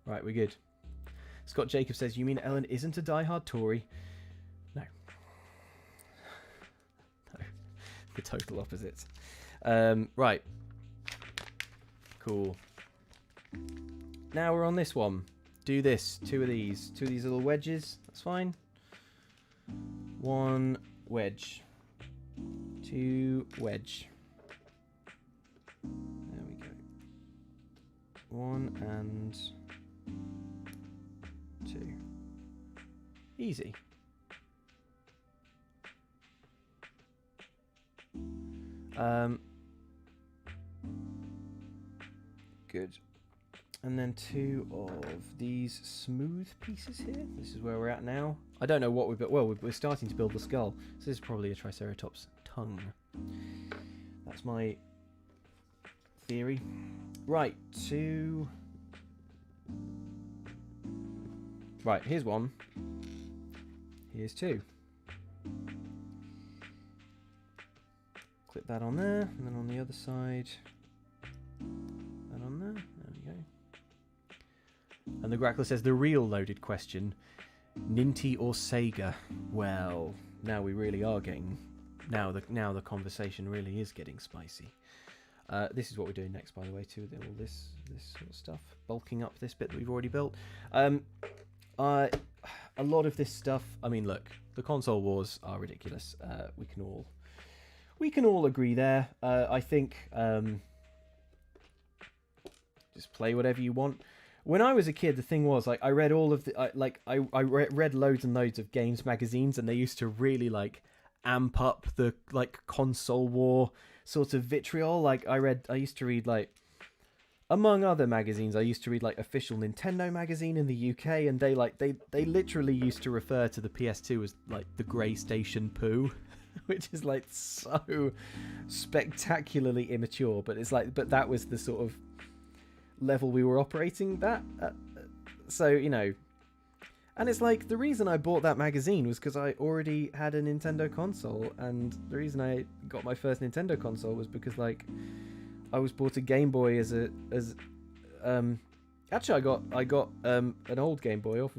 S1: Right, we're good. Scott Jacob says, you mean Ellen isn't a diehard Tory? No. No. The total opposite. Right. Cool. Now we're on this one. Do this. Two of these little wedges. That's fine. One wedge. Two wedge. There we go. One and 2. Easy. Good. And then 2 of these smooth pieces here. This is where we're at now. I don't know what we've built. Well, we're starting to build the skull. So this is probably a Triceratops tongue. That's my theory. Right, 2. Right, here's 1. Here's 2. Clip that on there, and then on the other side, that on there. There we go. And the Grackler says the real loaded question: Ninty or Sega? Well, now we really are getting. Now the conversation really is getting spicy. This is what we're doing next, by the way, too. All this sort of stuff, bulking up this bit that we've already built. A lot of this stuff. I mean, look, the console wars are ridiculous. We can all agree there. I think just play whatever you want. When I was a kid, the thing was, like, I read all of the I read loads and loads of games magazines, and they used to really like amp up the like console war sort of vitriol. Like I used to read, like, among other magazines, I used to read like Official Nintendo magazine in the UK, and they literally used to refer to the PS2 as like the Grey Station poo. Which is like so spectacularly immature, but it's like, but that was the sort of level we were operating at. So, you know, and it's like the reason I bought that magazine was because I already had a Nintendo console, and the reason I got my first Nintendo console was because, like, I was bought a Game Boy actually I got an old Game Boy off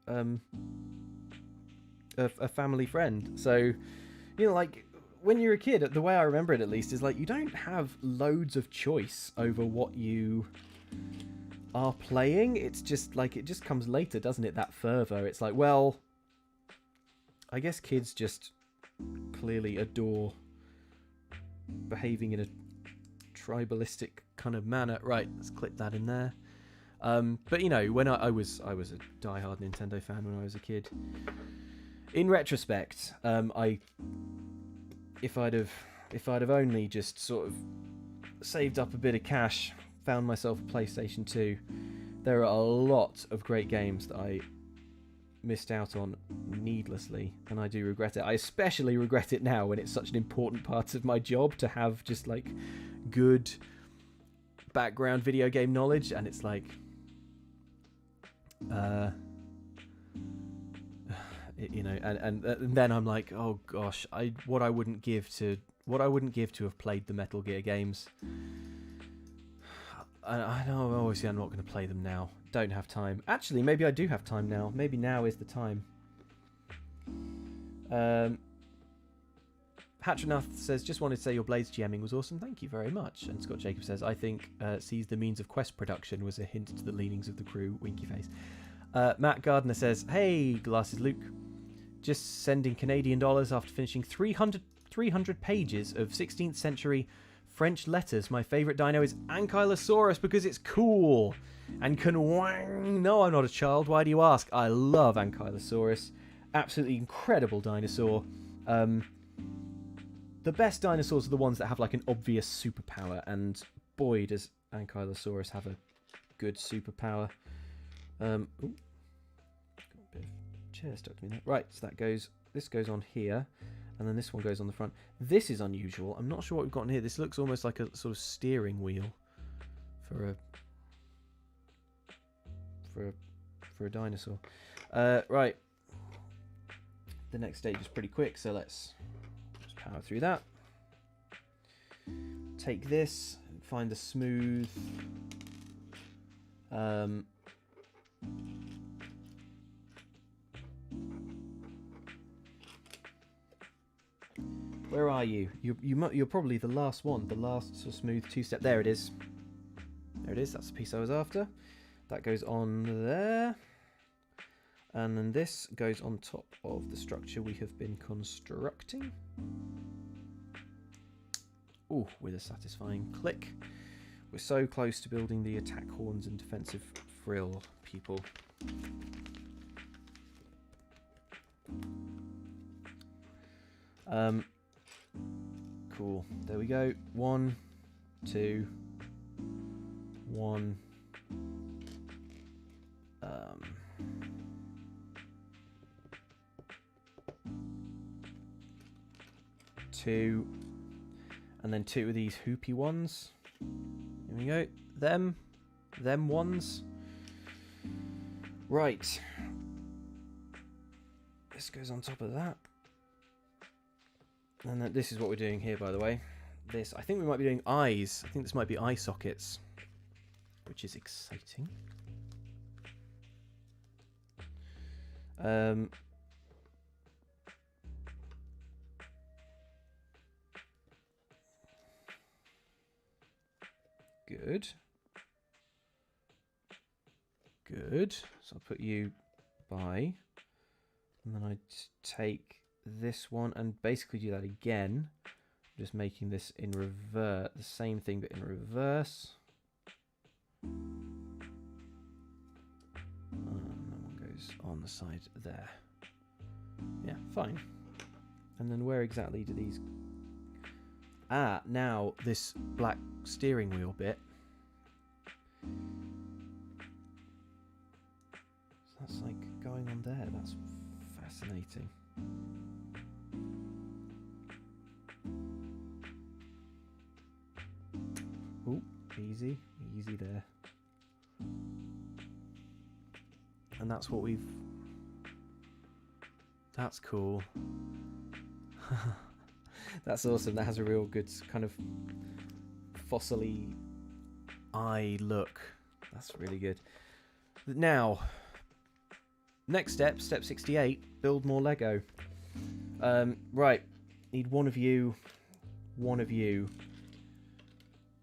S1: of a family friend. So, you know, like, when you're a kid, the way I remember it at least is like you don't have loads of choice over what you are playing. It's just like, it just comes later, doesn't it? That fervor. It's like, well, I guess kids just clearly adore behaving in a tribalistic kind of manner. Right, let's clip that in there. But you know, when I was a diehard Nintendo fan when I was a kid. In retrospect, if I'd have only just sort of saved up a bit of cash, found myself a PlayStation 2, there are a lot of great games that I missed out on needlessly, and I do regret it. I especially regret it now when it's such an important part of my job to have just like good background video game knowledge, and it's like you know, and then I'm like, oh gosh, what I wouldn't give to have played the Metal Gear games. I know, obviously I'm not going to play them now. Don't have time. Actually, maybe I do have time now. Maybe now is the time. Hatranath says, just wanted to say your Blades GMing was awesome. Thank you very much. And Scott Jacob says, I think sees the means of quest production was a hint to the leanings of the crew. Winky face. Matt Gardner says, hey, Glasses Luke. Just sending Canadian dollars after finishing 300 pages of 16th century French letters. My favourite dino is Ankylosaurus because it's cool and can wang. No, I'm not a child. Why do you ask? I love Ankylosaurus. Absolutely incredible dinosaur. The best dinosaurs are the ones that have like an obvious superpower, and boy does Ankylosaurus have a good superpower. Ooh, got a bit of chair stuck to me there. Right, so this goes on here, and then this one goes on the front. This is unusual. I'm not sure what we've got in here. This looks almost like a sort of steering wheel for a dinosaur. Right. The next stage is pretty quick, so let's just power through that. Take this, find the smooth where are you? You're probably the last one, the last sort of smooth two-step. There it is. There it is. That's the piece I was after. That goes on there. And then this goes on top of the structure we have been constructing. Ooh, with a satisfying click. We're so close to building the attack horns and defensive frill people. Cool. There we go. 1, 2, 1. 2, and then 2 of these hoopy ones. Here we go. Them ones. Right. This goes on top of that. And then this is what we're doing here, by the way. This, I think we might be doing eyes. I think this might be eye sockets, which is exciting. Good. Good. So I'll put you by, and then I take this one and basically do that again. Just making this in reverse, the same thing but in reverse. And that one goes on the side there. Yeah, fine. And then where exactly do these... Ah, now this black steering wheel bit. So that's like going on there. That's fascinating. Oh, easy there. And that's what we've... That's cool. That's awesome. That has a real good kind of fossil-y eye look. That's really good. Now, next step, step 68, build more Lego. Right, need one of you,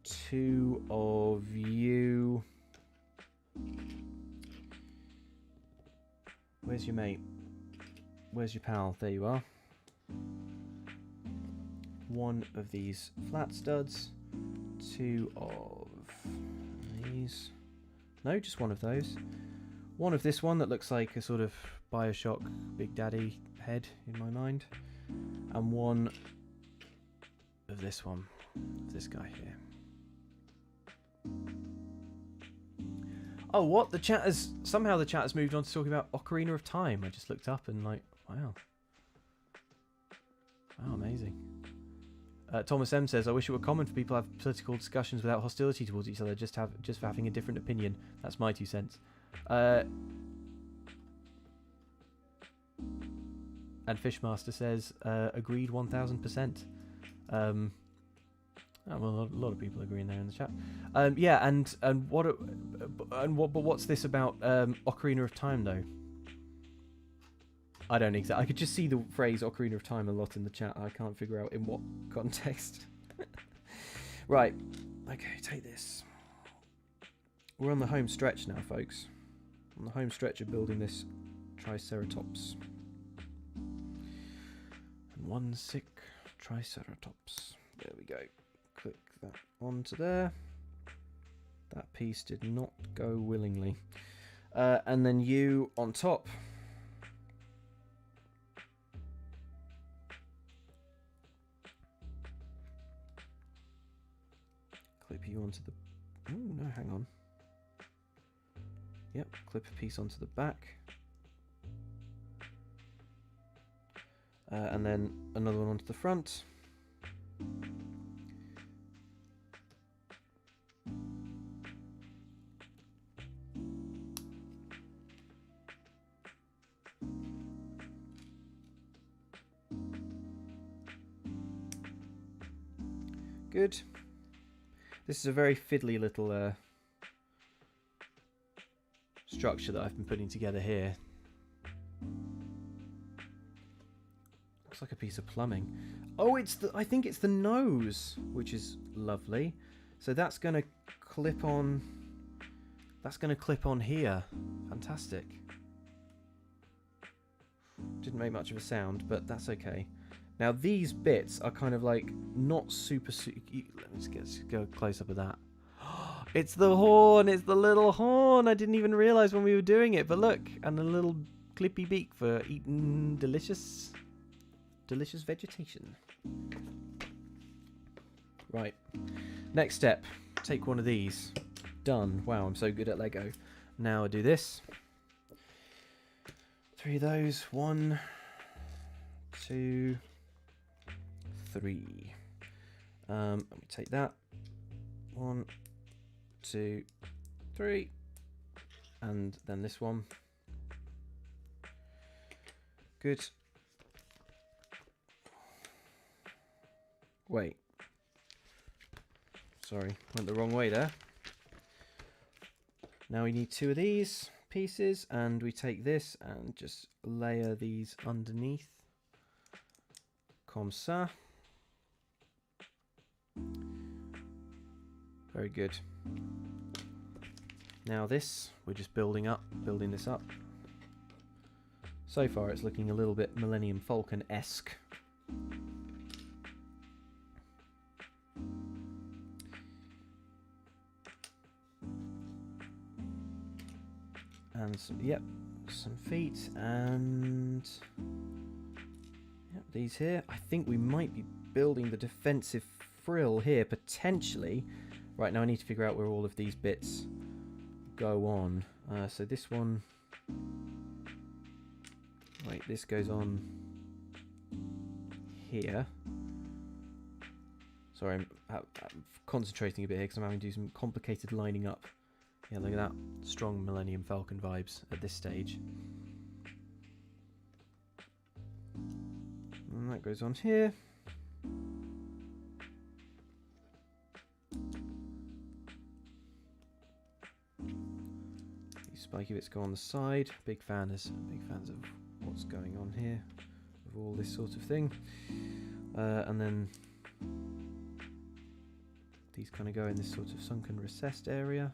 S1: 2 of you. Where's your mate? Where's your pal? There you are. 1 of these flat studs. 2 of these. No, just 1 of those. 1 of this one that looks like a sort of Bioshock Big Daddy head in my mind. And 1 of this one. This guy here. Oh, what? The chat has... Somehow the chat has moved on to talking about Ocarina of Time. I just looked up and like, wow. Wow, amazing. Thomas M says, I wish it were common for people to have political discussions without hostility towards each other, just for having a different opinion. That's my 2 cents. And Fishmaster says, agreed 1000%. Well, a lot of people agreeing there in the chat. Yeah, but what's this about Ocarina of Time though? I don't exactly. I could just see the phrase Ocarina of Time a lot in the chat. I can't figure out in what context. Right. Okay, take this. We're on the home stretch now, folks. On the home stretch of building this Triceratops. And 1 sick Triceratops. There we go. Click that onto there. That piece did not go willingly. And then you on top. Clip you onto the... Oh, no, hang on. Yep, clip a piece onto the back. And then another one onto the front. Good. This is a very fiddly little structure that I've been putting together here. Looks like a piece of plumbing. Oh, I think it's the nose, which is lovely. So that's going to clip on. That's going to clip on here. Fantastic. Didn't make much of a sound, but that's okay. Now these bits are kind of like not super. Let me just go close up of that. It's the horn. It's the little horn. I didn't even realize when we were doing it. But look, and a little clippy beak for eating delicious vegetation. Right. Next step. Take one of these. Done. Wow, I'm so good at Lego. Now I do this. 3 of those. 1, 2, 3. Let me take that. 1, 2, 3. And then this one. Good. Wait. Sorry, went the wrong way there. Now we need 2 of these pieces, and we take this and just layer these underneath. Comme ça. Very good. Now this, we're just building this up. So far it's looking a little bit Millennium Falcon-esque. And some feet, and these here. I think we might be building the defensive frill here, potentially. Right, now I need to figure out where all of these bits go on. So this one... Wait, this goes on here. Sorry, I'm concentrating a bit here because I'm having to do some complicated lining up. Yeah, look at that. Strong Millennium Falcon vibes at this stage. And that goes on here. These spiky bits go on the side. Big fans of what's going on here with all this sort of thing. And then these kind of go in this sort of sunken recessed area.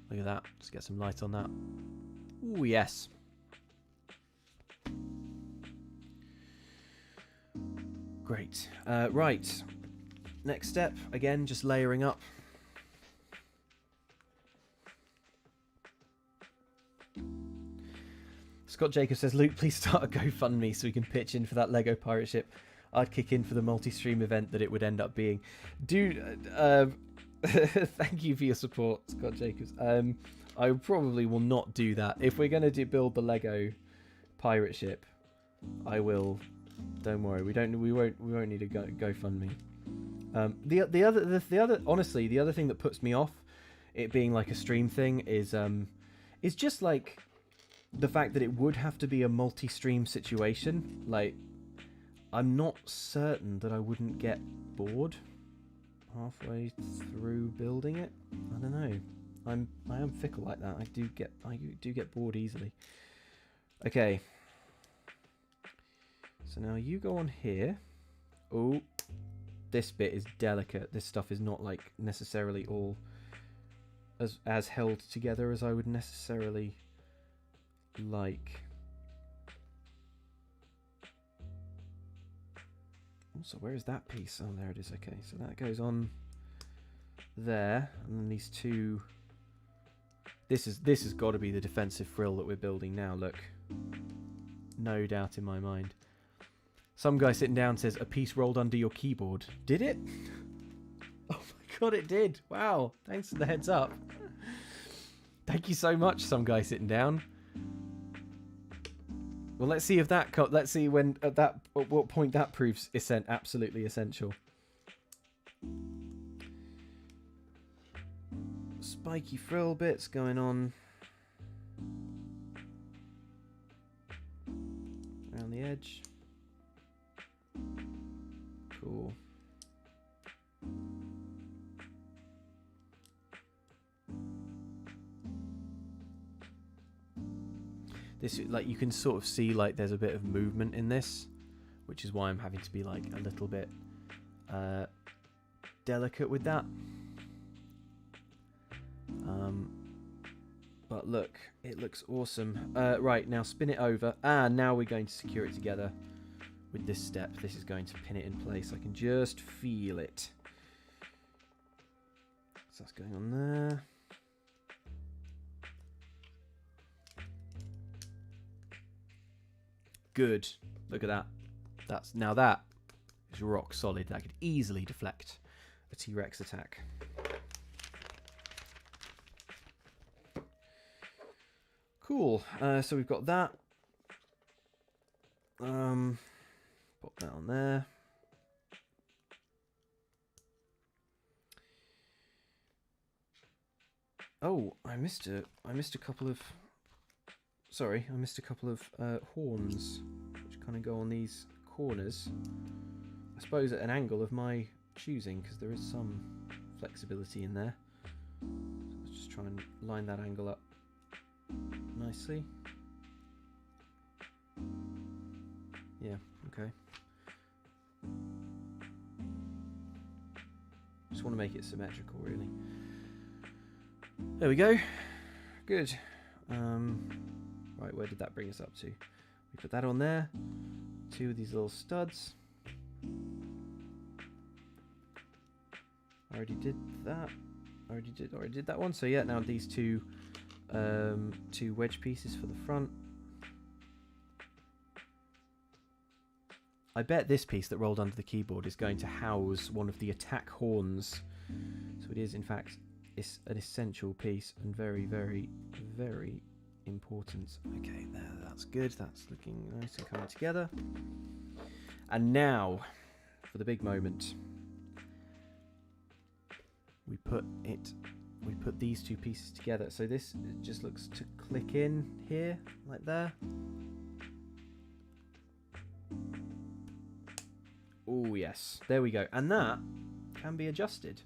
S1: Look at that. Just get some light on that. Ooh, yes. Great. Right. Next step, again, just layering up. Scott Jacobs says, Luke, please start a GoFundMe so we can pitch in for that Lego pirate ship. I'd kick in for the multi-stream event that it would end up being. Dude, thank you for your support, Scott Jacobs. I probably will not do that. If we're going to build the Lego pirate ship, I will. Don't worry, we won't need a GoFundMe. Honestly, the other thing that puts me off it being like a stream thing is just like the fact that it would have to be a multi-stream situation. Like, I'm not certain that I wouldn't get bored halfway through building it. I don't know. I am fickle like that. I do get bored easily. Okay. So now you go on here. Oh, this bit is delicate. This stuff is not like necessarily all as held together as I would necessarily like. So where is that piece? Oh, there it is. Okay, so that goes on there, and then these two. This has got to be the defensive frill that we're building now. Look, no doubt in my mind. Some guy sitting down says a piece rolled under your keyboard. Did it? Oh my god, it did! Wow, thanks for the heads up. Thank you so much, some guy sitting down. Well, let's see if that. Let's see when at what point that proves absolutely essential. Spiky frill bits going on around the edge. Cool. This, like, you can sort of see like there's a bit of movement in this, which is why I'm having to be like a little bit delicate with that. But look, it looks awesome. Right, now spin it over. Now we're going to secure it together with this step. This is going to pin it in place. I can just feel it. So that's going on there. Good. Look at that. Now that is rock solid. That could easily deflect a T-Rex attack. Cool. So we've got that. Pop that on there. Oh, I missed a couple of. Sorry, I missed a couple of horns, which kind of go on these corners. I suppose at an angle of my choosing, because there is some flexibility in there. So let's just try and line that angle up nicely. Yeah, okay. Just want to make it symmetrical, really. There we go. Good. Right, where did that bring us up to? We put that on there. 2 of these little studs. I already did that. I already did that one. So yeah, now these two wedge pieces for the front. I bet this piece that rolled under the keyboard is going to house one of the attack horns. So it is, in fact, it's an essential piece and very, very, very important. Okay, there, that's good. That's looking nice and coming together. And now, for the big moment, we put these 2 pieces together. So this just looks to click in here, like there. Oh yes, there we go. And that can be adjusted.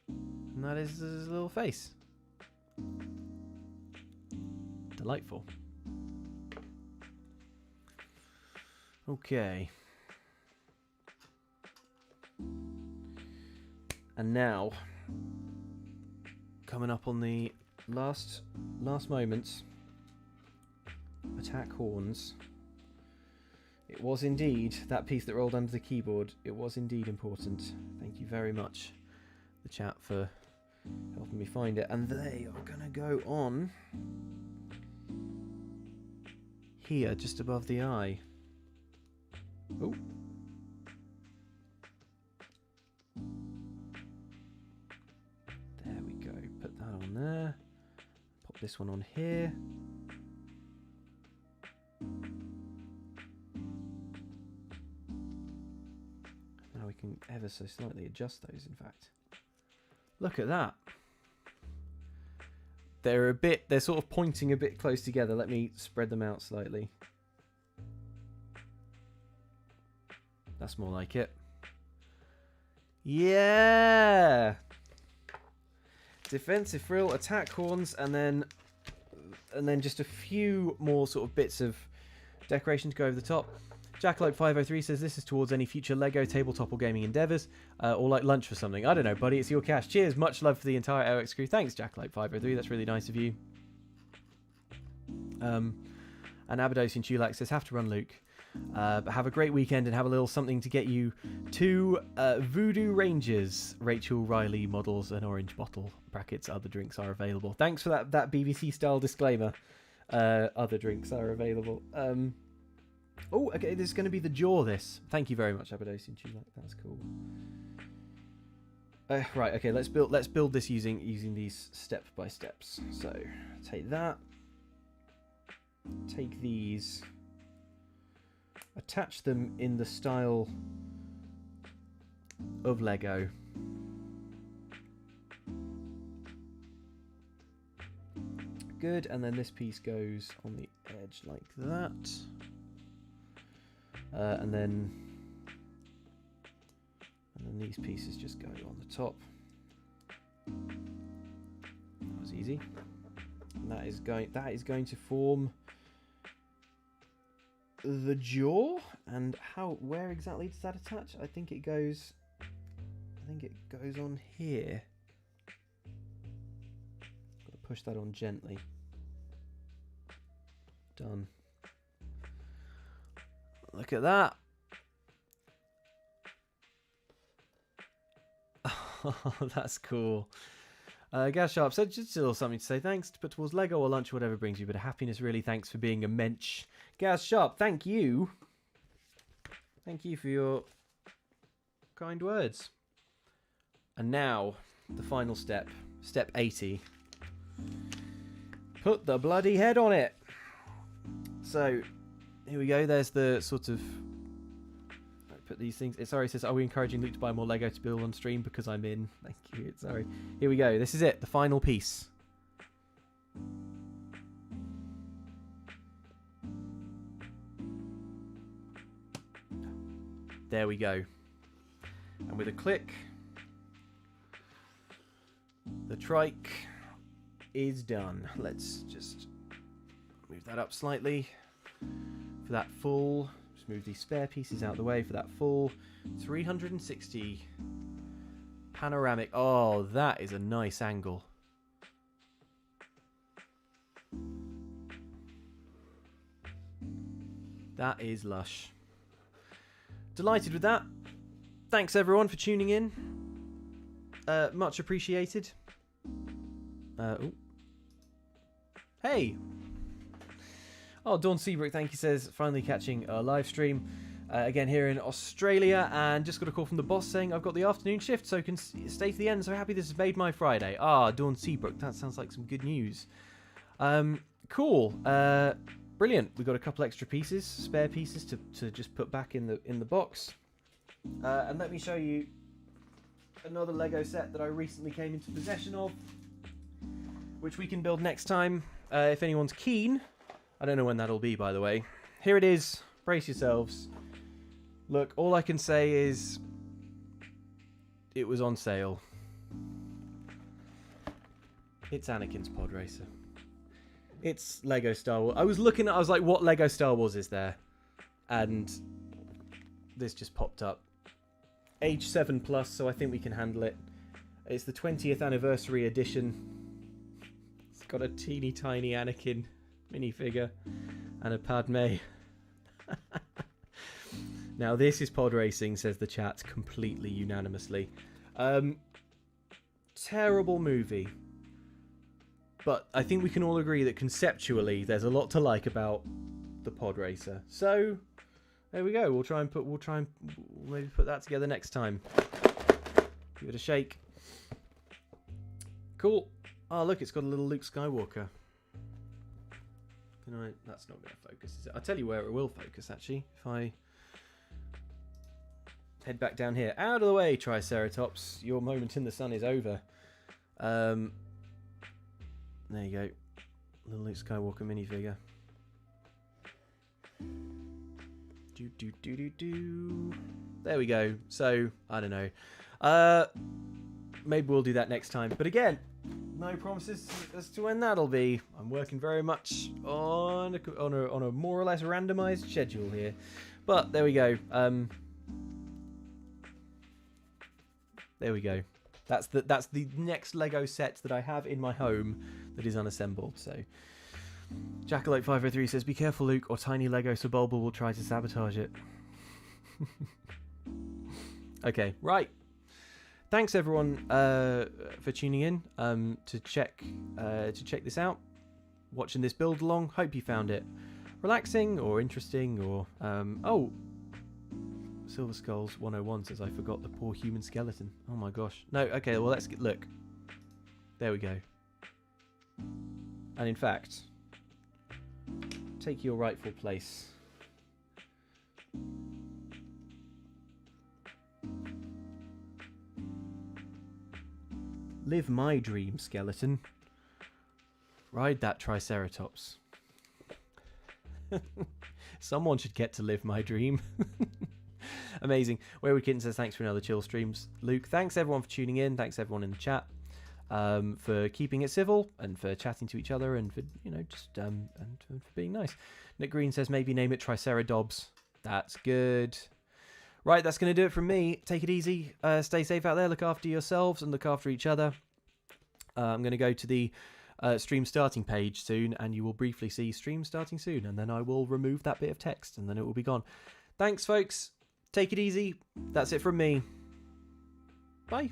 S1: And that is his little face. Delightful. Okay. And now, coming up on the last moments. Attack horns. It was indeed that piece that rolled under the keyboard. It was indeed important. Thank you very much, the chat, for helping me find it. And they are gonna go on here, just above the eye. Oh. There we go. Put that on there. Pop this one on here. Now we can ever so slightly adjust those, in fact. Look at that. They're sort of pointing a bit close together. Let me spread them out slightly. That's more like it. Yeah! Defensive frill, attack horns, and then just a few more sort of bits of decoration to go over the top. Jackalope503 says this is towards any future Lego tabletop or gaming endeavours, or like lunch for something. I don't know, buddy. It's your cash. Cheers. Much love for the entire OX crew. Thanks, Jackalope503. That's really nice of you. And Abados and Chulax says, have to run, Luke. But have a great weekend and have a little something to get you to Voodoo Rangers. Rachel Riley models an orange bottle. Brackets, other drinks are available. Thanks for that BBC style disclaimer. Other drinks are available. Oh, okay, this is going to be the jaw, this. Thank you very much, Abados and Chulax. That's cool. Right, okay, let's build this using these step by steps. So, take that. Take these. Attach them in the style of Lego. Good, and then this piece goes on the edge like that. And then these pieces just go on the top. That was easy. And that is going to form the jaw. And where exactly does that attach? I think it goes on here. Got to push that on gently. Done. Look at that. Oh, that's cool. Gaz Sharp said just still something to say. Thanks to put towards Lego or lunch or whatever brings you a bit of happiness, really. Thanks for being a mensch. Gaz Sharp, thank you. Thank you for your kind words. And now, the final step. Step 80. Put the bloody head on it. So, here we go. There's the sort of... put these things... Sorry, it says, are we encouraging Luke to buy more Lego to build on stream? Because I'm in. Thank you. Sorry. Here we go. This is it. The final piece. There we go. And with a click, the trike is done. Let's just move that up slightly for that full. Just move these spare pieces out of the way for that full 360 panoramic. Oh, that is a nice angle. That is lush. Delighted with that. Thanks everyone for tuning in. Much appreciated. Ooh. Hey. Oh, Dawn Seabrook, thank you, says finally catching a live stream again here in Australia, and just got a call from the boss saying I've got the afternoon shift, so can stay to the end. So happy this has made my Friday. Ah, Dawn Seabrook, that sounds like some good news. Cool. Brilliant. We've got a couple extra pieces, spare pieces to just put back in the box. And let me show you another Lego set that I recently came into possession of, which we can build next time if anyone's keen. I don't know when that'll be, by the way. Here it is. Brace yourselves. Look, all I can say is it was on sale. It's Anakin's Pod Racer. It's Lego Star Wars. I was like, what Lego Star Wars is there? And this just popped up. Age 7+, so I think we can handle it. It's the 20th anniversary edition. It's got a teeny tiny Anakin minifigure and a Padme. Now this is pod racing, says the chat completely unanimously. Terrible movie. But I think we can all agree that conceptually there's a lot to like about the pod racer. So there we go. We'll maybe put that together next time. Give it a shake. Cool. Oh look, it's got a little Luke Skywalker. That's not going to focus, is it? I'll tell you where it will focus actually. If I head back down here. Out of the way, Triceratops. Your moment in the sun is over. There you go. Little Luke Skywalker minifigure. There we go. So, I don't know. Maybe we'll do that next time. But again, no promises as to when that'll be. I'm working very much on a more or less randomized schedule here. But there we go. There we go. That's the next Lego set that I have in my home that is unassembled. So Jackalope 503 says, "Be careful, Luke, or tiny Lego Sebulba will try to sabotage it." Okay, right. Thanks everyone for tuning in to check this out, watching this build along. Hope you found it relaxing or interesting or oh, Silver Skulls 101 says I forgot the poor human skeleton. Oh my gosh. No, okay, well let's look. There we go. And in fact, take your rightful place. Live my dream, skeleton. Ride that Triceratops. Someone should get to live my dream. Amazing. Wayward Kitten says, thanks for another chill streams. Luke, thanks everyone for tuning in. Thanks everyone in the chat for keeping it civil and for chatting to each other and for, just and for being nice. Nick Green says, maybe name it Triceratops. That's good. Right, that's going to do it from me. Take it easy. Stay safe out there. Look after yourselves and look after each other. I'm going to go to the stream starting page soon, and you will briefly see stream starting soon, and then I will remove that bit of text, and then it will be gone. Thanks, folks. Take it easy. That's it from me. Bye.